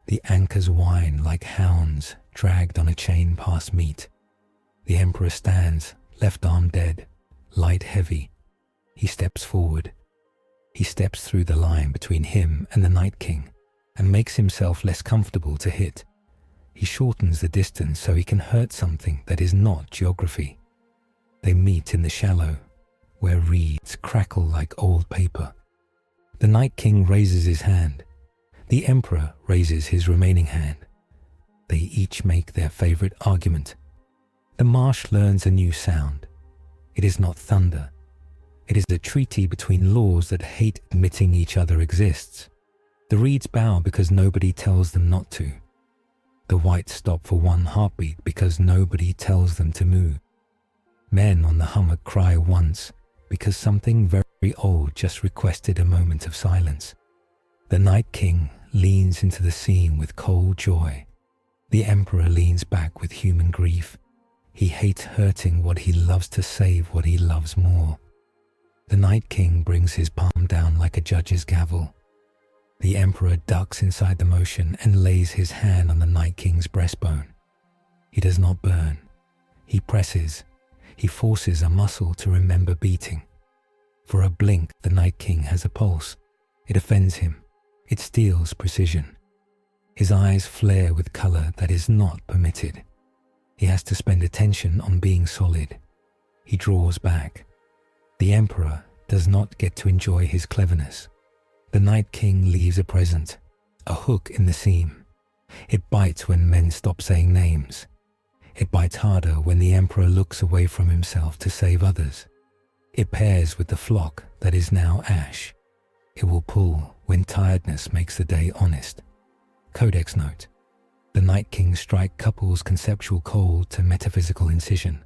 The anchors whine like hounds dragged on a chain past meat. The Emperor stands, left arm dead, light heavy. He steps forward. He steps through the line between him and the Night King and makes himself less comfortable to hit. He shortens the distance so he can hurt something that is not geography. They meet in the shallow, where reeds crackle like old paper. The Night King raises his hand. The Emperor raises his remaining hand. They each make their favorite argument. The marsh learns a new sound. It is not thunder. It is a treaty between laws that hate admitting each other exists. The reeds bow because nobody tells them not to. The whites stop for one heartbeat because nobody tells them to move. Men on the hummock cry once because something very old just requested a moment of silence. The Night King leans into the scene with cold joy. The Emperor leans back with human grief. He hates hurting what he loves to save what he loves more. The Night King brings his palm down like a judge's gavel. The Emperor ducks inside the motion and lays his hand on the Night King's breastbone. He does not burn. He presses. He forces a muscle to remember beating. For a blink, the Night King has a pulse. It offends him. It steals precision. His eyes flare with color that is not permitted. He has to spend attention on being solid. He draws back. The Emperor does not get to enjoy his cleverness. The Night King leaves a present, a hook in the seam. It bites when men stop saying names. It bites harder when the Emperor looks away from himself to save others. It pairs with the flock that is now ash. It will pull when tiredness makes the day honest. Codex note: the Night King strike couples conceptual cold to metaphysical incision.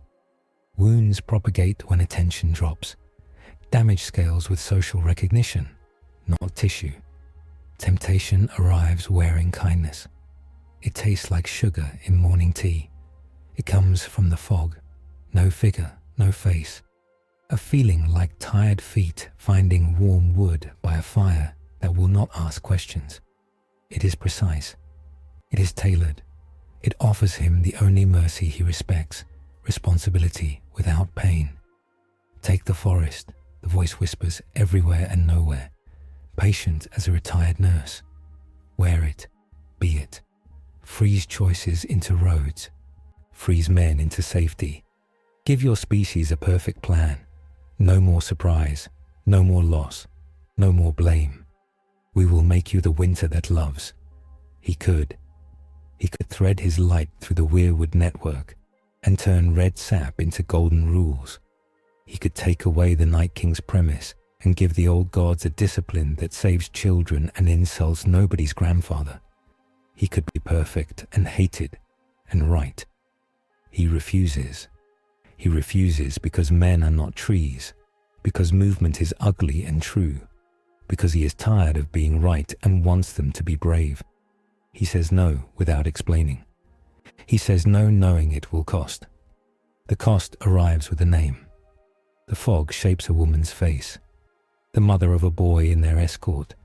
Wounds propagate when attention drops. Damage scales with social recognition, not tissue. Temptation arrives wearing kindness. It tastes like sugar in morning tea. It comes from the fog. No figure, no face. A feeling like tired feet finding warm wood by a fire that will not ask questions. It is precise. It is tailored. It offers him the only mercy he respects, responsibility without pain. Take the forest, the voice whispers everywhere and nowhere, patient as a retired nurse. Wear it, be it. Freeze choices into roads. Freeze men into safety. Give your species a perfect plan. No more surprise, no more loss, no more blame. We will make you the winter that loves. He could thread his light through the weirwood network and turn red sap into golden rules. He could take away the Night King's premise and give the old gods a discipline that saves children and insults nobody's grandfather. He could be perfect and hated and right. He refuses. He refuses because men are not trees, because movement is ugly and true, because he is tired of being right and wants them to be brave. He says no without explaining. He says no knowing it will cost. The cost arrives with a name. The fog shapes a woman's face, the mother of a boy in their escort,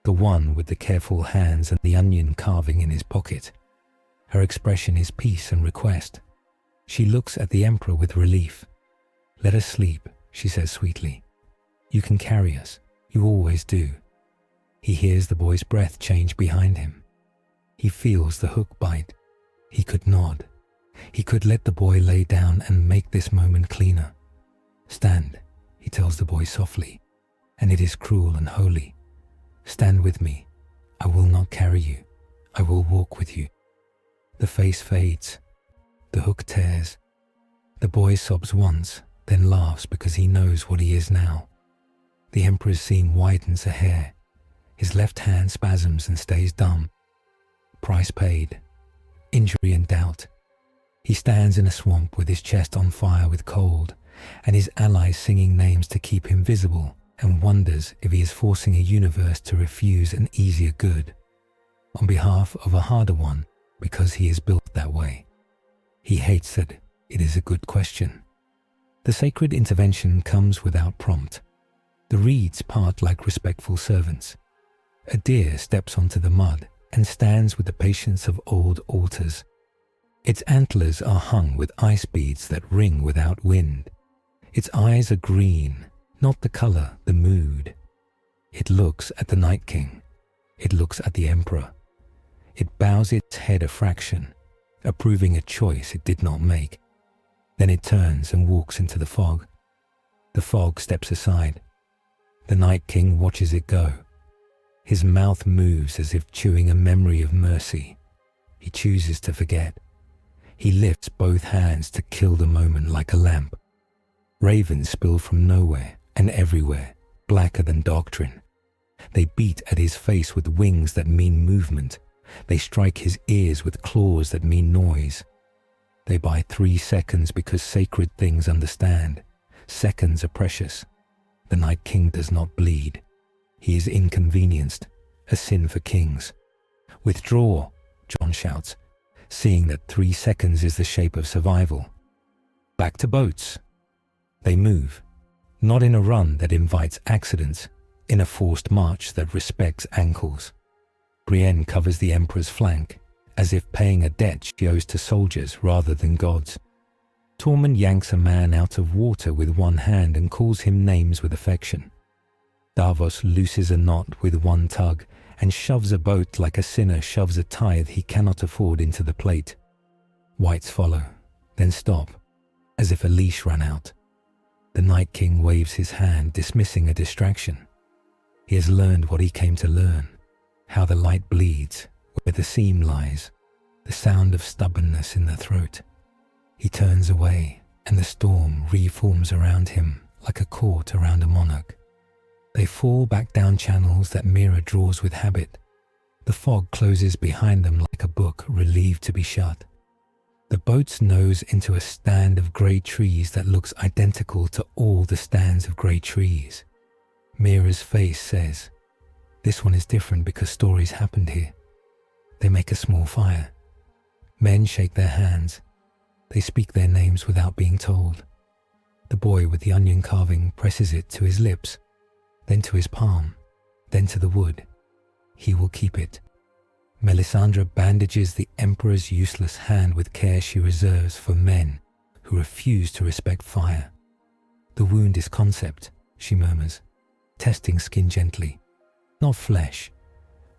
the one with the careful hands and the onion carving in his pocket. Her expression is peace and request. She looks at the Emperor with relief. "Let us sleep," she says sweetly. "You can carry us. You always do." He hears the boy's breath change behind him. He feels the hook bite. He could nod. He could let the boy lay down and make this moment cleaner. "Stand," he tells the boy softly, and it is cruel and holy. "Stand with me. I will not carry you. I will walk with you." The face fades. The hook tears. The boy sobs once, then laughs because he knows what he is now. The Emperor's seam widens a hair. His left hand spasms and stays dumb. Price paid. Injury and doubt. He stands in a swamp with his chest on fire with cold, and his allies singing names to keep him visible, and wonders if he is forcing a universe to refuse an easier good, on behalf of a harder one, because he is built that way. He hates that it is a good question. The sacred intervention comes without prompt. The reeds part like respectful servants. A deer steps onto the mud and stands with the patience of old altars. Its antlers are hung with ice beads that ring without wind. Its eyes are green, not the color, the mood. It looks at the Night King. It looks at the Emperor. It bows its head a fraction, approving a choice it did not make. Then it turns and walks into the fog. The fog steps aside. The Night King watches it go. His mouth moves as if chewing a memory of mercy. He chooses to forget. He lifts both hands to kill the moment like a lamp. Ravens spill from nowhere and everywhere, blacker than doctrine. They beat at his face with wings that mean movement. They strike his ears with claws that mean noise. They buy 3 seconds because sacred things understand. Seconds are precious. The Night King does not bleed. He is inconvenienced, a sin for kings. Withdraw, Jon shouts, seeing that 3 seconds is the shape of survival. Back to boats. They move, not in a run that invites accidents, in a forced march that respects ankles. Brienne covers the Emperor's flank, as if paying a debt she owes to soldiers rather than gods. Tormund yanks a man out of water with one hand and calls him names with affection. Davos looses a knot with one tug and shoves a boat like a sinner shoves a tithe he cannot afford into the plate. Whites follow, then stop, as if a leash ran out. The Night King waves his hand, dismissing a distraction. He has learned what he came to learn, how the light bleeds, where the seam lies, the sound of stubbornness in the throat. He turns away, and the storm reforms around him like a court around a monarch. They fall back down channels that Mira draws with habit. The fog closes behind them like a book relieved to be shut. The boats nose into a stand of grey trees that looks identical to all the stands of grey trees. Mira's face says, "This one is different because stories happened here." They make a small fire. Men shake their hands. They speak their names without being told. The boy with the onion carving presses it to his lips, then to his palm, then to the wood. He will keep it. Melisandre bandages the Emperor's useless hand with care she reserves for men who refuse to respect fire. "The wound is concept," she murmurs, testing skin gently, "not flesh.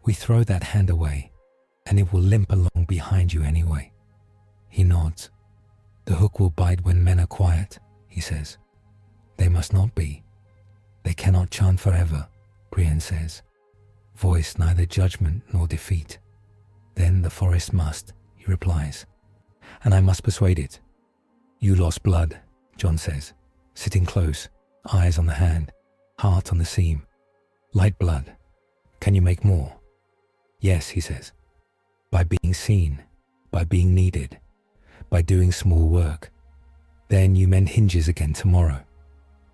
We throw that hand away, and it will limp along behind you anyway." He nods. "The hook will bite when men are quiet," he says. "They must not be. They cannot chant forever," Brienne says. "Voice neither judgment nor defeat." "Then the forest must," he replies. "And I must persuade it." "You lost blood," Jon says, sitting close, eyes on the hand, heart on the seam. "Light blood. Can you make more?" "Yes," he says. "By being seen, by being needed, by doing small work. Then you mend hinges again tomorrow,"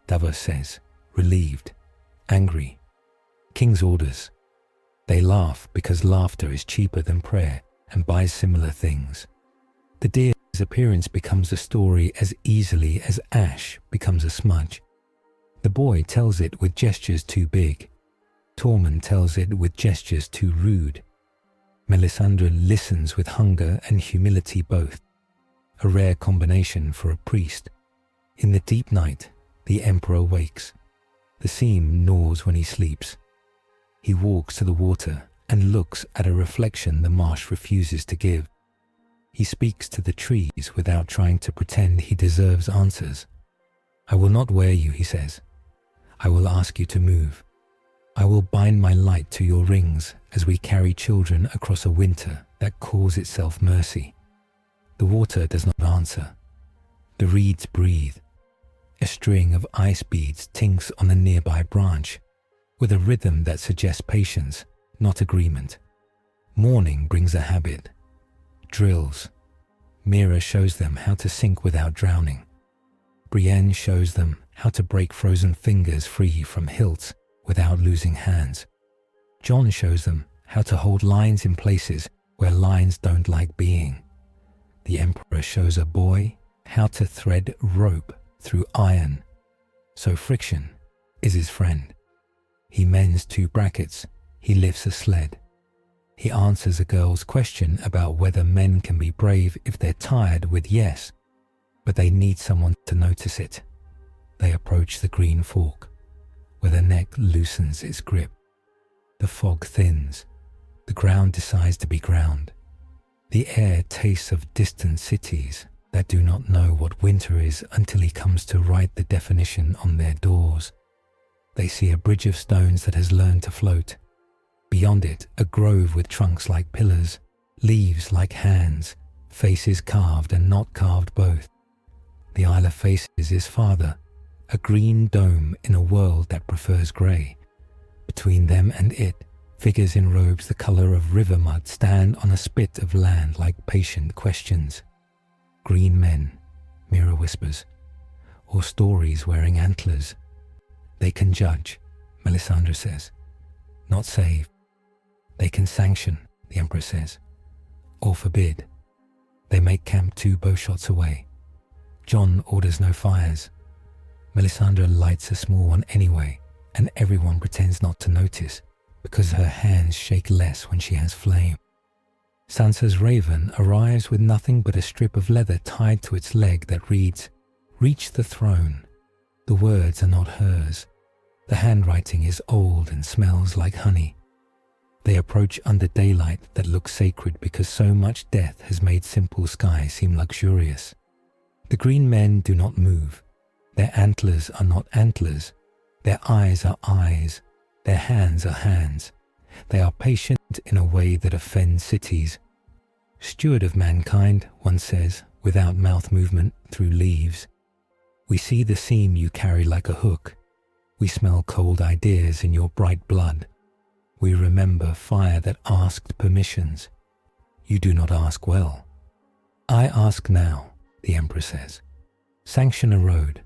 Davos says, relieved, angry. King's orders. They laugh because laughter is cheaper than prayer and buys similar things. The deer's appearance becomes a story as easily as ash becomes a smudge. The boy tells it with gestures too big. Tormund tells it with gestures too rude. Melisandre listens with hunger and humility both, a rare combination for a priest. In the deep night, the Emperor wakes. The seam gnaws when he sleeps. He walks to the water and looks at a reflection the marsh refuses to give. He speaks to the trees without trying to pretend he deserves answers. "I will not wear you," he says. "I will ask you to move. I will bind my light to your rings as we carry children across a winter that calls itself mercy." The water does not answer. The reeds breathe. A string of ice beads tinks on a nearby branch, with a rhythm that suggests patience, not agreement. Morning brings a habit. Drills. Mira shows them how to sink without drowning. Brienne shows them how to break frozen fingers free from hilts without losing hands. Jon shows them how to hold lines in places where lines don't like being. The Emperor shows a boy how to thread rope through iron. So friction is his friend. He mends 2 brackets. He lifts a sled. He answers a girl's question about whether men can be brave if they're tired with yes, but they need someone to notice it. They approach the green fork, where the neck loosens its grip. The fog thins. The ground decides to be ground. The air tastes of distant cities that do not know what winter is until he comes to write the definition on their doors. They see a bridge of stones that has learned to float. Beyond it, a grove with trunks like pillars, leaves like hands, Faces carved and not carved both. The Isle of Faces is farther, a green dome in a world that prefers grey. Between them and it, figures in robes the colour of river mud stand on a spit of land like patient questions. Green men, mirror whispers, or stories wearing antlers. They can judge, Melisandre says, not save. They can sanction, the Emperor says, or forbid. They make camp 2 bowshots away. Jon orders no fires. Melisandre lights a small one anyway, and everyone pretends not to notice, because her hands shake less when she has flame. Sansa's raven arrives with nothing but a strip of leather tied to its leg that reads, "Reach the throne." The words are not hers. The handwriting is old and smells like honey. They approach under daylight that looks sacred because so much death has made simple sky seem luxurious. The green men do not move. Their antlers are not antlers. Their eyes are eyes. Their hands are hands. They are patient in a way that offends cities. Steward of mankind, one says, without mouth movement, through leaves. We see the seam you carry like a hook. We smell cold ideas in your bright blood. We remember fire that asked permissions. You do not ask well. I ask now, the Emperor says. Sanction a road.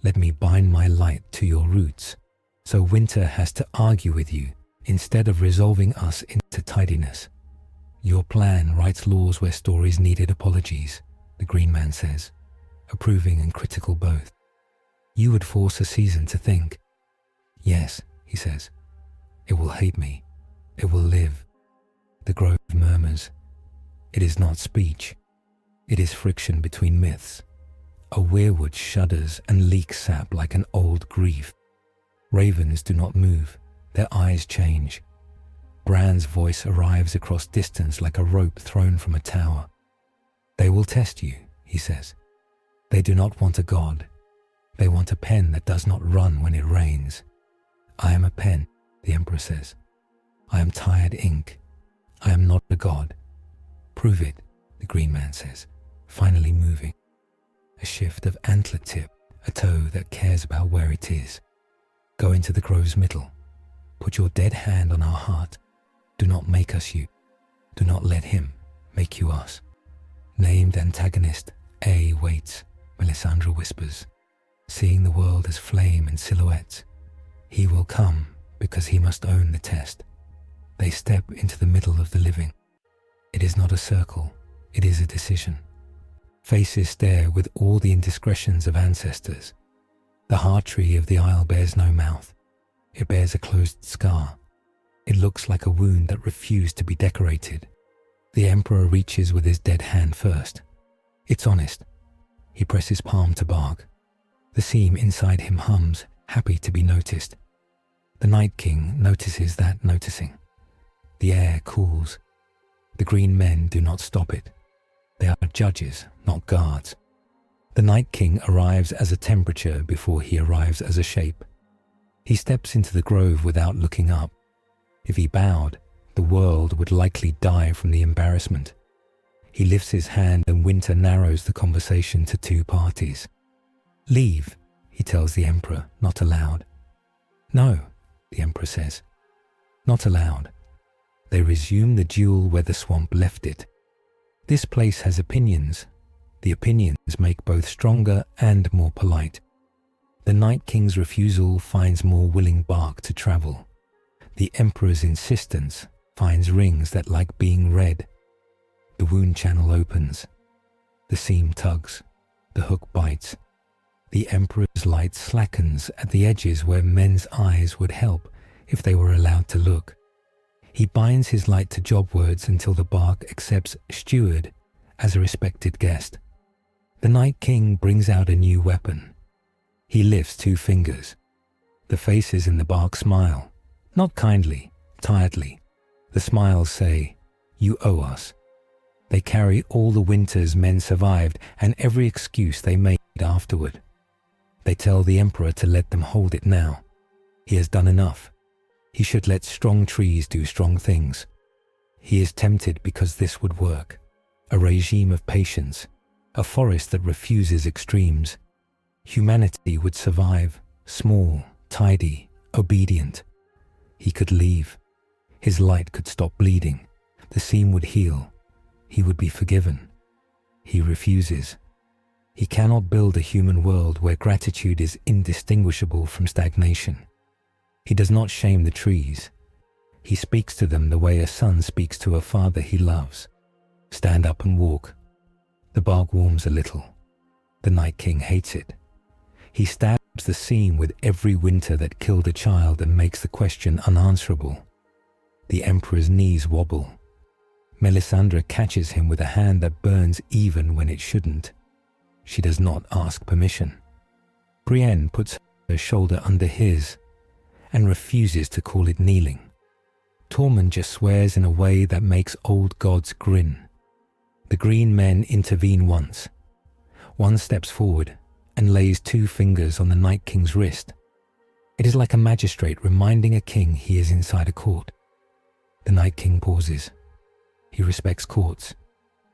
Let me bind my light to your roots, so winter has to argue with you instead of resolving us into tidiness. Your plan writes laws where stories needed apologies, the Green Man says, approving and critical both. You would force a season to think. Yes, he says. It will hate me. It will live. The grove murmurs. It is not speech. It is friction between myths. A weirwood shudders and leaks sap like an old grief. Ravens do not move. Their eyes change. Bran's voice arrives across distance like a rope thrown from a tower. They will test you, he says. They do not want a god. They want a pen that does not run when it rains. I am a pen, the Emperor says. I am tired ink. I am not a god. Prove it, the Green Man says, finally moving. A shift of antler tip, a toe that cares about where it is. Go into the grove's middle. Put your dead hand on our heart. Do not make us you. Do not let him make you us. Named antagonist A waits, Melisandre whispers, seeing the world as flame and silhouettes. He will come because he must own the test. They step into the middle of the living. It is not a circle, it is a decision. Faces stare with all the indiscretions of ancestors. The heart tree of the isle bears no mouth. It bears a closed scar. It looks like a wound that refused to be decorated. The Emperor reaches with his dead hand first. It's honest. He presses palm to bark. The seam inside him hums, happy to be noticed. The Night King notices that noticing. The air cools. The green men do not stop it. They are judges, not guards. The Night King arrives as a temperature before he arrives as a shape. He steps into the grove without looking up. If he bowed, the world would likely die from the embarrassment. He lifts his hand and winter narrows the conversation to 2 parties. Leave, he tells the Emperor, not aloud. No, the Emperor says. Not allowed. They resume the duel where the swamp left it. This place has opinions. The opinions make both stronger and more polite. The Night King's refusal finds more willing bark to travel. The Emperor's insistence finds rings that like being read. The wound channel opens. The seam tugs. The hook bites. The Emperor's light slackens at the edges where men's eyes would help if they were allowed to look. He binds his light to job words until the bark accepts steward as a respected guest. The Night King brings out a new weapon. He lifts 2 fingers. The faces in the bark smile, not kindly, tiredly. The smiles say, you owe us. They carry all the winters men survived and every excuse they made afterward. They tell the Emperor to let them hold it now. He has done enough. He should let strong trees do strong things. He is tempted because this would work. a regime of patience, a forest that refuses extremes. Humanity would survive, small, tidy, obedient. He could leave. His light could stop bleeding. The seam would heal. He would be forgiven. He refuses. He cannot build a human world where gratitude is indistinguishable from stagnation. He does not shame the trees. He speaks to them the way a son speaks to a father he loves. Stand up and walk. The bark warms a little. The Night King hates it. He stabs the seam with every winter that killed a child and makes the question unanswerable. The Emperor's knees wobble. Melisandre catches him with a hand that burns even when it shouldn't. She does not ask permission. Brienne puts her shoulder under his and refuses to call it kneeling. Tormund just swears in a way that makes old gods grin. The green men intervene once. One steps forward and lays 2 fingers on the Night King's wrist. It is like a magistrate reminding a king he is inside a court. The Night King pauses. He respects courts.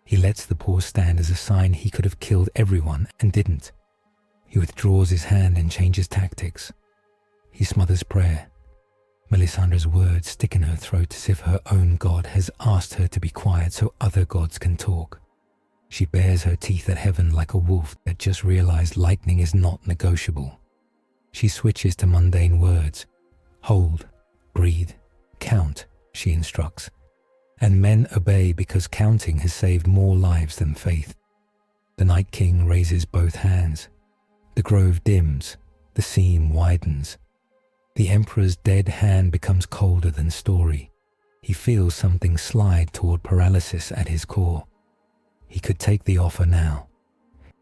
He lets the pause stand as a sign he could have killed everyone and didn't. He withdraws his hand and changes tactics. He smothers prayer. Melisandre's words stick in her throat as if her own god has asked her to be quiet so other gods can talk. She bares her teeth at heaven like a wolf that just realized lightning is not negotiable. She switches to mundane words. Hold, breathe, count, she instructs. And men obey because counting has saved more lives than faith. The Night King raises both hands. The grove dims. The seam widens. The Emperor's dead hand becomes colder than story. He feels something slide toward paralysis at his core. He could take the offer now.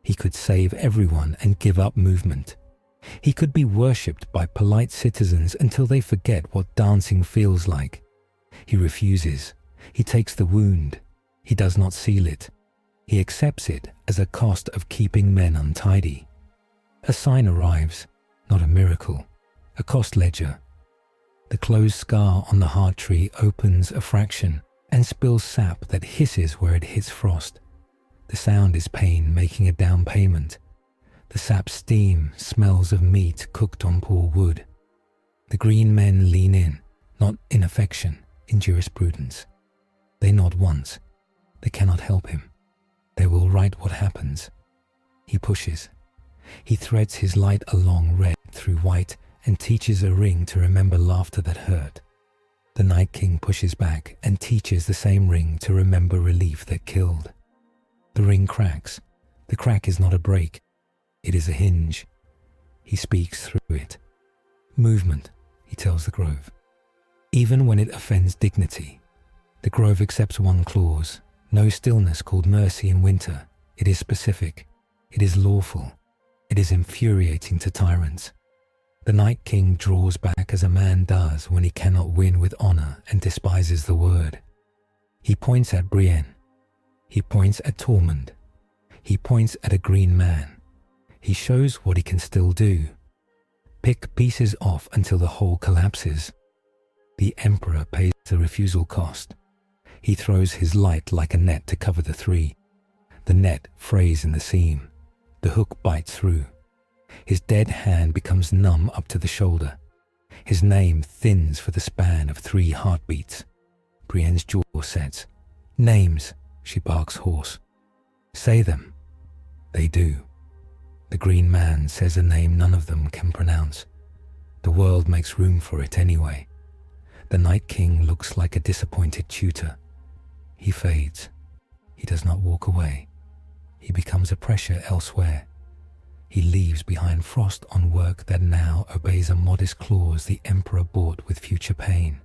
He could save everyone and give up movement. He could be worshipped by polite citizens until they forget what dancing feels like. He refuses. He takes the wound. He does not seal it. He accepts it as a cost of keeping men untidy. A sign arrives, not a miracle, a cost ledger. The closed scar on the heart tree opens a fraction and spills sap that hisses where it hits frost. The sound is pain making a down payment. The sap's steam smells of meat cooked on poor wood. The green men lean in, not in affection, in jurisprudence. They nod once. They cannot help him. They will write what happens. He pushes. He threads his light along red through white and teaches a ring to remember laughter that hurt. The Night King pushes back and teaches the same ring to remember relief that killed. The ring cracks. The crack is not a break. It is a hinge. He speaks through it. Movement, he tells the grove. Even when it offends dignity. The grove accepts one clause. No stillness called mercy in winter. It is specific. It is lawful. It is infuriating to tyrants. The Night King draws back as a man does when he cannot win with honor and despises the word. He points at Brienne. He points at Tormund. He points at a green man. He shows what he can still do. Pick pieces off until the whole collapses. The Emperor pays the refusal cost. He throws his light like a net to cover the 3. The net frays in the seam. The hook bites through. His dead hand becomes numb up to the shoulder. His name thins for the span of 3 heartbeats. Brienne's jaw sets. Names, she barks hoarse. Say them. They do. The green man says a name none of them can pronounce. The world makes room for it anyway. The Night King looks like a disappointed tutor. He fades. He does not walk away. He becomes a pressure elsewhere. He leaves behind frost on work that now obeys a modest clause the Emperor bought with future pain.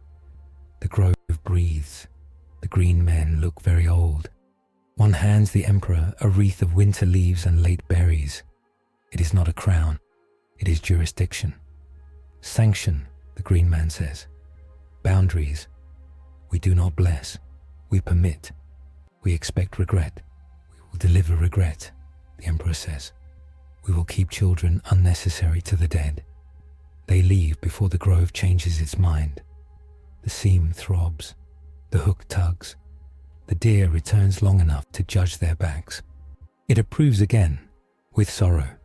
The grove breathes. The green men look very old. One hands the Emperor a wreath of winter leaves and late berries. It is not a crown. It is jurisdiction. Sanction, the green man says. Boundaries. We do not bless. We permit. We expect regret. We will deliver regret, the Emperor says. We will keep children unnecessary to the dead. They leave before the grove changes its mind. The seam throbs. The hook tugs. the deer returns long enough to judge their backs. It approves again, with sorrow.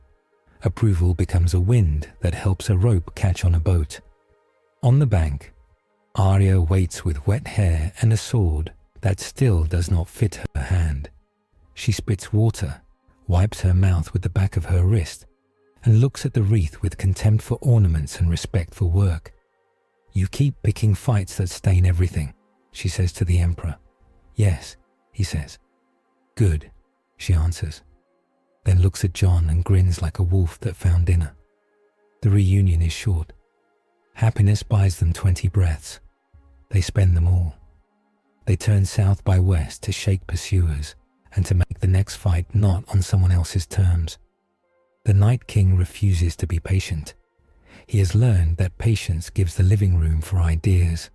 Approval becomes a wind that helps a rope catch on a boat. On the bank, Arya waits with wet hair and a sword that still does not fit her hand. She spits water, wipes her mouth with the back of her wrist, and looks at the wreath with contempt for ornaments and respect for work. "You keep picking fights that stain everything," she says to the Emperor. "Yes," he says. "Good," she answers, then looks at Jon and grins like a wolf that found dinner. The reunion is short. Happiness buys them 20 breaths. They spend them all. They turn south by west to shake pursuers and to make the next fight not on someone else's terms. The Night King refuses to be patient. He has learned that patience gives the living room for ideas.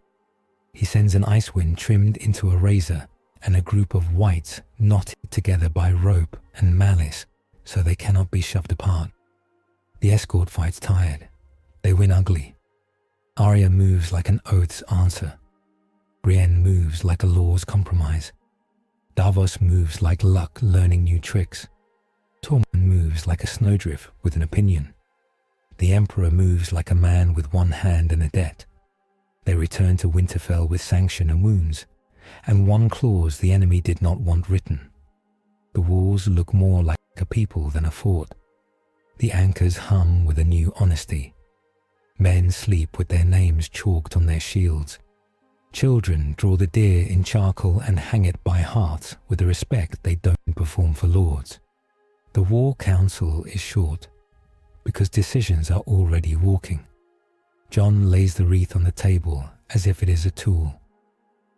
He sends an ice wind trimmed into a razor and a group of wights knotted together by rope and malice so they cannot be shoved apart. The escort fights tired. They win ugly. Arya moves like an oath's answer. Brienne moves like a law's compromise. Davos moves like luck learning new tricks. Tormund moves like a snowdrift with an opinion. The Emperor moves like a man with one hand and a debt. They return to Winterfell with sanction and wounds, and one clause the enemy did not want written. The walls look more like a people than a fort. The anchors hum with a new honesty. Men sleep with their names chalked on their shields. Children draw the deer in charcoal and hang it by hearts with the respect they don't perform for lords. The war council is short, because decisions are already walking. Jon lays the wreath on the table as if it is a tool.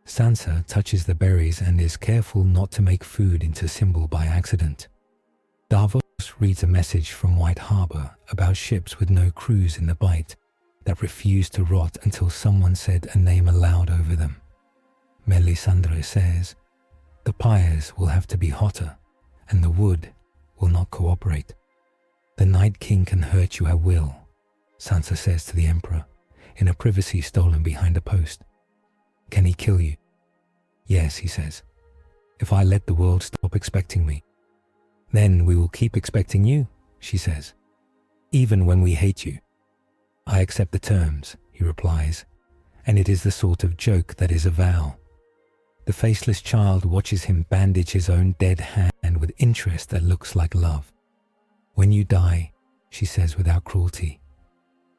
Sansa touches the berries and is careful not to make food into symbol by accident. Davos reads a message from White Harbor about ships with no crews in the bight that refused to rot until someone said a name aloud over them. Melisandre says, "The pyres will have to be hotter, and the wood will not cooperate." "The Night King can hurt you at will," Sansa says to the Emperor, in a privacy stolen behind a post. "Can he kill you?" "Yes," he says, "if I let the world stop expecting me." "Then we will keep expecting you," she says, "even when we hate you." "I accept the terms," he replies, and it is the sort of joke that is a vow. The faceless child watches him bandage his own dead hand with interest that looks like love. "When you die," she says without cruelty,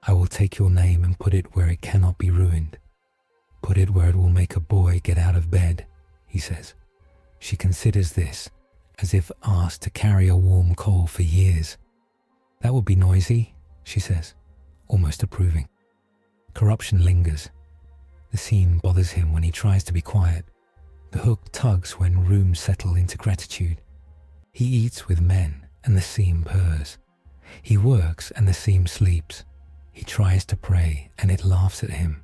"I will take your name and put it where it cannot be ruined. Put it where it will make a boy get out of bed," he says. She considers this as if asked to carry a warm coal for years. "That would be noisy," she says, almost approving. Corruption lingers. The scene bothers him when he tries to be quiet. The hook tugs when rooms settle into gratitude. He eats with men and the seam purrs. He works and the seam sleeps. He tries to pray and it laughs at him,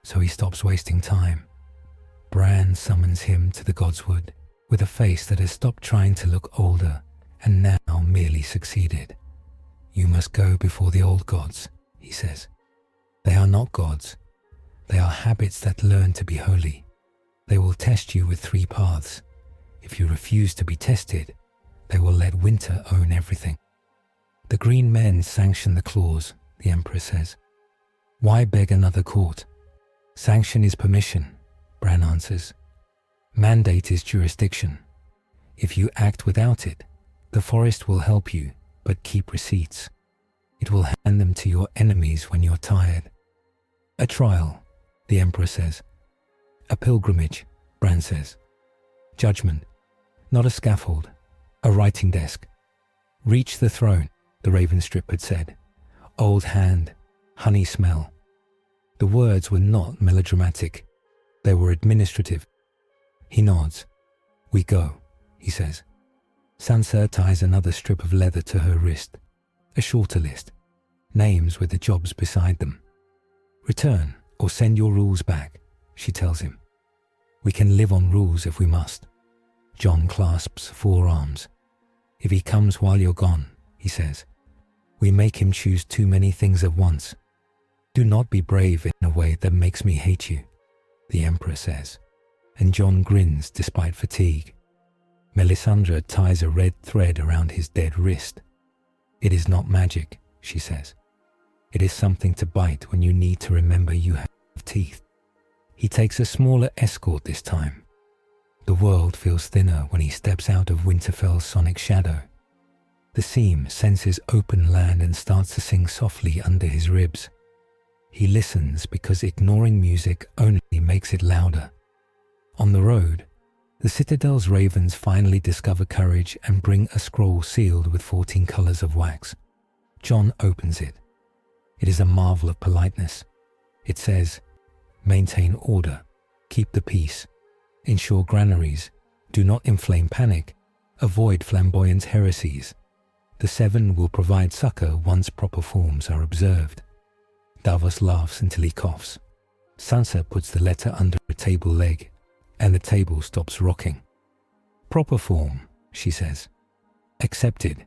so he stops wasting time. Bran summons him to the Godswood with a face that has stopped trying to look older and now merely succeeded. "You must go before the old gods," he says. "They are not gods. They are habits that learn to be holy. They will test you with 3 paths. If you refuse to be tested, they will let winter own everything." "The Green Men sanction the clause," the Emperor says. "Why beg another court?" "Sanction is permission," Bran answers. "Mandate is jurisdiction. If you act without it, the forest will help you, but keep receipts. It will hand them to your enemies when you're tired." "A trial," the Emperor says. "A pilgrimage," Bran says. "Judgment, not a scaffold, a writing desk." "Reach the throne," the Ravenstrip had said. "Old hand, honey smell." The words were not melodramatic. They were administrative. He nods. "We go," he says. Sansa ties another strip of leather to her wrist. A shorter list. Names with the jobs beside them. "Return or send your rules back," she tells him. "We can live on rules if we must." Jon clasps forearms. "If he comes while you're gone," he says, "we make him choose too many things at once. Do not be brave in a way that makes me hate you," the Emperor says. and Jon grins despite fatigue. Melisandre ties a red thread around his dead wrist. "It is not magic," she says. "It is something to bite when you need to remember you have teeth." He takes a smaller escort this time. The world feels thinner when he steps out of Winterfell's sonic shadow. The seam senses open land and starts to sing softly under his ribs. He listens because ignoring music only makes it louder. On the road, the Citadel's ravens finally discover courage and bring a scroll sealed with 14 colors of wax. Jon opens it. It is a marvel of politeness. It says, "Maintain order, keep the peace, ensure granaries, do not inflame panic, avoid flamboyant heresies. The Seven will provide succor once proper forms are observed." Davos laughs until he coughs. Sansa puts the letter under a table leg, and the table stops rocking. "Proper form," she says. "Accepted."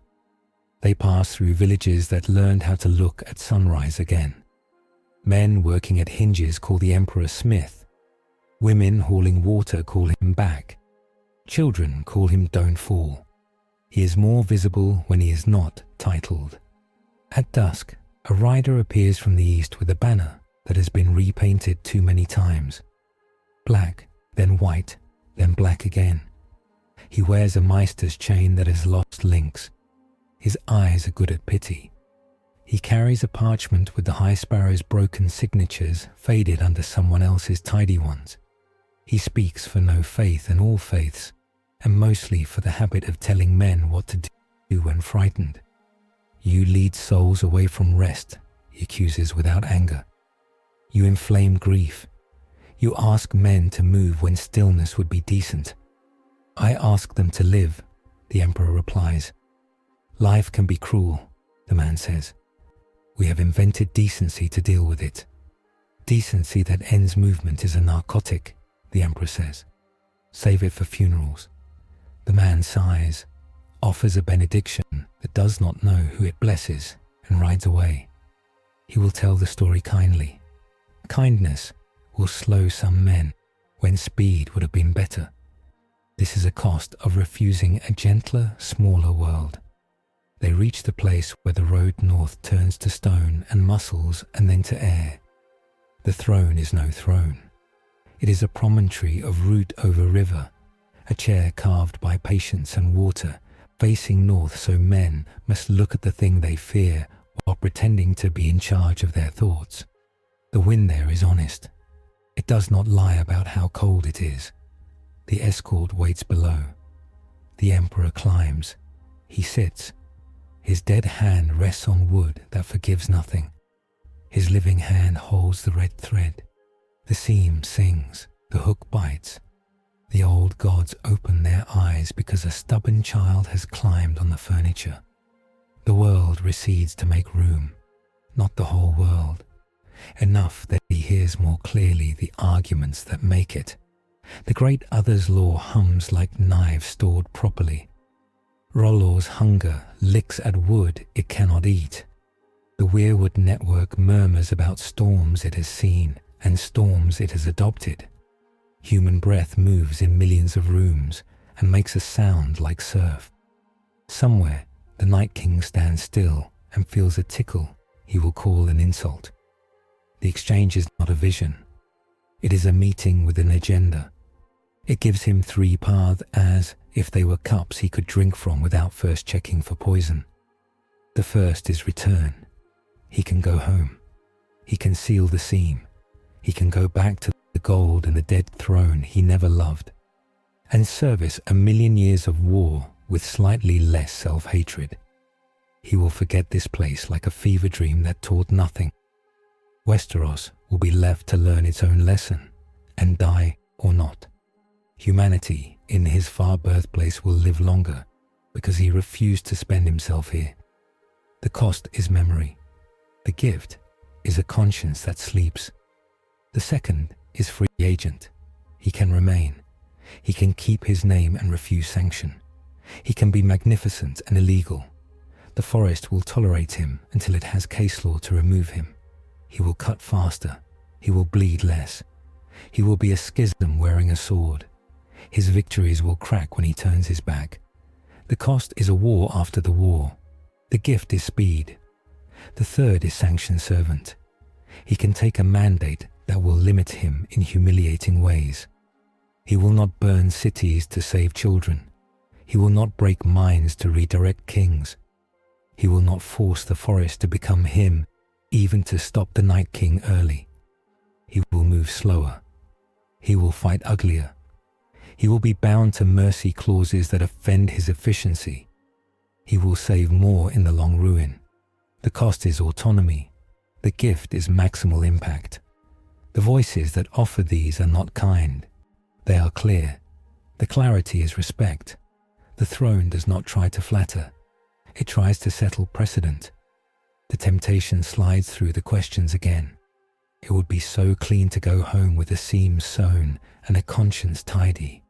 They pass through villages that learned how to look at sunrise again. Men working at hinges call the Emperor Smith. Women hauling water call him back. Children call him Don't Fall. He is more visible when he is not titled. At dusk, a rider appears from the east with a banner that has been repainted too many times. Black, then white, then black again. He wears a Meister's chain that has lost links. His eyes are good at pity. He carries a parchment with the High Sparrow's broken signatures faded under someone else's tidy ones. He speaks for no faith and all faiths, and mostly for the habit of telling men what to do when frightened. "You lead souls away from rest," he accuses without anger. "You inflame grief. You ask men to move when stillness would be decent." "I ask them to live," the Emperor replies. "Life can be cruel," the man says. "We have invented decency to deal with it." "Decency that ends movement is a narcotic," the Emperor says. "Save it for funerals." The man sighs, offers a benediction that does not know who it blesses, and rides away. He will tell the story kindly. Kindness will slow some men when speed would have been better. This is a cost of refusing a gentler, smaller world. They reach the place where the road north turns to stone and muscles and then to air. The throne is no throne. It is a promontory of root over river, a chair carved by patience and water, facing north so men must look at the thing they fear while pretending to be in charge of their thoughts. The wind there is honest. It does not lie about how cold it is. The escort waits below. The Emperor climbs. He sits. His dead hand rests on wood that forgives nothing. His living hand holds the red thread. The seam sings. The hook bites. The old gods open their eyes because a stubborn child has climbed on the furniture. The world recedes to make room, not the whole world. Enough that he hears more clearly the arguments that make it. The great other's law hums like knives stored properly. Rollor's hunger licks at wood it cannot eat. The weirwood network murmurs about storms it has seen and storms it has adopted. Human breath moves in millions of rooms and makes a sound like surf. Somewhere, the Night King stands still and feels a tickle he will call an insult. The exchange is not a vision. It is a meeting with an agenda. It gives him 3 paths as if they were cups he could drink from without first checking for poison. The first is return. He can go home. He can seal the seam. He can go back to the gold and the dead throne he never loved, and service 1,000,000 years of war with slightly less self-hatred. He will forget this place like a fever dream that taught nothing. Westeros will be left to learn its own lesson, and die or not. Humanity in his far birthplace will live longer because he refused to spend himself here. The cost is memory. The gift is a conscience that sleeps. The second is free agent. He can remain. He can keep his name and refuse sanction. He can be magnificent and illegal. The forest will tolerate him until it has case law to remove him. He will cut faster. He will bleed less. He will be a schism wearing a sword. His victories will crack when he turns his back. The cost is a war after the war. The gift is speed. The third is sanctioned servant. He can take a mandate that will limit him in humiliating ways. He will not burn cities to save children. He will not break minds to redirect kings. He will not force the forest to become him, even to stop the Night King early. He will move slower. He will fight uglier. He will be bound to mercy clauses that offend his efficiency. He will save more in the long ruin. The cost is autonomy. The gift is maximal impact. The voices that offer these are not kind. They are clear. The clarity is respect. The throne does not try to flatter. It tries to settle precedent. The temptation slides through the questions again. It would be so clean to go home with a seam sewn and a conscience tidy.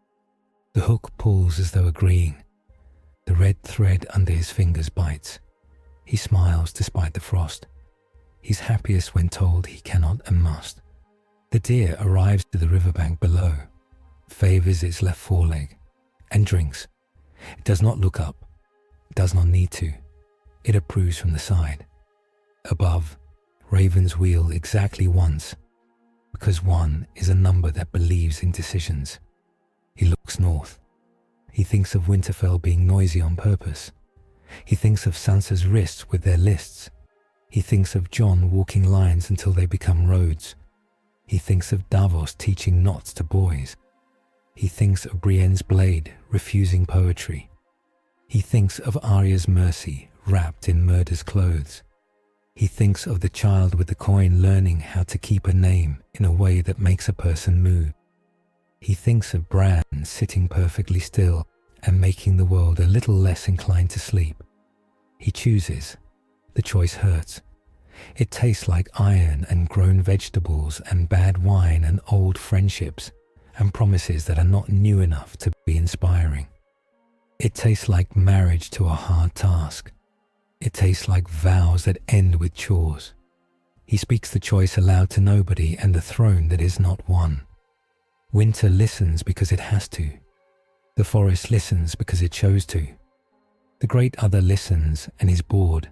The hook pulls as though agreeing. The red thread under his fingers bites. He smiles despite the frost. He's happiest when told he cannot and must. The deer arrives to the riverbank below, favors its left foreleg, and drinks. It does not look up. It does not need to. It approves from the side. Above, ravens wheel exactly once, because one is a number that believes in decisions. He looks north. He thinks of Winterfell being noisy on purpose. He thinks of Sansa's wrists with their lists. He thinks of Jon walking lines until they become roads. He thinks of Davos teaching knots to boys. He thinks of Brienne's blade refusing poetry. He thinks of Arya's mercy wrapped in murder's clothes. He thinks of the child with the coin learning how to keep a name in a way that makes a person move. He thinks of Bran sitting perfectly still and making the world a little less inclined to sleep. He chooses. The choice hurts. It tastes like iron and grown vegetables and bad wine and old friendships and promises that are not new enough to be inspiring. It tastes like marriage to a hard task. It tastes like vows that end with chores. He speaks the choice aloud to nobody and the throne that is not won. Winter listens because it has to. The forest listens because it chose to. The great other listens and is bored.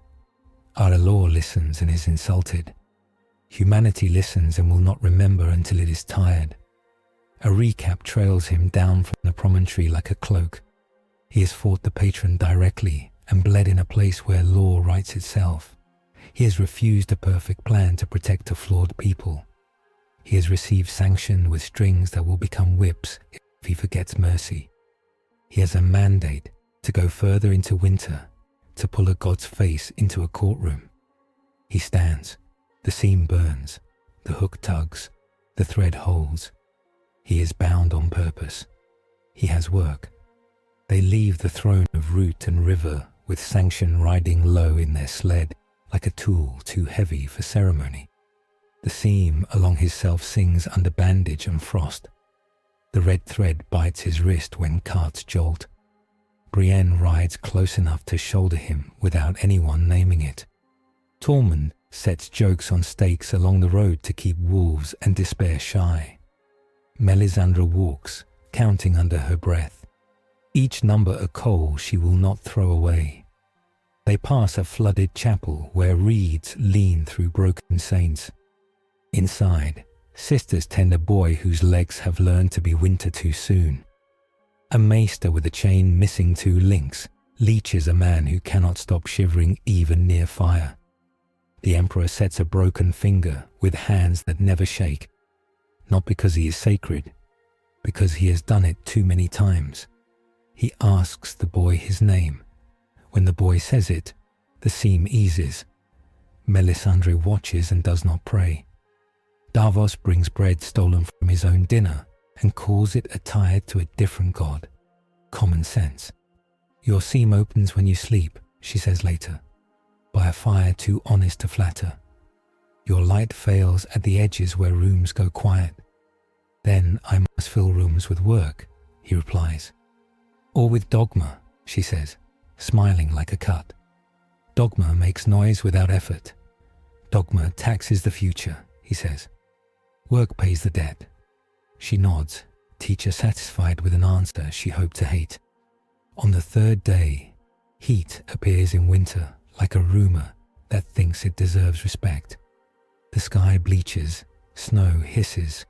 Aralor listens and is insulted. Humanity listens and will not remember until it is tired. A recap trails him down from the promontory like a cloak. He has fought the patron directly and bled in a place where law writes itself. He has refused a perfect plan to protect a flawed people. He has received sanction with strings that will become whips if he forgets mercy. He has a mandate to go further into winter, to pull a god's face into a courtroom. He stands. The seam burns. The hook tugs. The thread holds. He is bound on purpose. He has work. They leave the throne of root and river with sanction riding low in their sled like a tool too heavy for ceremony. The seam along his self sings under bandage and frost. The red thread bites his wrist when carts jolt. Brienne rides close enough to shoulder him without anyone naming it. Tormund sets jokes on stakes along the road to keep wolves and despair shy. Melisandre walks, counting under her breath. Each number a coal she will not throw away. They pass a flooded chapel where reeds lean through broken saints. Inside, sisters tend a boy whose legs have learned to be winter too soon. A maester with a chain missing 2 links leeches a man who cannot stop shivering even near fire. The emperor sets a broken finger with hands that never shake, not because he is sacred, because he has done it too many times. He asks the boy his name. When the boy says it, the seam eases. Melisandre watches and does not pray. Davos brings bread stolen from his own dinner and calls it attired to a different god. Common sense. Your seam opens when you sleep, she says later, by a fire too honest to flatter. Your light fails at the edges where rooms go quiet. Then I must fill rooms with work, he replies. Or with dogma, she says, smiling like a cut. Dogma makes noise without effort. Dogma taxes the future, he says. Work pays the debt. She nods, teacher satisfied with an answer she hoped to hate. On the third day, heat appears in winter like a rumor that thinks it deserves respect. The sky bleaches, snow hisses,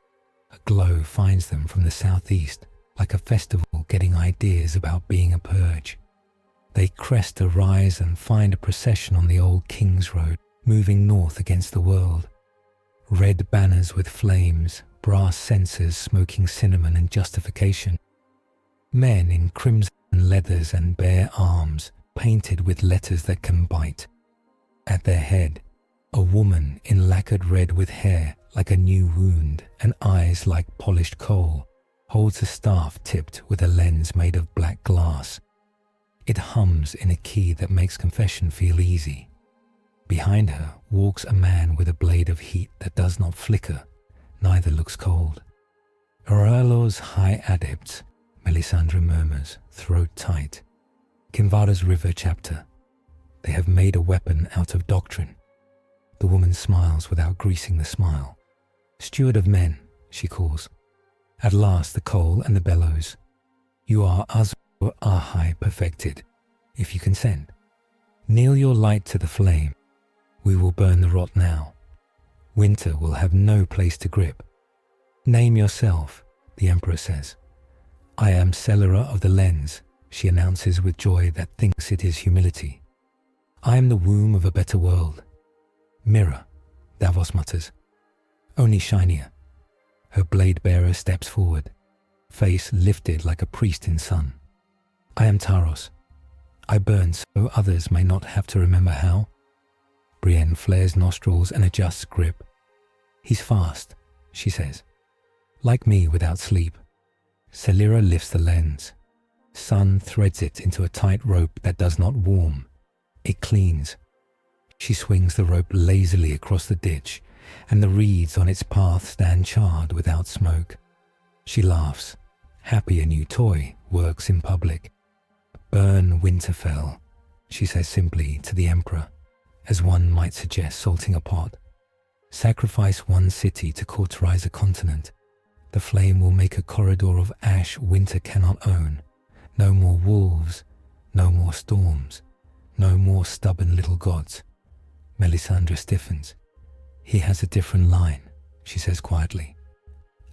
a glow finds them from the southeast like a festival getting ideas about being a purge. They crest a rise and find a procession on the old King's Road moving north against the world. Red banners with flames, brass censers smoking cinnamon and justification. Men in crimson leathers and bare arms painted with letters that can bite. At their head, a woman in lacquered red with hair like a new wound and eyes like polished coal holds a staff tipped with a lens made of black glass. It hums in a key that makes confession feel easy. Behind her walks a man with a blade of heat that does not flicker, neither looks cold. Aurelio's high adepts, Melisandre murmurs, throat tight. Kinvara's river chapter. They have made a weapon out of doctrine. The woman smiles without greasing the smile. Steward of men, she calls. At last the coal and the bellows. You are Azor Ahai perfected, if you consent. Kneel your light to the flame. We will burn the rot now. Winter will have no place to grip. Name yourself, the Emperor says. I am Cellarer of the Lens, she announces with joy that thinks it is humility. I am the womb of a better world. Mirror, Davos mutters. Only shinier. Her blade bearer steps forward, face lifted like a priest in sun. I am Taros. I burn so others may not have to remember how. Brienne flares nostrils and adjusts grip. He's fast, she says. Like me without sleep. Celera lifts the lens. Sun threads it into a tight rope that does not warm. It cleans. She swings the rope lazily across the ditch, and the reeds on its path stand charred without smoke. She laughs. Happy a new toy works in public. Burn Winterfell, she says simply to the Emperor, as one might suggest salting a pot. Sacrifice one city to cauterize a continent. The flame will make a corridor of ash winter cannot own. No more wolves, no more storms, no more stubborn little gods. Melisandre stiffens. He has a different line, she says quietly,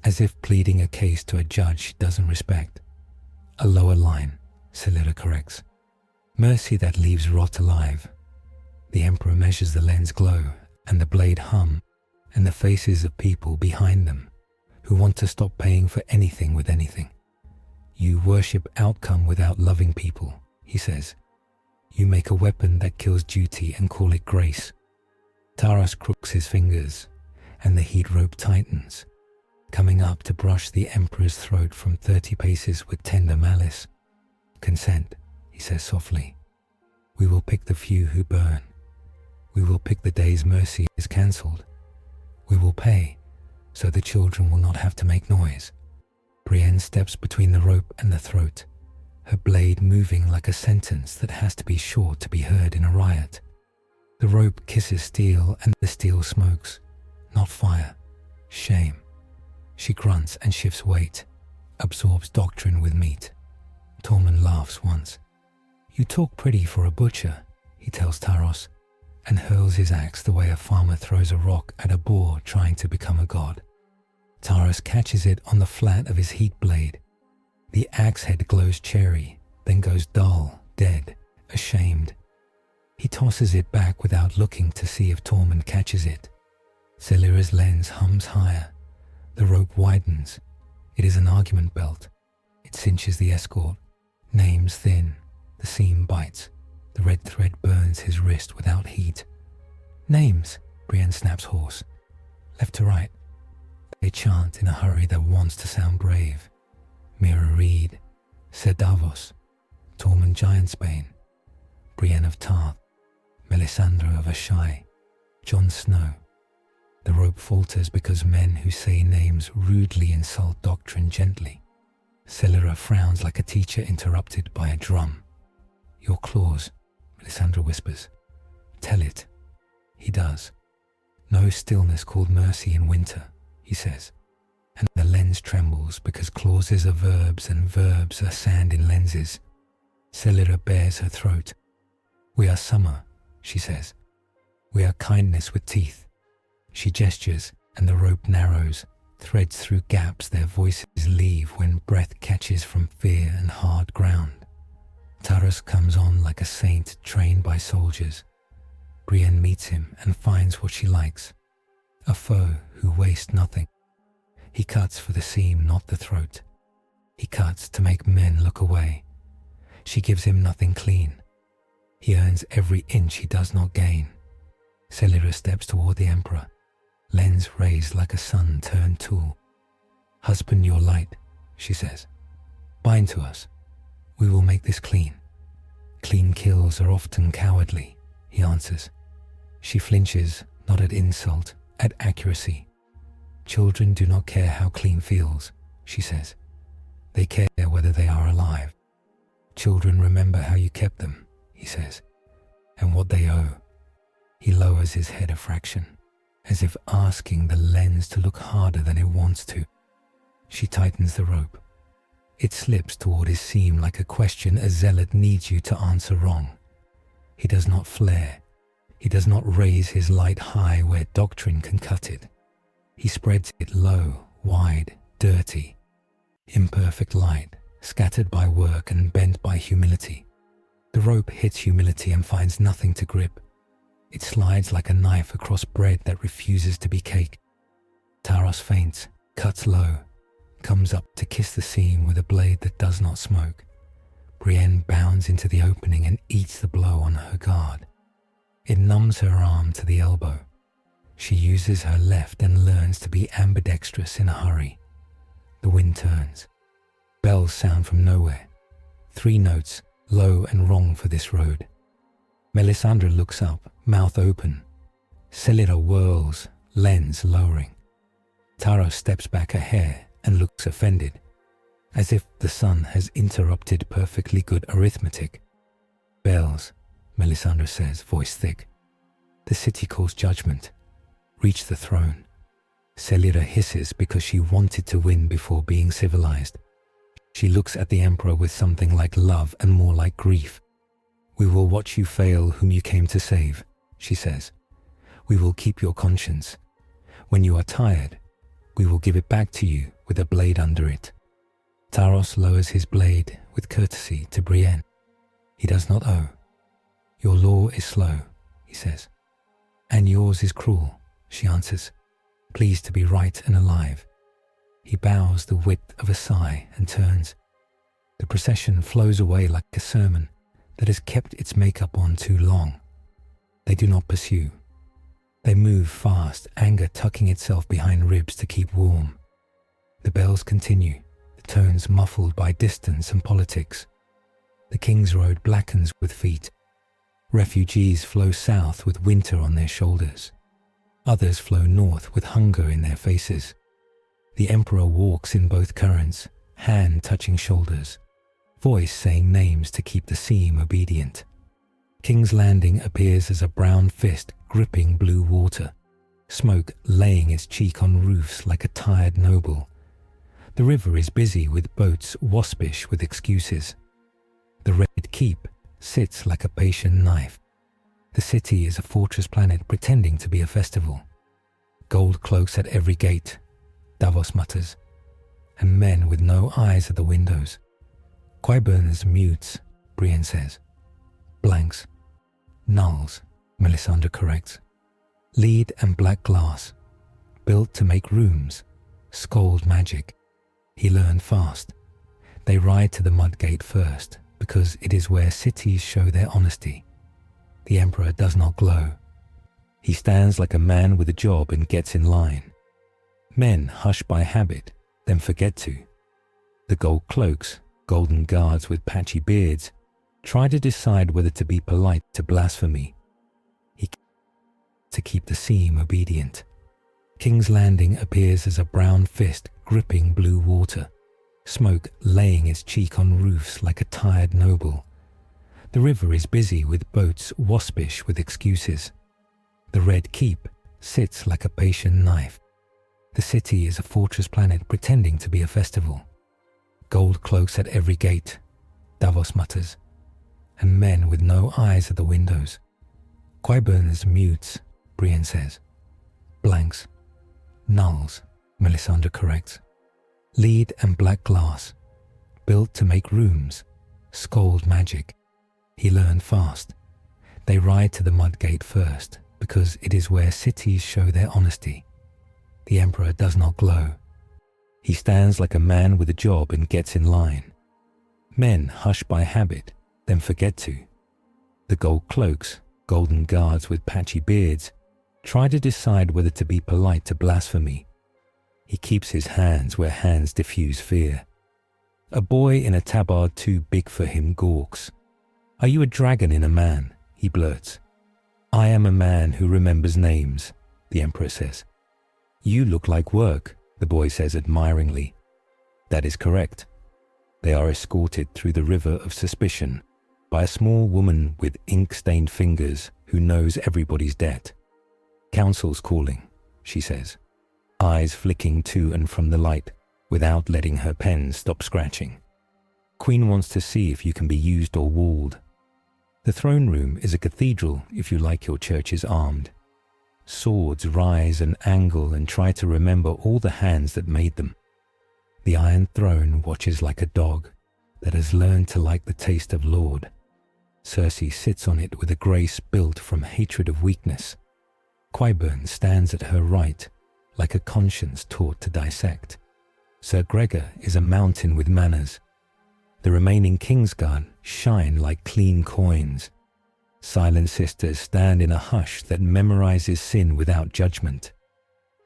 as if pleading a case to a judge she doesn't respect. A lower line, Celera corrects. Mercy that leaves rot alive. The Emperor measures the lens glow and the blade hum and the faces of people behind them who want to stop paying for anything with anything. You worship outcome without loving people, he says. You make a weapon that kills duty and call it grace. Taras crooks his fingers, and the heat rope tightens, coming up to brush the Emperor's throat from 30 paces with tender malice. Consent, he says softly. We will pick the few who burn. We will pick the days mercy is cancelled. We will pay, so the children will not have to make noise. Brienne steps between the rope and the throat, her blade moving like a sentence that has to be short to be heard in a riot. The rope kisses steel and the steel smokes, not fire, shame. She grunts and shifts weight, absorbs doctrine with meat. Tormund laughs once. You talk pretty for a butcher, he tells Taros, and hurls his axe the way a farmer throws a rock at a boar trying to become a god. Taros catches it on the flat of his heat blade. The axe head glows cherry, then goes dull, dead, ashamed. He tosses it back without looking to see if Tormund catches it. Celera's lens hums higher. The rope widens. It is an argument belt. It cinches the escort. Names thin. The seam bites. The red thread burns his wrist without heat. Names, Brienne snaps hoarse. Left to right. They chant in a hurry that wants to sound brave. Mira Reed, Ser Davos, Tormund Giantsbane, Brienne of Tarth, Melisandre of Ashai, Jon Snow. The rope falters because men who say names rudely insult doctrine gently. Celera frowns like a teacher interrupted by a drum. Your claws, Melisandre whispers. Tell it. He does. No stillness called mercy in winter, he says. and the lens trembles because clauses are verbs and verbs are sand in lenses. Selira bares her throat. "We are summer," she says. "We are kindness with teeth." She gestures, and the rope narrows, threads through gaps their voices leave when breath catches from fear and hard ground. Taros comes on like a saint trained by soldiers. Brienne meets him and finds what she likes, a foe who wastes nothing. He cuts for the seam, not the throat. He cuts to make men look away. She gives him nothing clean. He earns every inch he does not gain. Selira steps toward the Emperor, lens raised like a sun-turned tool. "Husband your light," she says. "Bind to us. We will make this clean." "Clean kills are often cowardly," he answers. She flinches, not at insult, at accuracy. "Children do not care how clean feels," she says. "They care whether they are alive. Children remember how you kept them," he says, "and what they owe." He lowers his head a fraction, as if asking the lens to look harder than it wants to. She tightens the rope. It slips toward his seam like a question a zealot needs you to answer wrong. He does not flare. He does not raise his light high where doctrine can cut it. He spreads it low, wide, dirty. Imperfect light, scattered by work and bent by humility. The rope hits humility and finds nothing to grip. It slides like a knife across bread that refuses to be cake. Taros faints, cuts low, comes up to kiss the seam with a blade that does not smoke. Brienne bounds into the opening and eats the blow on her guard. It numbs her arm to the elbow. She uses her left and learns to be ambidextrous in a hurry. The wind turns. Bells sound from nowhere. 3 notes, low and wrong for this road. Melisandre looks up, mouth open. Selira whirls, lens lowering. Taros steps back a hair and looks offended, as if the sun has interrupted perfectly good arithmetic. "Bells," Melisandre says, voice thick. "The city calls judgment. Reach the throne." Selira hisses because she wanted to win before being civilized. She looks at the Emperor with something like love and more like grief. "We will watch you fail whom you came to save," she says. "We will keep your conscience. When you are tired, we will give it back to you with a blade under it." Taros lowers his blade with courtesy to Brienne. He does not owe. "Your law is slow," he says. "And yours is cruel," she answers, pleased to be right and alive. He bows the width of a sigh and turns. The procession flows away like a sermon that has kept its makeup on too long. They do not pursue. They move fast, anger tucking itself behind ribs to keep warm. The bells continue, the tones muffled by distance and politics. The King's Road blackens with feet. Refugees flow south with winter on their shoulders. Others flow north with hunger in their faces. The Emperor walks in both currents, hand touching shoulders, voice saying names to keep the seam obedient. King's Landing appears as a brown fist gripping blue water, smoke laying its cheek on roofs like a tired noble. The river is busy with boats waspish with excuses. The Red Keep sits like a patient knife. The city is a fortress planet pretending to be a festival. Gold cloaks at every gate, Davos mutters, and men with no eyes at the windows. Qyburn's mutes, Brienne says. Blanks. Nulls, Melisandre corrects. Lead and black glass, built to make rooms, scold magic. He learned fast. They ride to the mud gate first, because it is where cities show their honesty. The Emperor does not glow. He stands like a man with a job and gets in line. Men hush by habit, then forget to. The gold cloaks, golden guards with patchy beards, try to decide whether to be polite to blasphemy. He to keep the seam obedient. King's Landing appears as a brown fist gripping blue water, smoke laying its cheek on roofs like a tired noble. The river is busy with boats waspish with excuses. The Red Keep sits like a patient knife. The city is a fortress planet pretending to be a festival. Gold cloaks at every gate, Davos mutters, and men with no eyes at the windows. Qyburn's mutes, Brienne says. Blanks. Nulls, Melisandre corrects. Lead and black glass, built to make rooms, scold magic. He learned fast. They ride to the mud gate first, because it is where cities show their honesty. The Emperor does not glow. He stands like a man with a job and gets in line. Men hush by habit, then forget to. The gold cloaks, golden guards with patchy beards, try to decide whether to be polite to blasphemy. He keeps his hands where hands diffuse fear. A boy in a tabard too big for him gawks. "Are you a dragon in a man?" he blurts. "I am a man who remembers names," the Emperor says. "You look like work," the boy says admiringly. That is correct. They are escorted through the river of suspicion by a small woman with ink-stained fingers who knows everybody's debt. "Council's calling," she says, eyes flicking to and from the light without letting her pen stop scratching. "Queen wants to see if you can be used or walled." The throne room is a cathedral if you like your churches armed. Swords rise and angle and try to remember all the hands that made them. The Iron Throne watches like a dog that has learned to like the taste of Lord. Cersei sits on it with a grace built from hatred of weakness. Qyburn stands at her right, like a conscience taught to dissect. Sir Gregor is a mountain with manners. The remaining Kingsguard shine like clean coins. Silent sisters stand in a hush that memorizes sin without judgment.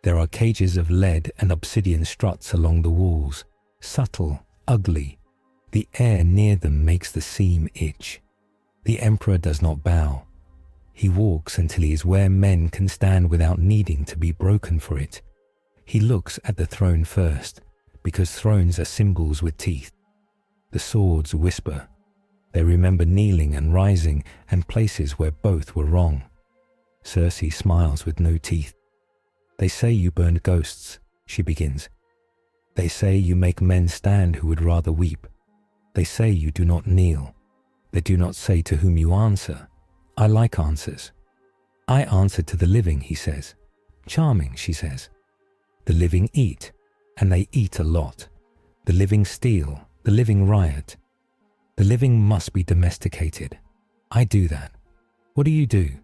There are cages of lead and obsidian struts along the walls, subtle, ugly. The air near them makes the seam itch. The Emperor does not bow. He walks until he is where men can stand without needing to be broken for it. He looks at the throne first, because thrones are symbols with teeth. The swords whisper. They remember kneeling and rising and places where both were wrong. Cersei smiles with no teeth. "They say you burned ghosts," she begins. "They say you make men stand who would rather weep. They say you do not kneel. They do not say to whom you answer. I like answers. I answer to the living," he says. "Charming," she says. "The living eat, and they eat a lot. The living steal, the living riot. The living must be domesticated. I do that. What do you do?"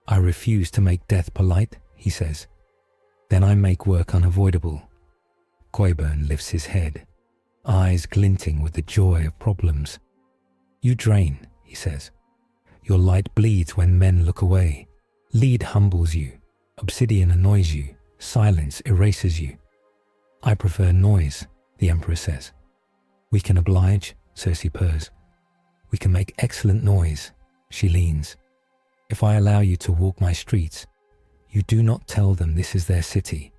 "I refuse to make death polite," he says. "Then I make work unavoidable." Qyburn lifts his head, eyes glinting with the joy of problems. "You drain," he says. "Your light bleeds when men look away. Lead humbles you. Obsidian annoys you. Silence erases you." "I prefer noise," the Emperor says. "We can oblige," Cersei purrs. "We can make excellent noise," she leans. "If I allow you to walk my streets, you do not tell them this is their city.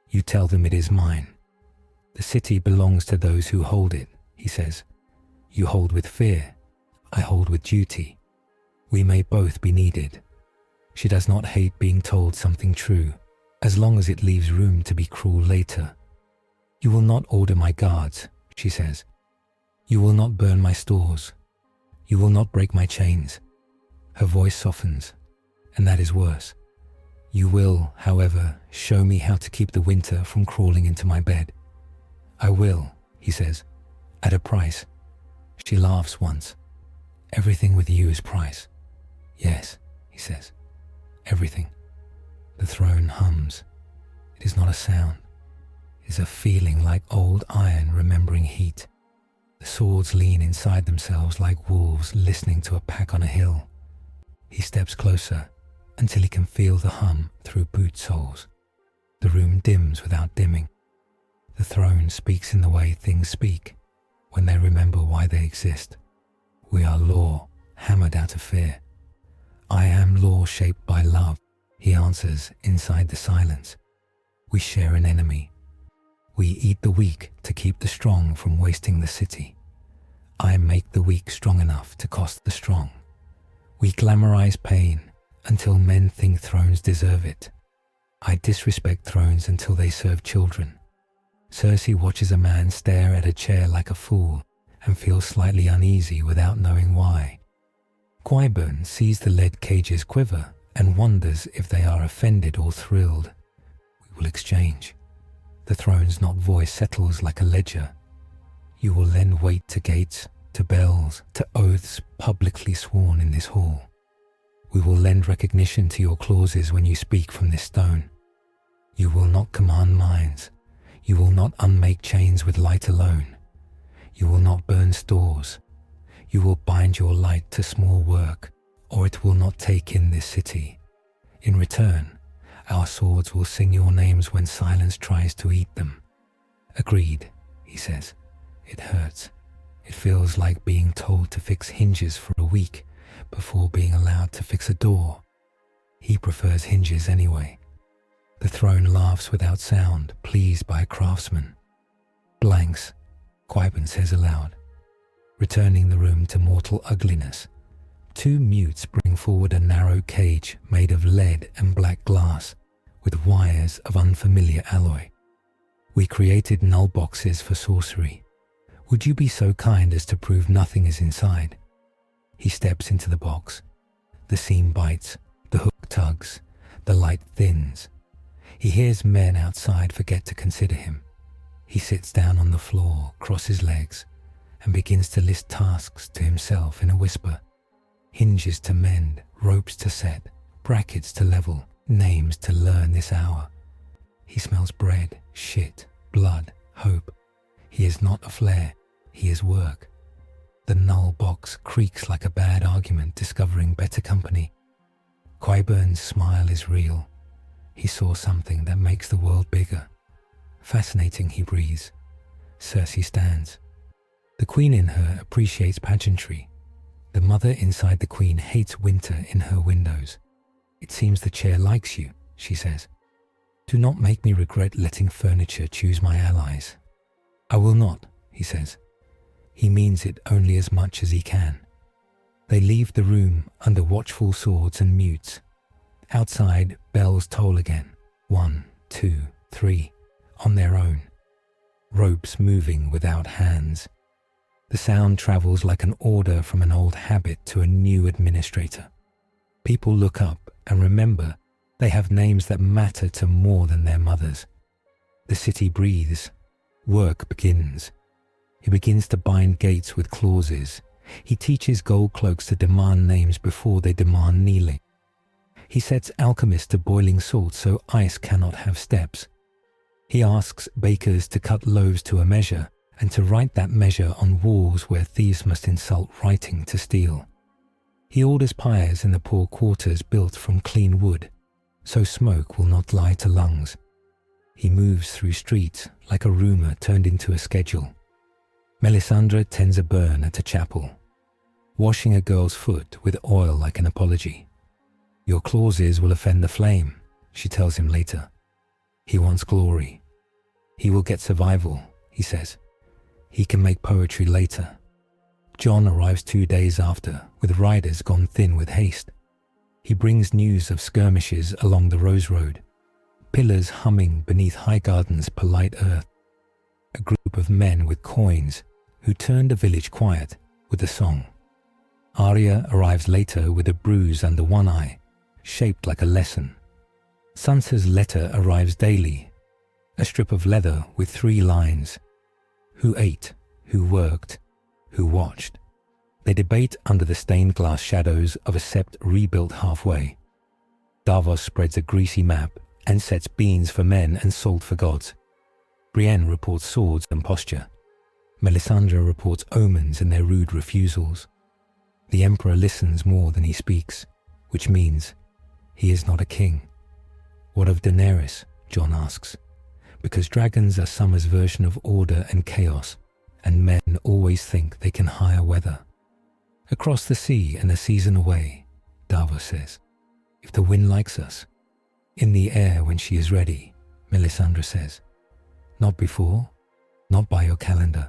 You tell them it is mine. The city belongs to those who hold it," he says. "You hold with fear. I hold with duty. We may both be needed." She does not hate being told something true, as long as it leaves room to be cruel later. "You will not order my guards," she says. "You will not burn my stores. You will not break my chains." Her voice softens, and that is worse. "You will, however, show me how to keep the winter from crawling into my bed." "I will," he says, "at a price." She laughs once. "Everything with you is price." "Yes," he says, "everything." The throne hums. It is not a sound. It is a feeling like old iron remembering heat. The swords lean inside themselves like wolves listening to a pack on a hill. He steps closer until he can feel the hum through boot soles. The room dims without dimming. The throne speaks in the way things speak, when they remember why they exist. We are law, hammered out of fear. "I am law shaped by love," he answers inside the silence. "We share an enemy. We eat the weak to keep the strong from wasting the city. I make the weak strong enough to cost the strong. We glamorize pain until men think thrones deserve it. I disrespect thrones until they serve children. Cersei watches a man stare at a chair like a fool and feels slightly uneasy without knowing why. Qyburn sees the lead cages quiver and wonders if they are offended or thrilled. We will exchange. The throne's not voice settles like a ledger. You will lend weight to gates, to bells, to oaths publicly sworn in this hall. We will lend recognition to your clauses when you speak from this stone. You will not command minds. You will not unmake chains with light alone. You will not burn stores. You will bind your light to small work, or it will not take in this city. In return, our swords will sing your names when silence tries to eat them. Agreed, he says. It hurts. It feels like being told to fix hinges for a week before being allowed to fix a door. He prefers hinges anyway. The throne laughs without sound, pleased by a craftsman. Blanks, Qyburn says aloud. Returning the room to mortal ugliness, two mutes bring forward a narrow cage made of lead and black glass with wires of unfamiliar alloy. We created null boxes for sorcery. Would you be so kind as to prove nothing is inside? He steps into the box. The seam bites, the hook tugs, the light thins. He hears men outside forget to consider him. He sits down on the floor, crosses legs, and begins to list tasks to himself in a whisper. Hinges to mend, ropes to set, brackets to level, names to learn this hour. He smells bread, shit, blood, hope. He is not a flare, he is work. The null box creaks like a bad argument discovering better company. Qyburn's smile is real. He saw something that makes the world bigger. Fascinating, he breathes. Cersei stands. The queen in her appreciates pageantry. The mother inside the queen hates winter in her windows. It seems the chair likes you, she says. Do not make me regret letting furniture choose my allies. I will not, he says. He means it only as much as he can. They leave the room under watchful swords and mutes. Outside, bells toll again. 1, 2, 3, on their own. Ropes moving without hands. The sound travels like an order from an old habit to a new administrator. People look up and remember they have names that matter to more than their mothers. The city breathes. Work begins. He begins to bind gates with clauses. He teaches gold cloaks to demand names before they demand kneeling. He sets alchemists to boiling salt so ice cannot have steps. He asks bakers to cut loaves to a measure and to write that measure on walls where thieves must insult writing to steal. He orders pyres in the poor quarters built from clean wood, so smoke will not lie to lungs. He moves through streets like a rumour turned into a schedule. Melisandre tends a burn at a chapel, washing a girl's foot with oil like an apology. Your clauses will offend the flame, she tells him later. He wants glory. He will get survival, he says. He can make poetry later. Jon arrives 2 days after, with riders gone thin with haste. He brings news of skirmishes along the Rose Road, pillars humming beneath Highgarden's polite earth. A group of men with coins who turned a village quiet with a song. Arya arrives later with a bruise under one eye, shaped like a lesson. Sansa's letter arrives daily, a strip of leather with 3 lines. Who ate, who worked, who watched. They debate under the stained glass shadows of a sept rebuilt halfway. Davos spreads a greasy map and sets beans for men and salt for gods. Brienne reports swords and posture. Melisandre reports omens and their rude refusals. The Emperor listens more than he speaks, which means he is not a king. What of Daenerys? Jon asks. Because dragons are summer's version of order and chaos, and men always think they can hire weather. Across the sea and a season away, Davos says. If the wind likes us. In the air when she is ready, Melisandre says. Not before, not by your calendar.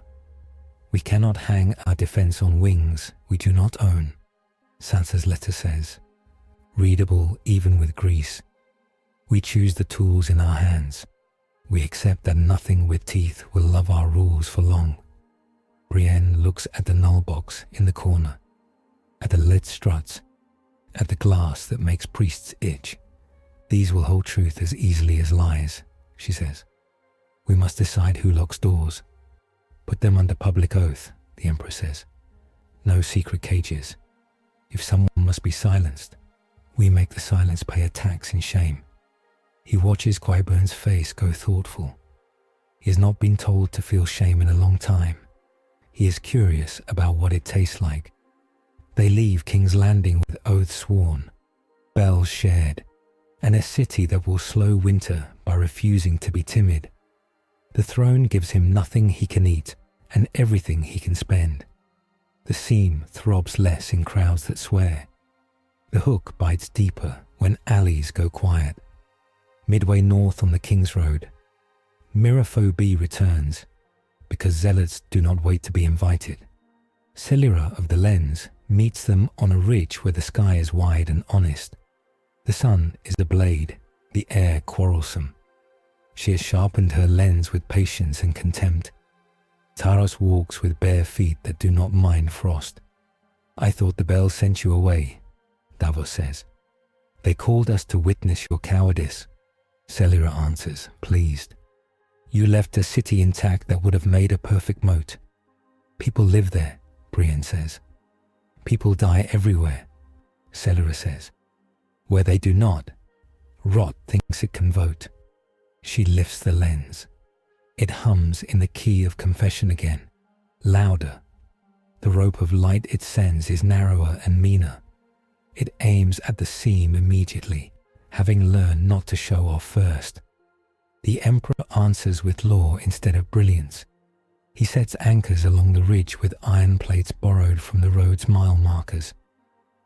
We cannot hang our defense on wings we do not own, Sansa's letter says. Readable even with grease. We choose the tools in our hands. We accept that nothing with teeth will love our rules for long. Brienne looks at the null box in the corner, at the lit struts, at the glass that makes priests itch. These will hold truth as easily as lies, she says. We must decide who locks doors. Put them under public oath, the Emperor says. No secret cages. If someone must be silenced, we make the silence pay a tax in shame. He watches Qyburn's face go thoughtful. He has not been told to feel shame in a long time. He is curious about what it tastes like. They leave King's Landing with oaths sworn, bells shared, and a city that will slow winter by refusing to be timid. The throne gives him nothing he can eat and everything he can spend. The seam throbs less in crowds that swear. The hook bites deeper when alleys go quiet. Midway north on the King's Road, Miraphobie returns, because zealots do not wait to be invited. Celera of the Lens meets them on a ridge where the sky is wide and honest. The sun is a blade, the air quarrelsome. She has sharpened her lens with patience and contempt. Taros walks with bare feet that do not mind frost. I thought the bells sent you away, Davos says. They called us to witness your cowardice. Celera answers, pleased. You left a city intact that would have made a perfect moat. People live there, Brienne says. People die everywhere, Celera says. Where they do not, rot thinks it can vote. She lifts the lens. It hums in the key of confession again, louder. The rope of light it sends is narrower and meaner. It aims at the seam immediately, having learned not to show off first. The Emperor answers with law instead of brilliance. He sets anchors along the ridge with iron plates borrowed from the road's mile markers.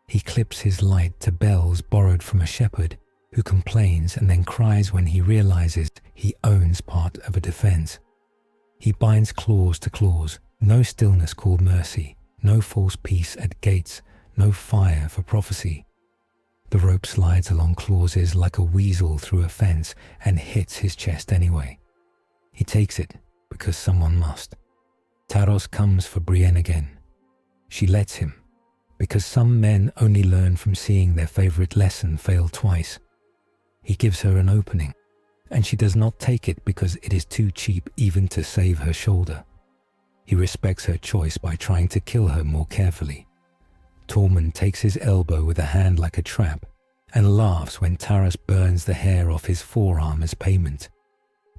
He clips his light to bells borrowed from a shepherd who complains and then cries when he realizes he owns part of a defense. He binds clause to clause, no stillness called mercy, no false peace at gates, no fire for prophecy. The rope slides along clauses like a weasel through a fence and hits his chest anyway. He takes it because someone must. Taros comes for Brienne again. She lets him, because some men only learn from seeing their favorite lesson fail twice. He gives her an opening, and she does not take it because it is too cheap even to save her shoulder. He respects her choice by trying to kill her more carefully. Tormund takes his elbow with a hand like a trap and laughs when Taras burns the hair off his forearm as payment.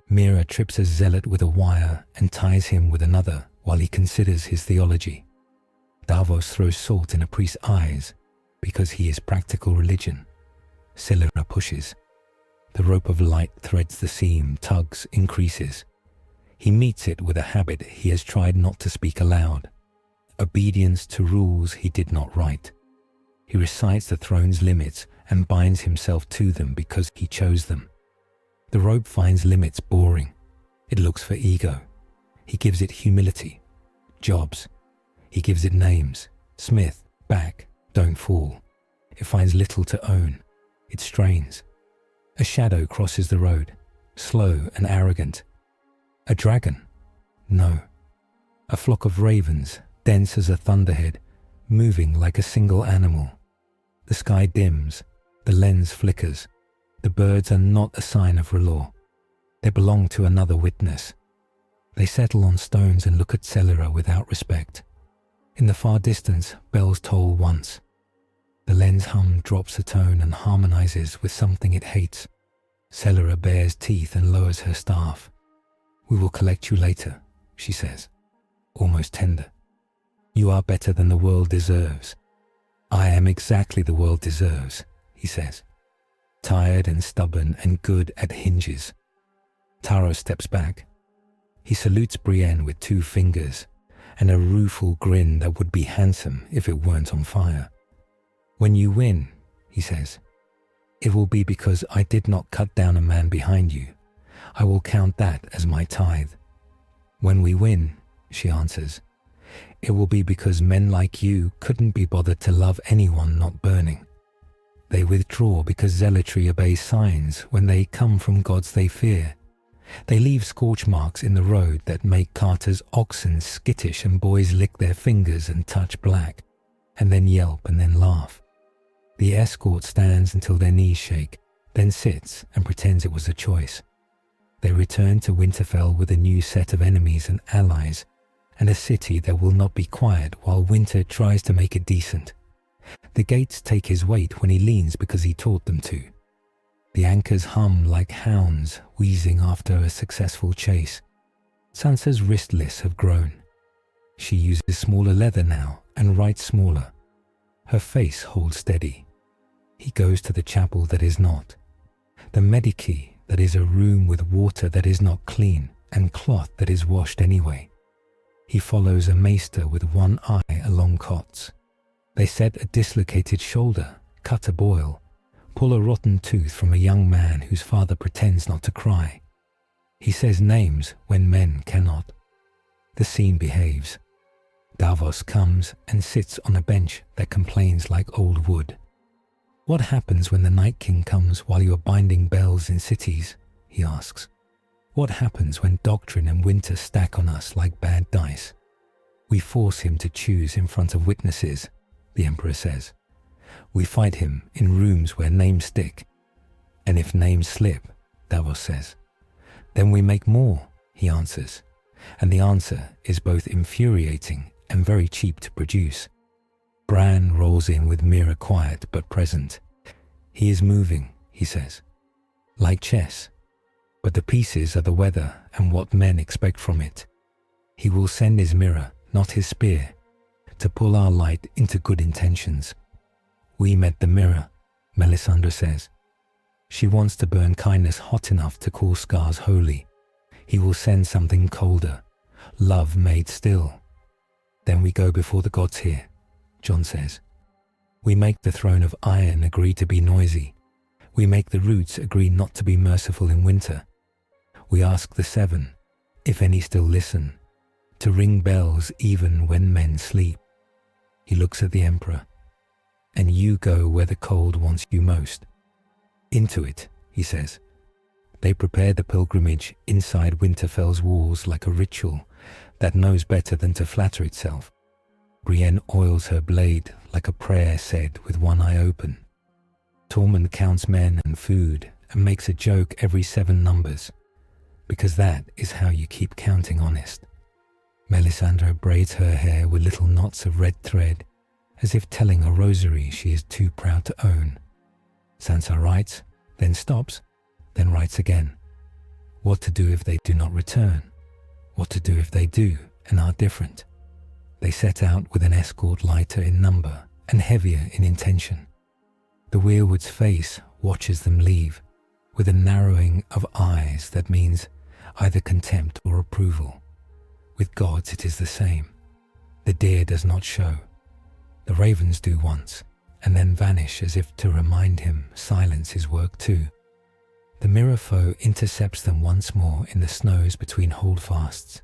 Mira trips a zealot with a wire and ties him with another while he considers his theology. Davos throws salt in a priest's eyes because he is practical religion. Celera pushes. The rope of light threads the seam, tugs, increases. He meets it with a habit he has tried not to speak aloud. Obedience to rules he did not write. He recites the throne's limits and binds himself to them because he chose them. The rope finds limits boring. It looks for ego. He gives it humility, jobs. He gives it names, Smith, back, don't fall. It finds little to own. It strains. A shadow crosses the road, slow and arrogant. A dragon? No. A flock of ravens, dense as a thunderhead, moving like a single animal. The sky dims, the lens flickers. The birds are not a sign of R'hllor. They belong to another witness. They settle on stones and look at Celera without respect. In the far distance, bells toll once. The lens hum drops a tone and harmonizes with something it hates. Celera bares teeth and lowers her staff. We will collect you later, she says, almost tender. You are better than the world deserves. I am exactly the world deserves, he says. Tired and stubborn and good at hinges. Taros steps back. He salutes Brienne with 2 fingers and a rueful grin that would be handsome if it weren't on fire. When you win, he says, it will be because I did not cut down a man behind you. I will count that as my tithe. When we win, she answers, it will be because men like you couldn't be bothered to love anyone not burning. They withdraw because zealotry obeys signs when they come from gods they fear. They leave scorch marks in the road that make carters' oxen skittish and boys lick their fingers and touch black, and then yelp and then laugh. The escort stands until their knees shake, then sits and pretends it was a choice. They return to Winterfell with a new set of enemies and allies, and a city that will not be quiet while Winter tries to make it decent. The gates take his weight when he leans because he taught them to. The anchors hum like hounds wheezing after a successful chase. Sansa's wristlets have grown. She uses smaller leather now and writes smaller. Her face holds steady. He goes to the chapel that is not. The Medici that is a room with water that is not clean and cloth that is washed anyway. He follows a maester with one eye along cots. They set a dislocated shoulder, cut a boil, pull a rotten tooth from a young man whose father pretends not to cry. He says names when men cannot. The scene behaves. Davos comes and sits on a bench that complains like old wood. What happens when the Night King comes while you are binding bells in cities? He asks. What happens when doctrine and winter stack on us like bad dice? We force him to choose in front of witnesses, the Emperor says. We fight him in rooms where names stick. And if names slip, Davos says. Then we make more, he answers. And the answer is both infuriating and very cheap to produce. Bran rolls in with Mira quiet but present. He is moving, he says. Like chess. But the pieces are the weather and what men expect from it. He will send his mirror, not his spear, to pull our light into good intentions. We met the mirror, Melisandre says. She wants to burn kindness hot enough to call scars holy. He will send something colder, love made still. Then we go before the gods here, Jon says. We make the throne of iron agree to be noisy. We make the roots agree not to be merciful in winter. We ask the seven, if any still listen, to ring bells even when men sleep. He looks at the Emperor. And you go where the cold wants you most. Into it, he says. They prepare the pilgrimage inside Winterfell's walls like a ritual that knows better than to flatter itself. Brienne oils her blade like a prayer said with one eye open. Tormund counts men and food and makes a joke every 7 numbers, because that is how you keep counting honest. Melisandre braids her hair with little knots of red thread, as if telling a rosary she is too proud to own. Sansa writes, then stops, then writes again. What to do if they do not return? What to do if they do and are different? They set out with an escort lighter in number and heavier in intention. The weirwood's face watches them leave, with a narrowing of eyes that means either contempt or approval. With gods it is the same. The deer does not show. The ravens do once, and then vanish as if to remind him silence is work too. The mirror foe intercepts them once more in the snows between holdfasts,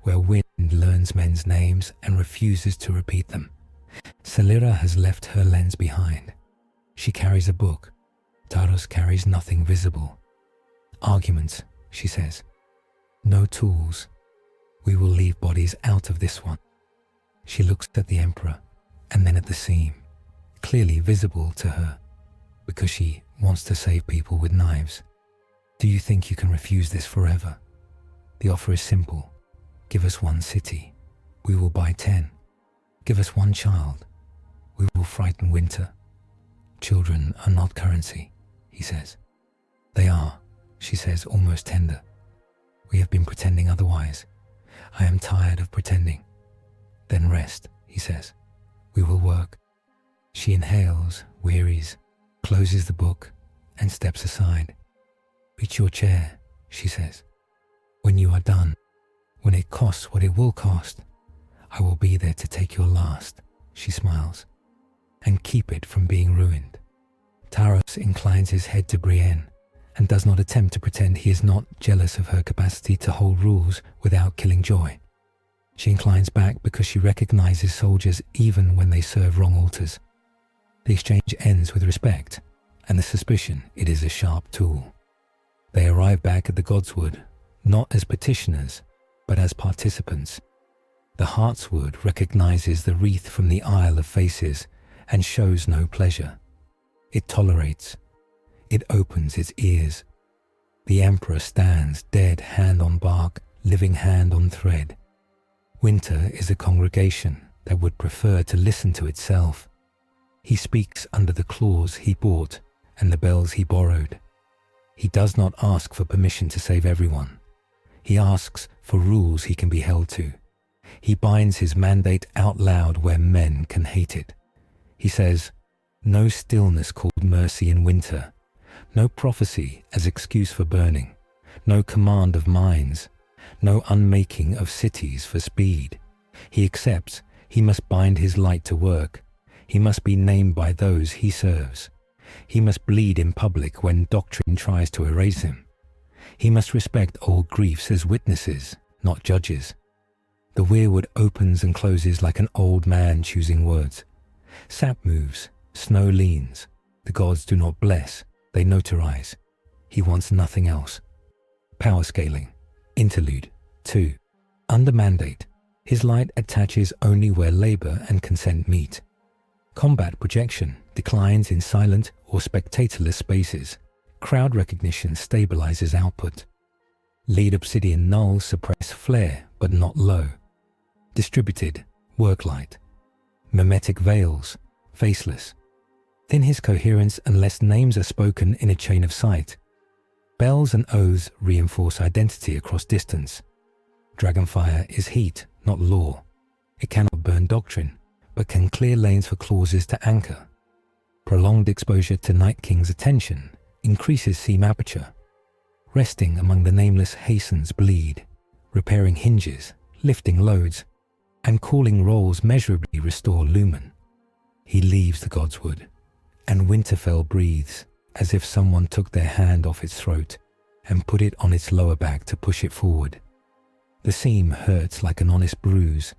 where wind learns men's names and refuses to repeat them. Selira has left her lens behind. She carries a book. Taros carries nothing visible. Arguments, she says. No tools. We will leave bodies out of this one. She looks at the Emperor and then at the seam, clearly visible to her, because she wants to save people with knives. Do you think you can refuse this forever? The offer is simple. Give us 1 city. We will buy 10. Give us 1 child. We will frighten winter. Children are not currency, he says. They are, she says, almost tender. We have been pretending otherwise. I am tired of pretending. Then rest, he says. We will work. She inhales, wearies, closes the book, and steps aside. Reach your chair, she says. When you are done, when it costs what it will cost, I will be there to take your last, she smiles, and keep it from being ruined. Taros inclines his head to Brienne and does not attempt to pretend he is not jealous of her capacity to hold rules without killing joy. She inclines back because she recognizes soldiers even when they serve wrong altars. The exchange ends with respect, and the suspicion it is a sharp tool. They arrive back at the Godswood, not as petitioners, but as participants. The Heartswood recognizes the wreath from the Isle of Faces and shows no pleasure. It tolerates. It opens its ears. The Emperor stands dead hand on bark, living hand on thread. Winter is a congregation that would prefer to listen to itself. He speaks under the claws he bought and the bells he borrowed. He does not ask for permission to save everyone. He asks for rules he can be held to. He binds his mandate out loud where men can hate it. He says, no stillness called mercy in winter, no prophecy as excuse for burning, no command of mines, no unmaking of cities for speed. He accepts he must bind his light to work. He must be named by those he serves. He must bleed in public when doctrine tries to erase him. He must respect old griefs as witnesses, not judges. The weirwood opens and closes like an old man choosing words. Sap moves, snow leans. The gods do not bless, they notarize. He wants nothing else. Power scaling. Interlude 2. Under mandate, his light attaches only where labor and consent meet. Combat projection declines in silent or spectatorless spaces. Crowd recognition stabilizes output. Lead obsidian nulls suppress flare but not low. Distributed, work light. Mimetic veils, faceless. Thin his coherence unless names are spoken in a chain of sight. Bells and oaths reinforce identity across distance. Dragonfire is heat, not law. It cannot burn doctrine, but can clear lanes for clauses to anchor. Prolonged exposure to Night King's attention increases seam aperture. Resting among the nameless hastens bleed, repairing hinges, lifting loads, and calling rolls measurably restore lumen. He leaves the Godswood, and Winterfell breathes as if someone took their hand off its throat and put it on its lower back to push it forward. The seam hurts like an honest bruise.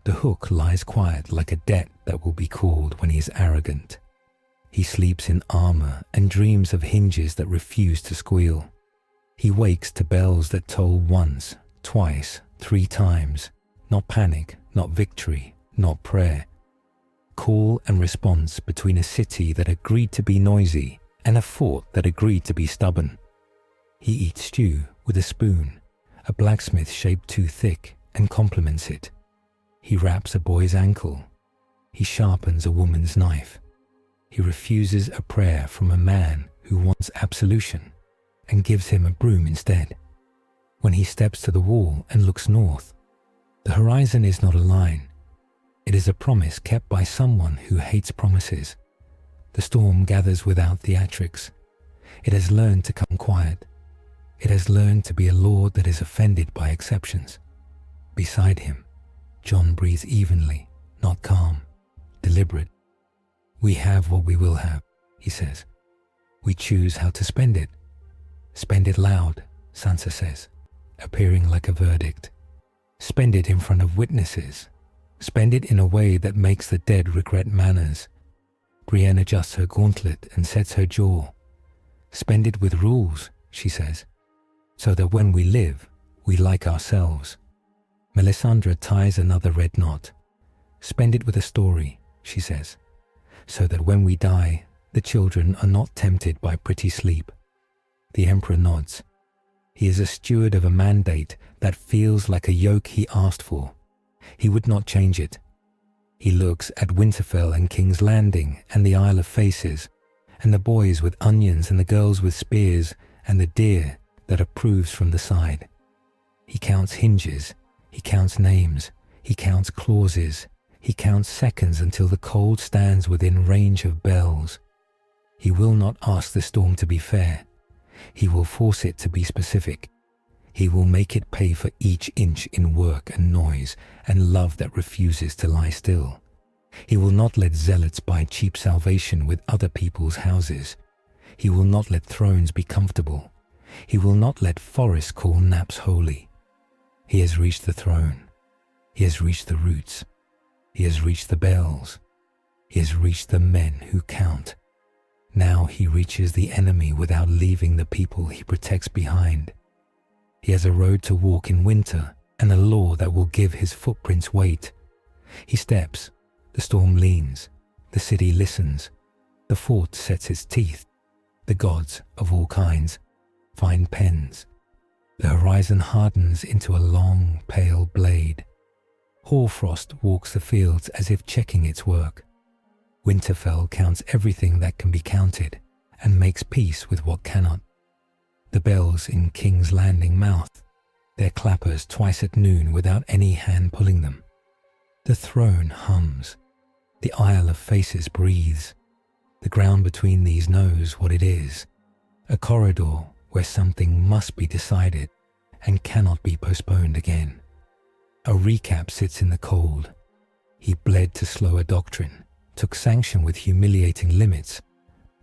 The hook lies quiet like a debt that will be called when he is arrogant. He sleeps in armor and dreams of hinges that refuse to squeal. He wakes to bells that toll once, twice, 3 times. Not panic, not victory, not prayer. Call and response between a city that agreed to be noisy and a fort that agreed to be stubborn. He eats stew with a spoon, a blacksmith shaped too thick, and compliments it. He wraps a boy's ankle. He sharpens a woman's knife. He refuses a prayer from a man who wants absolution and gives him a broom instead. When he steps to the wall and looks north, the horizon is not a line. It is a promise kept by someone who hates promises. The storm gathers without theatrics. It has learned to come quiet. It has learned to be a lord that is offended by exceptions. Beside him, Jon breathes evenly, not calm, deliberate. We have what we will have, he says. We choose how to spend it. Spend it loud, Sansa says, appearing like a verdict. Spend it in front of witnesses. Spend it in a way that makes the dead regret manners. Brienne adjusts her gauntlet and sets her jaw. Spend it with rules, she says, so that when we live, we like ourselves. Melisandre ties another red knot. Spend it with a story, she says, so that when we die, the children are not tempted by pretty sleep. The Emperor nods. He is a steward of a mandate that feels like a yoke he asked for. He would not change it. He looks at Winterfell and King's Landing and the Isle of Faces, and the boys with onions and the girls with spears and the deer that approves from the side. He counts hinges, he counts names, he counts clauses, he counts seconds until the cold stands within range of bells. He will not ask the storm to be fair. He will force it to be specific. He will make it pay for each inch in work and noise and love that refuses to lie still. He will not let zealots buy cheap salvation with other people's houses. He will not let thrones be comfortable. He will not let forests call naps holy. He has reached the throne. He has reached the roots. He has reached the bells. He has reached the men who count. Now he reaches the enemy without leaving the people he protects behind. He has a road to walk in winter and a law that will give his footprints weight. He steps, the storm leans, the city listens, the fort sets its teeth. The gods of all kinds find pens. The horizon hardens into a long, pale blade. Hoarfrost walks the fields as if checking its work. Winterfell counts everything that can be counted and makes peace with what cannot. The bells in King's Landing mouth their clappers twice at noon without any hand pulling them. The throne hums. The Isle of Faces breathes. The ground between these knows what it is. A corridor where something must be decided and cannot be postponed again. A recap sits in the cold. He bled to slower doctrine, took sanction with humiliating limits,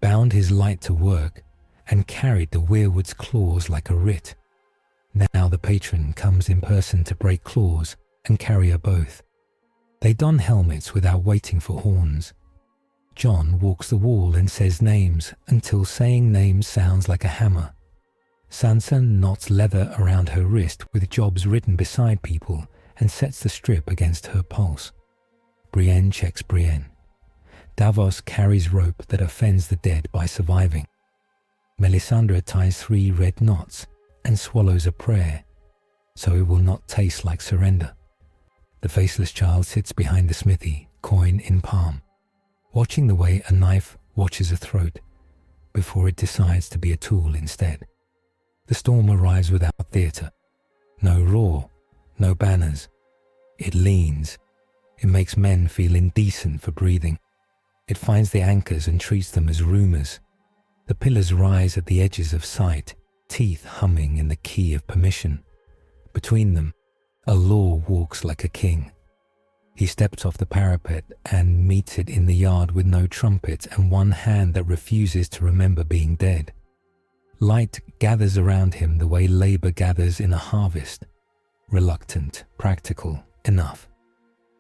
bound his light to work, and carried the weirwood's claws like a writ. Now the patron comes in person to break claws and carrier both. They don helmets without waiting for horns. Jon walks the wall and says names until saying names sounds like a hammer. Sansa knots leather around her wrist with jobs written beside people and sets the strip against her pulse. Brienne checks Brienne. Davos carries rope that offends the dead by surviving. Melisandre ties 3 red knots and swallows a prayer, so it will not taste like surrender. The faceless child sits behind the smithy, coin in palm, watching the way a knife watches a throat before it decides to be a tool instead. The storm arrives without theatre. No roar, no banners. It leans. It makes men feel indecent for breathing. It finds the anchors and treats them as rumours. The pillars rise at the edges of sight, teeth humming in the key of permission. Between them, a law walks like a king. He steps off the parapet and meets it in the yard with no trumpet and one hand that refuses to remember being dead. Light gathers around him the way labour gathers in a harvest. Reluctant, practical, enough.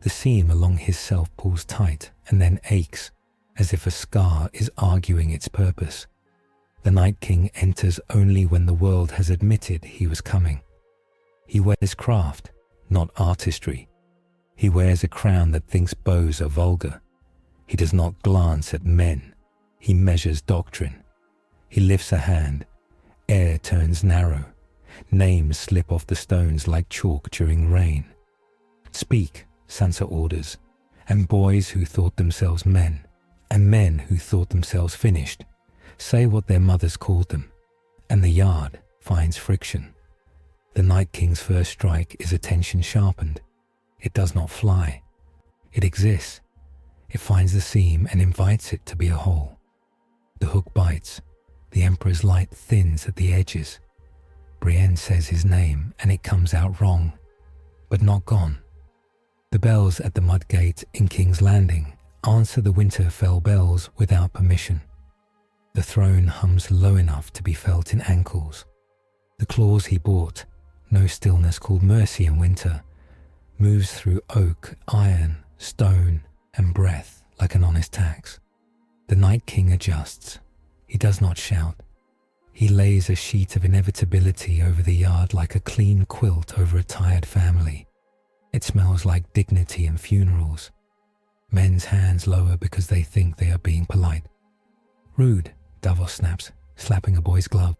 The seam along his self pulls tight and then aches, as if a scar is arguing its purpose. The Night King enters only when the world has admitted he was coming. He wears craft, not artistry. He wears a crown that thinks bows are vulgar. He does not glance at men. He measures doctrine. He lifts a hand. Air turns narrow. Names slip off the stones like chalk during rain. Speak, Sansa orders, and boys who thought themselves men, and men who thought themselves finished, say what their mothers called them, and the yard finds friction. The Night King's first strike is attention sharpened. It does not fly. It exists. It finds the seam and invites it to be a hole. The hook bites. The Emperor's light thins at the edges. Brienne says his name and it comes out wrong, but not gone. The bells at the mud gate in King's Landing answer the Winterfell bells without permission. The throne hums low enough to be felt in ankles. The claws he bought, no stillness called mercy in winter, moves through oak, iron, stone, and breath like an honest tax. The Night King adjusts. He does not shout. He lays a sheet of inevitability over the yard like a clean quilt over a tired family. It smells like dignity and funerals. Men's hands lower because they think they are being polite. Rude, Davos snaps, slapping a boy's glove.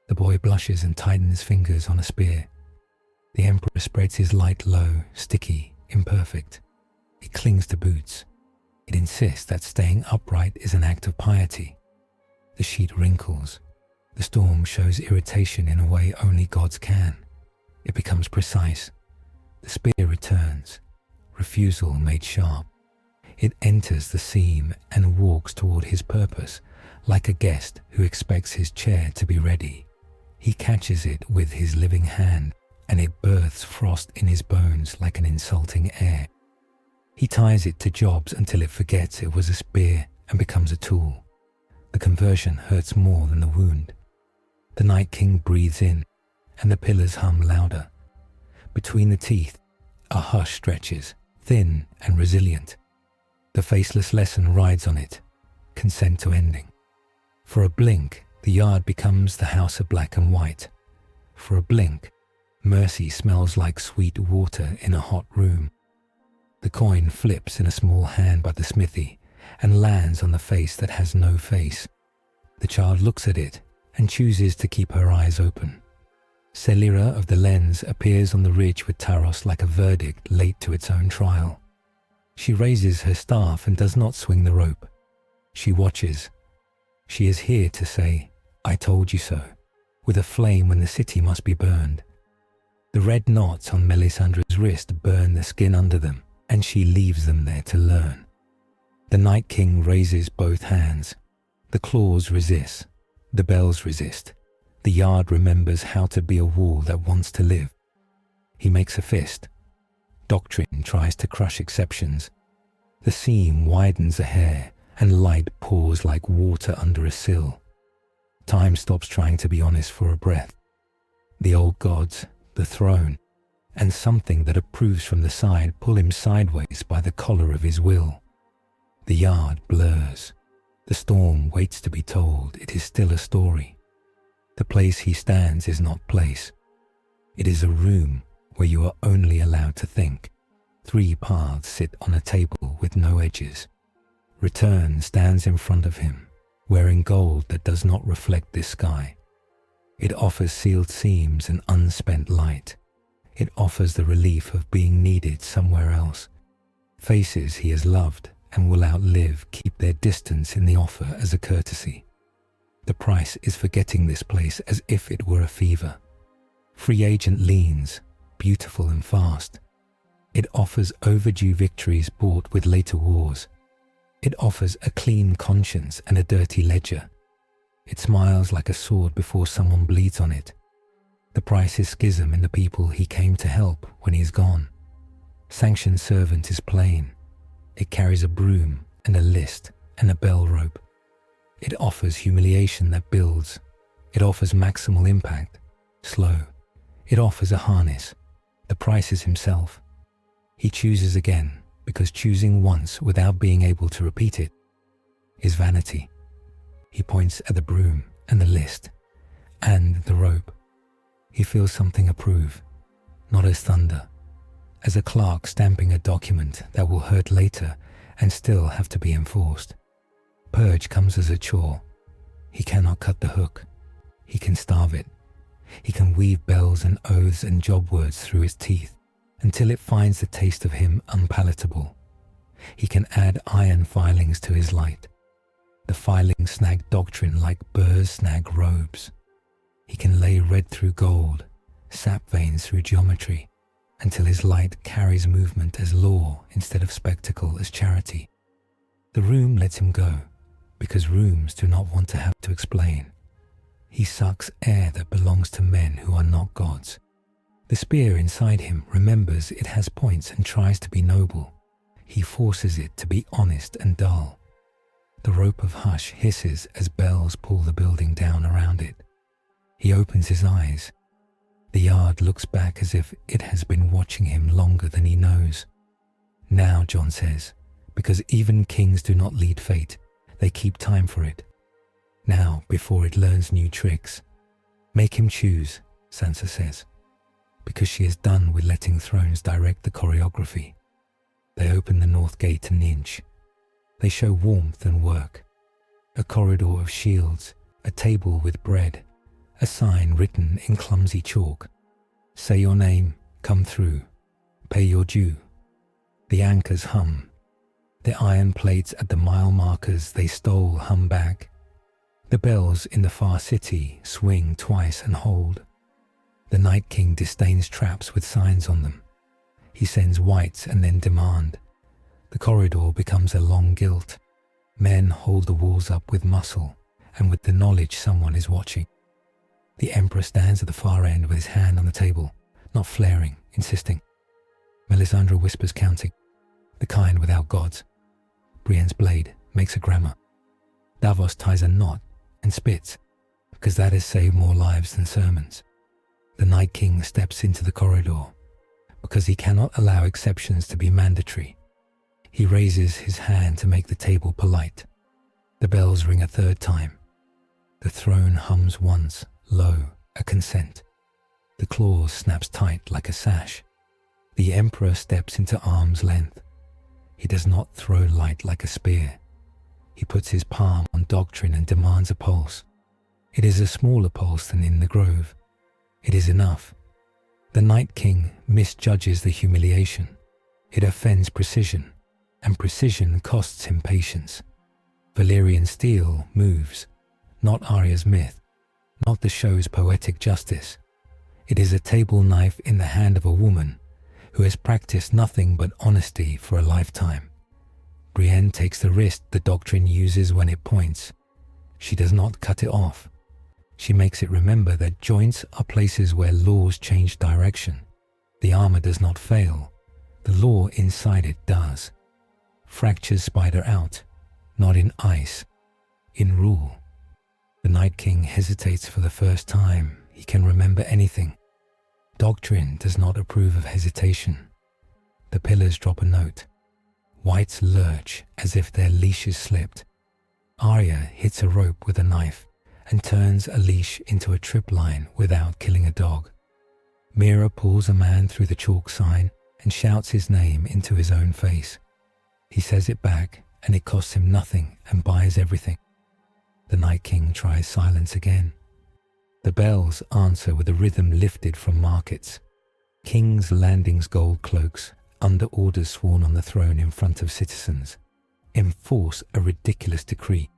The boy blushes and tightens fingers on a spear. The Emperor spreads his light low, sticky, imperfect. It clings to boots. It insists that staying upright is an act of piety. The sheet wrinkles. The storm shows irritation in a way only gods can. It becomes precise. The spear returns, refusal made sharp. It enters the seam and walks toward his purpose, like a guest who expects his chair to be ready. He catches it with his living hand, and it births frost in his bones like an insulting air. He ties it to jobs until it forgets it was a spear and becomes a tool. The conversion hurts more than the wound. The Night King breathes in, and the pillars hum louder. Between the teeth, a hush stretches, thin and resilient. The faceless lesson rides on it, consent to ending. For a blink, the yard becomes the house of black and white. For a blink, mercy smells like sweet water in a hot room. The coin flips in a small hand by the smithy and lands on the face that has no face. The child looks at it and chooses to keep her eyes open. Selira of the lens appears on the ridge with Taros like a verdict late to its own trial. She raises her staff and does not swing the rope. She watches. She is here to say, "I told you so," with a flame when the city must be burned. The red knots on Melisandre's wrist burn the skin under them, and she leaves them there to learn. The Night King raises both hands. The claws resist. The bells resist. The yard remembers how to be a wall that wants to live. He makes a fist. Doctrine tries to crush exceptions. The seam widens a hair, and light pours like water under a sill. Time stops trying to be honest for a breath. The old gods, the throne, and something that approves from the side pull him sideways by the collar of his will. The yard blurs. The storm waits to be told it is still a story. The place he stands is not place. It is a room where you are only allowed to think. 3 paths sit on a table with no edges. Return stands in front of him, wearing gold that does not reflect this sky. It offers sealed seams and unspent light. It offers the relief of being needed somewhere else. Faces he has loved and will outlive keep their distance in the offer as a courtesy. The price is forgetting this place as if it were a fever. Free agent leans, beautiful and fast. It offers overdue victories bought with later wars. It offers a clean conscience and a dirty ledger. It smiles like a sword before someone bleeds on it. The price is schism in the people he came to help when he is gone. Sanctioned servant is plain. It carries a broom and a list and a bell rope. It offers humiliation that builds. It offers maximal impact, slow. It offers a harness. The price is himself. He chooses again because choosing once without being able to repeat it is vanity. He points at the broom and the list and the rope. He feels something approve, not as thunder, as a clerk stamping a document that will hurt later and still have to be enforced. Purge comes as a chore. He cannot cut the hook. He can starve it. He can weave bells and oaths and job words through his teeth until it finds the taste of him unpalatable. He can add iron filings to his light. The filings snag doctrine like burrs snag robes. He can lay red through gold, sap veins through geometry, until his light carries movement as law instead of spectacle as charity. The room lets him go, because rooms do not want to have to explain. He sucks air that belongs to men who are not gods. The spear inside him remembers it has points and tries to be noble. He forces it to be honest and dull. The rope of hush hisses as bells pull the building down around it. He opens his eyes. The yard looks back as if it has been watching him longer than he knows. Now, Jon says, because even kings do not lead fate, they keep time for it. Now, before it learns new tricks. Make him choose, Sansa says, because she is done with letting thrones direct the choreography. They open the north gate an inch. They show warmth and work. A corridor of shields, a table with bread, a sign written in clumsy chalk. Say your name, come through, pay your due. The anchors hum. The iron plates at the mile markers they stole hum back. The bells in the far city swing twice and hold. The Night King disdains traps with signs on them. He sends whites and then demand. The corridor becomes a long gilt. Men hold the walls up with muscle and with the knowledge someone is watching. The Emperor stands at the far end with his hand on the table, not flaring, insisting. Melisandre whispers counting, the kind without gods. Brienne's blade makes a grammar. Davos ties a knot and spits, because that has saved more lives than sermons. The Night King steps into the corridor, because he cannot allow exceptions to be mandatory. He raises his hand to make the table polite. The bells ring a third time. The throne hums once, low, a consent. The claws snaps tight like a sash. The Emperor steps into arm's length. He does not throw light like a spear. He puts his palm on doctrine and demands a pulse. It is a smaller pulse than in the grove. It is enough. The Night King misjudges the humiliation. It offends precision, and precision costs him patience. Valyrian steel moves, not Arya's myth, not the show's poetic justice. It is a table knife in the hand of a woman who has practiced nothing but honesty for a lifetime. Brienne takes the wrist the doctrine uses when it points. She does not cut it off. She makes it remember that joints are places where laws change direction. The armor does not fail. The law inside it does. Fractures spider out, not in ice, in rule. The Night King hesitates for the first time he can remember anything. Doctrine does not approve of hesitation. The pillars drop a note. Whites lurch as if their leashes slipped. Arya hits a rope with a knife and turns a leash into a trip line without killing a dog. Mira pulls a man through the chalk sign and shouts his name into his own face. He says it back, and it costs him nothing and buys everything. The Night King tries silence again. The bells answer with a rhythm lifted from markets. King's Landing's gold cloaks, under orders sworn on the throne in front of citizens, enforce a ridiculous decree.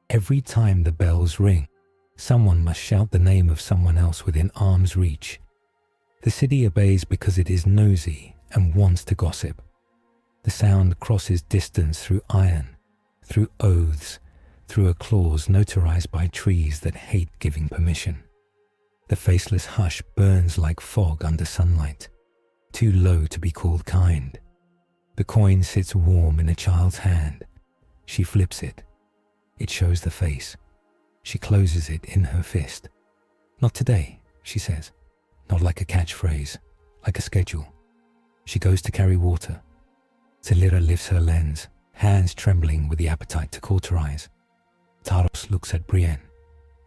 Every time the bells ring, someone must shout the name of someone else within arm's reach. The city obeys because it is nosy and wants to gossip. The sound crosses distance through iron, through oaths, through a clause notarized by trees that hate giving permission. The faceless hush burns like fog under sunlight, too low to be called kind. The coin sits warm in a child's hand. She flips it. It shows the face. She closes it in her fist. Not today, she says. Not like a catchphrase, like a schedule. She goes to carry water. Zelira lifts her lens, hands trembling with the appetite to cauterize. Taros looks at Brienne.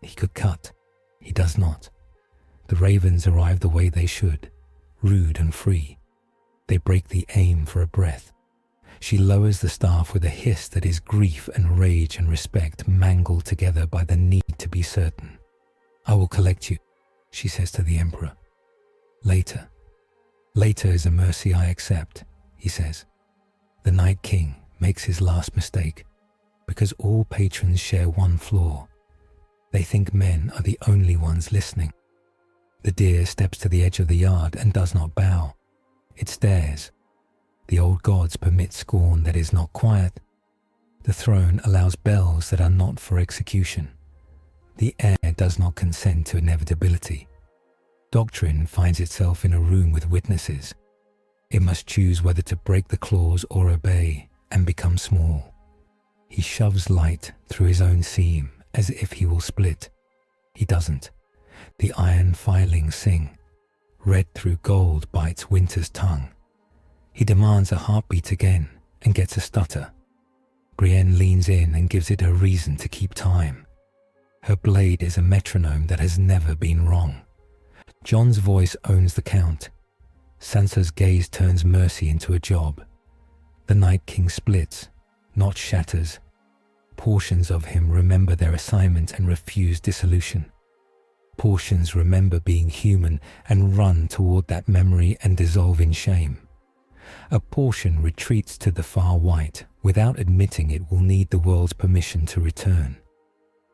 He could cut. He does not. The ravens arrive the way they should, rude and free. They break the aim for a breath. She lowers the staff with a hiss that is grief and rage and respect mangled together by the need to be certain. I will collect you, she says to the Emperor. Later. Later is a mercy I accept, he says. The Night King makes his last mistake, because all patrons share one flaw. They think men are the only ones listening. The deer steps to the edge of the yard and does not bow. It stares. The old gods permit scorn that is not quiet. The throne allows bells that are not for execution. The air does not consent to inevitability. Doctrine finds itself in a room with witnesses. It must choose whether to break the clause or obey and become small. He shoves light through his own seam as if he will split. He doesn't. The iron filings sing. Red through gold bites winter's tongue. He demands a heartbeat again and gets a stutter. Brienne leans in and gives it a reason to keep time. Her blade is a metronome that has never been wrong. Jon's voice owns the count. Sansa's gaze turns mercy into a job. The Night King splits, not shatters. Portions of him remember their assignment and refuse dissolution. Portions remember being human and run toward that memory and dissolve in shame. A portion retreats to the far white without admitting it will need the world's permission to return.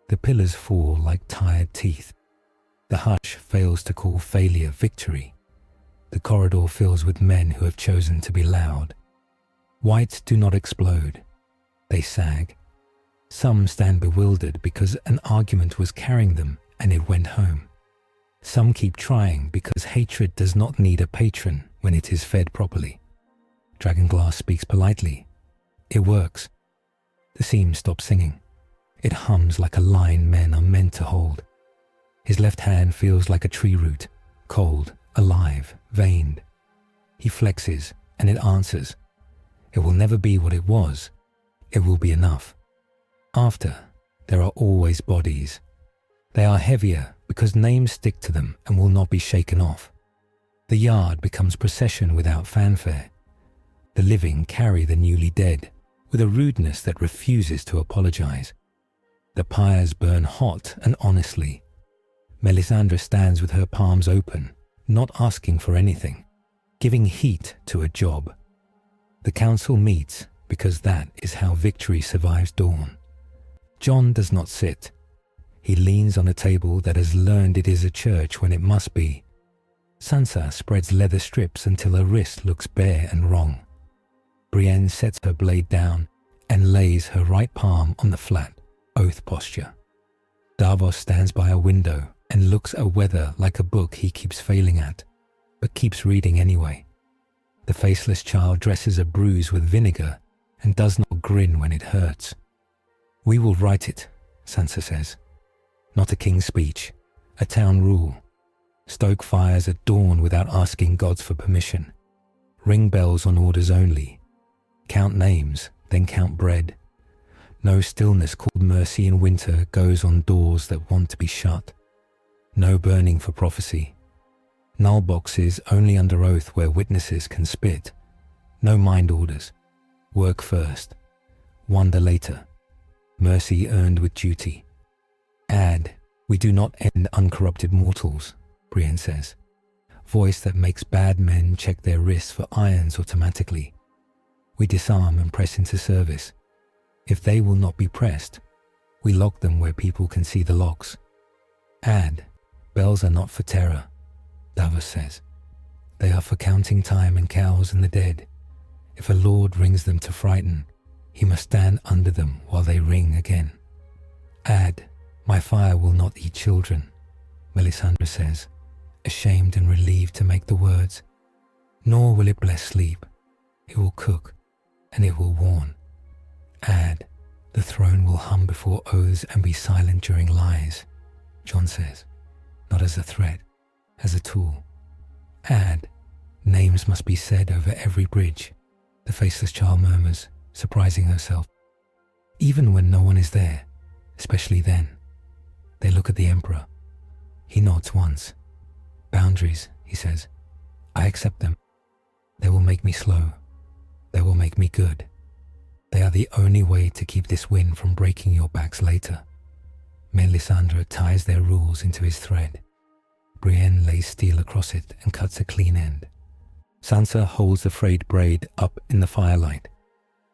The pillars fall like tired teeth. The hush fails to call failure victory. The corridor fills with men who have chosen to be loud. Whites do not explode. They sag. Some stand bewildered because an argument was carrying them and it went home. Some keep trying because hatred does not need a patron when it is fed properly. Dragonglass speaks politely. It works. The seam stops singing. It hums like a line men are meant to hold. His left hand feels like a tree root, cold, alive, veined. He flexes, and it answers. It will never be what it was. It will be enough. After, there are always bodies, They are heavier because names stick to them and will not be shaken off. The yard becomes procession without fanfare. The living carry the newly dead with a rudeness that refuses to apologize. The pyres burn hot and honestly. Melisandre stands with her palms open, not asking for anything, giving heat to a job. The council meets because that is how victory survives dawn. Jon does not sit. He leans on a table that has learned it is a church when it must be. Sansa spreads leather strips until her wrist looks bare and wrong. Brienne sets her blade down and lays her right palm on the flat, oath posture. Davos stands by a window and looks at weather like a book he keeps failing at, but keeps reading anyway. The faceless child dresses a bruise with vinegar and does not grin when it hurts. "We will write it," Sansa says. Not a king's speech, a town rule. Stoke fires at dawn without asking gods for permission. Ring bells on orders only. Count names, then count bread. No stillness called mercy in winter goes on doors that want to be shut. No burning for prophecy. Null boxes only under oath where witnesses can spit. No mind orders. Work first. Wonder later. Mercy earned with duty. Add, "We do not end uncorrupted mortals," Brienne says. Voice that makes bad men check their wrists for irons automatically. We disarm and press into service. If they will not be pressed, we lock them where people can see the locks. Add, "Bells are not for terror," Davos says. They are for counting time and cows and the dead. If a lord rings them to frighten, he must stand under them while they ring again. Add, "My fire will not eat children," Melisandre says, ashamed and relieved to make the words. "Nor will it bless sleep. It will cook, and it will warn." Add, "The throne will hum before oaths and be silent during lies," Jon says, not as a threat, as a tool. Add, "Names must be said over every bridge," the faceless child murmurs, surprising herself. Even when no one is there, especially then. They look at the Emperor. He nods once. "Boundaries," he says. "I accept them. They will make me slow. They will make me good. They are the only way to keep this wind from breaking your backs later." Melisandre ties their rules into his thread. Brienne lays steel across it and cuts a clean end. Sansa holds the frayed braid up in the firelight.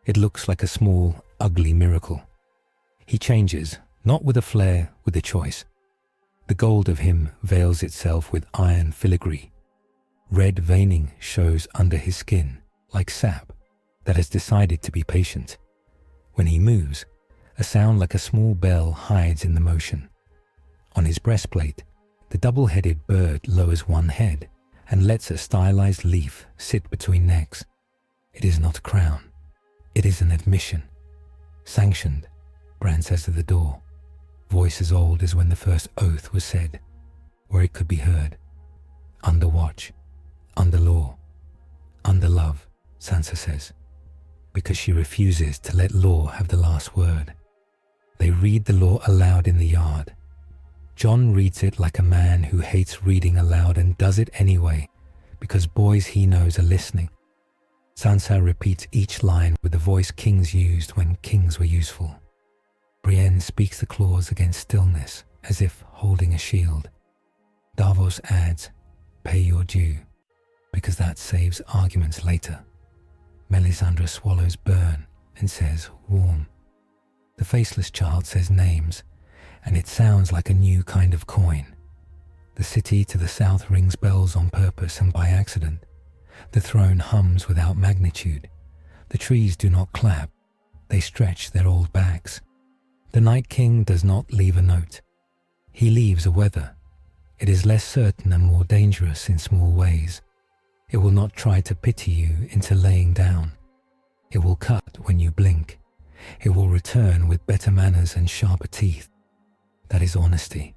It looks like a small, ugly miracle. He changes, not with a flare, with a choice. The gold of him veils itself with iron filigree. Red veining shows under his skin, like sap, that has decided to be patient. When he moves, a sound like a small bell hides in the motion. On his breastplate, the double-headed bird lowers one head and lets a stylized leaf sit between necks. It is not a crown. It is an admission. Sanctioned, Bran says at the door. Voice as old as when the first oath was said, where it could be heard. Under watch, under law, under love, Sansa says, because she refuses to let law have the last word. They read the law aloud in the yard. Jon reads it like a man who hates reading aloud and does it anyway, because boys he knows are listening. Sansa repeats each line with the voice kings used when kings were useful. Brienne speaks the clause against stillness, as if holding a shield. Davos adds, "Pay your due," because that saves arguments later. Melisandre swallows burn and says warm. The faceless child says names, and it sounds like a new kind of coin. The city to the south rings bells on purpose and by accident. The throne hums without magnitude. The trees do not clap. They stretch their old backs. The Night King does not leave a note. He leaves a weather. It is less certain and more dangerous in small ways. It will not try to pity you into laying down. It will cut when you blink. It will return with better manners and sharper teeth. That is honesty.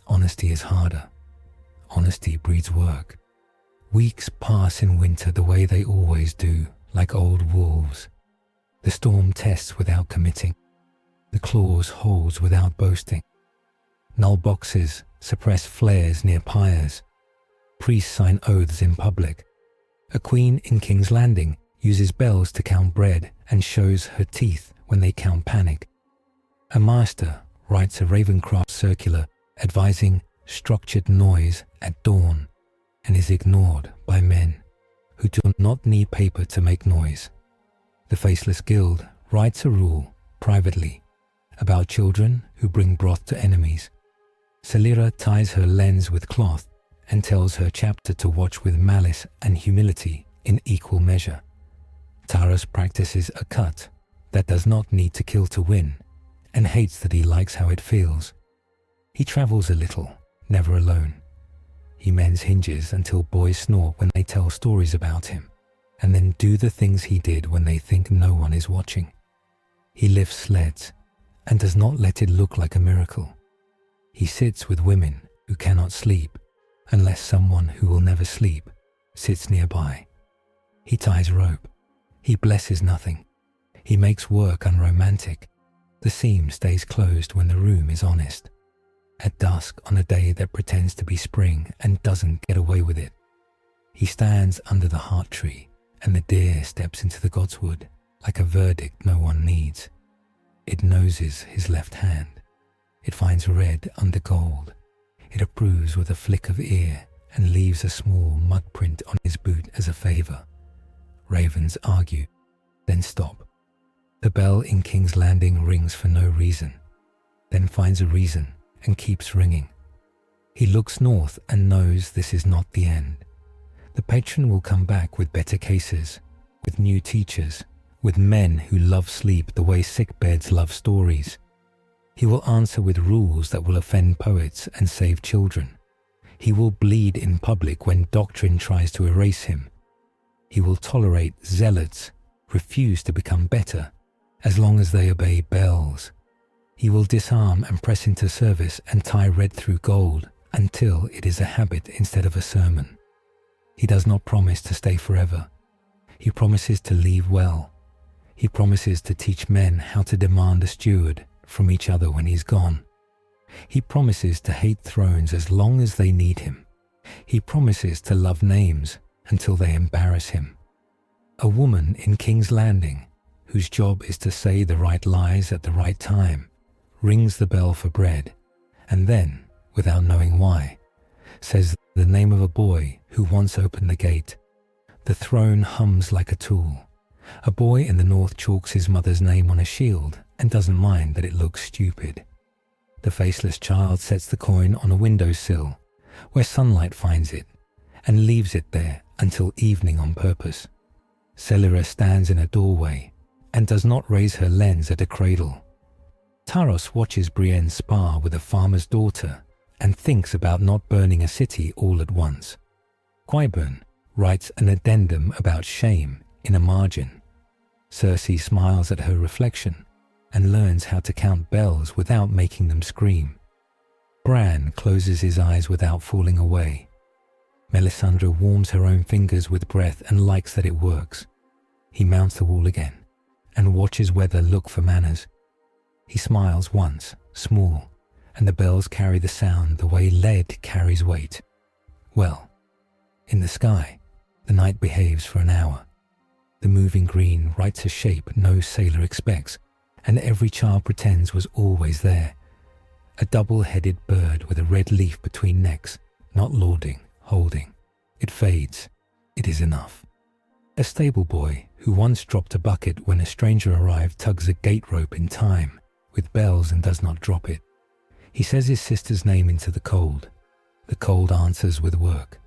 Honesty is harder. Honesty breeds work. Weeks pass in winter the way they always do, like old wolves. The storm tests without committing. The claws holds without boasting. Null boxes suppress flares near pyres. Priests sign oaths in public. A queen in King's Landing uses bells to count bread and shows her teeth when they count panic. A master writes a Ravencroft circular advising structured noise at dawn and is ignored by men who do not need paper to make noise. The Faceless Guild writes a rule privately about children who bring broth to enemies. Selira ties her lens with cloth and tells her chapter to watch with malice and humility in equal measure. Taras practices a cut that does not need to kill to win and hates that he likes how it feels. He travels a little, never alone. He mends hinges until boys snort when they tell stories about him, and then do the things he did when they think no one is watching. He lifts sleds and does not let it look like a miracle. He sits with women who cannot sleep unless someone who will never sleep sits nearby. He ties rope. He blesses nothing. He makes work unromantic. The seam stays closed when the room is honest. At dusk on a day that pretends to be spring and doesn't get away with it. He stands under the heart tree and the deer steps into the godswood like a verdict no one needs. It noses his left hand. It finds red under gold. It approves with a flick of ear and leaves a small mud print on his boot as a favour. Ravens argue, then stop. The bell in King's Landing rings for no reason, then finds a reason and keeps ringing. He looks north and knows this is not the end. The patron will come back with better cases, with new teachers, with men who love sleep the way sick beds love stories. He will answer with rules that will offend poets and save children. He will bleed in public when doctrine tries to erase him. He will tolerate zealots, refuse to become better, as long as they obey bells. He will disarm and press into service and tie red through gold until it is a habit instead of a sermon. He does not promise to stay forever. He promises to leave well. He promises to teach men how to demand a steward from each other when he's gone. He promises to hate thrones as long as they need him. He promises to love names until they embarrass him. A woman in King's Landing, whose job is to say the right lies at the right time, rings the bell for bread, and then, without knowing why, says the name of a boy who once opened the gate. The throne hums like a tool. A boy in the north chalks his mother's name on a shield and doesn't mind that it looks stupid. The faceless child sets the coin on a windowsill, where sunlight finds it, and leaves it there until evening on purpose. Selira stands in a doorway and does not raise her lens at a cradle. Taros watches Brienne spar with a farmer's daughter and thinks about not burning a city all at once. Qyburn writes an addendum about shame in a margin. Cersei smiles at her reflection and learns how to count bells without making them scream. Bran closes his eyes without falling away. Melisandre warms her own fingers with breath and likes that it works. He mounts the wall again and watches Weather look for manners. He smiles once, small, and the bells carry the sound the way lead carries weight. Well, in the sky, the night behaves for an hour. The moving green writes a shape no sailor expects, and every child pretends was always there. A double-headed bird with a red leaf between necks, not lauding, holding. It fades. It is enough. A stable boy who once dropped a bucket when a stranger arrived tugs a gate rope in time, with bells, and does not drop it. He says his sister's name into the cold. The cold answers with work.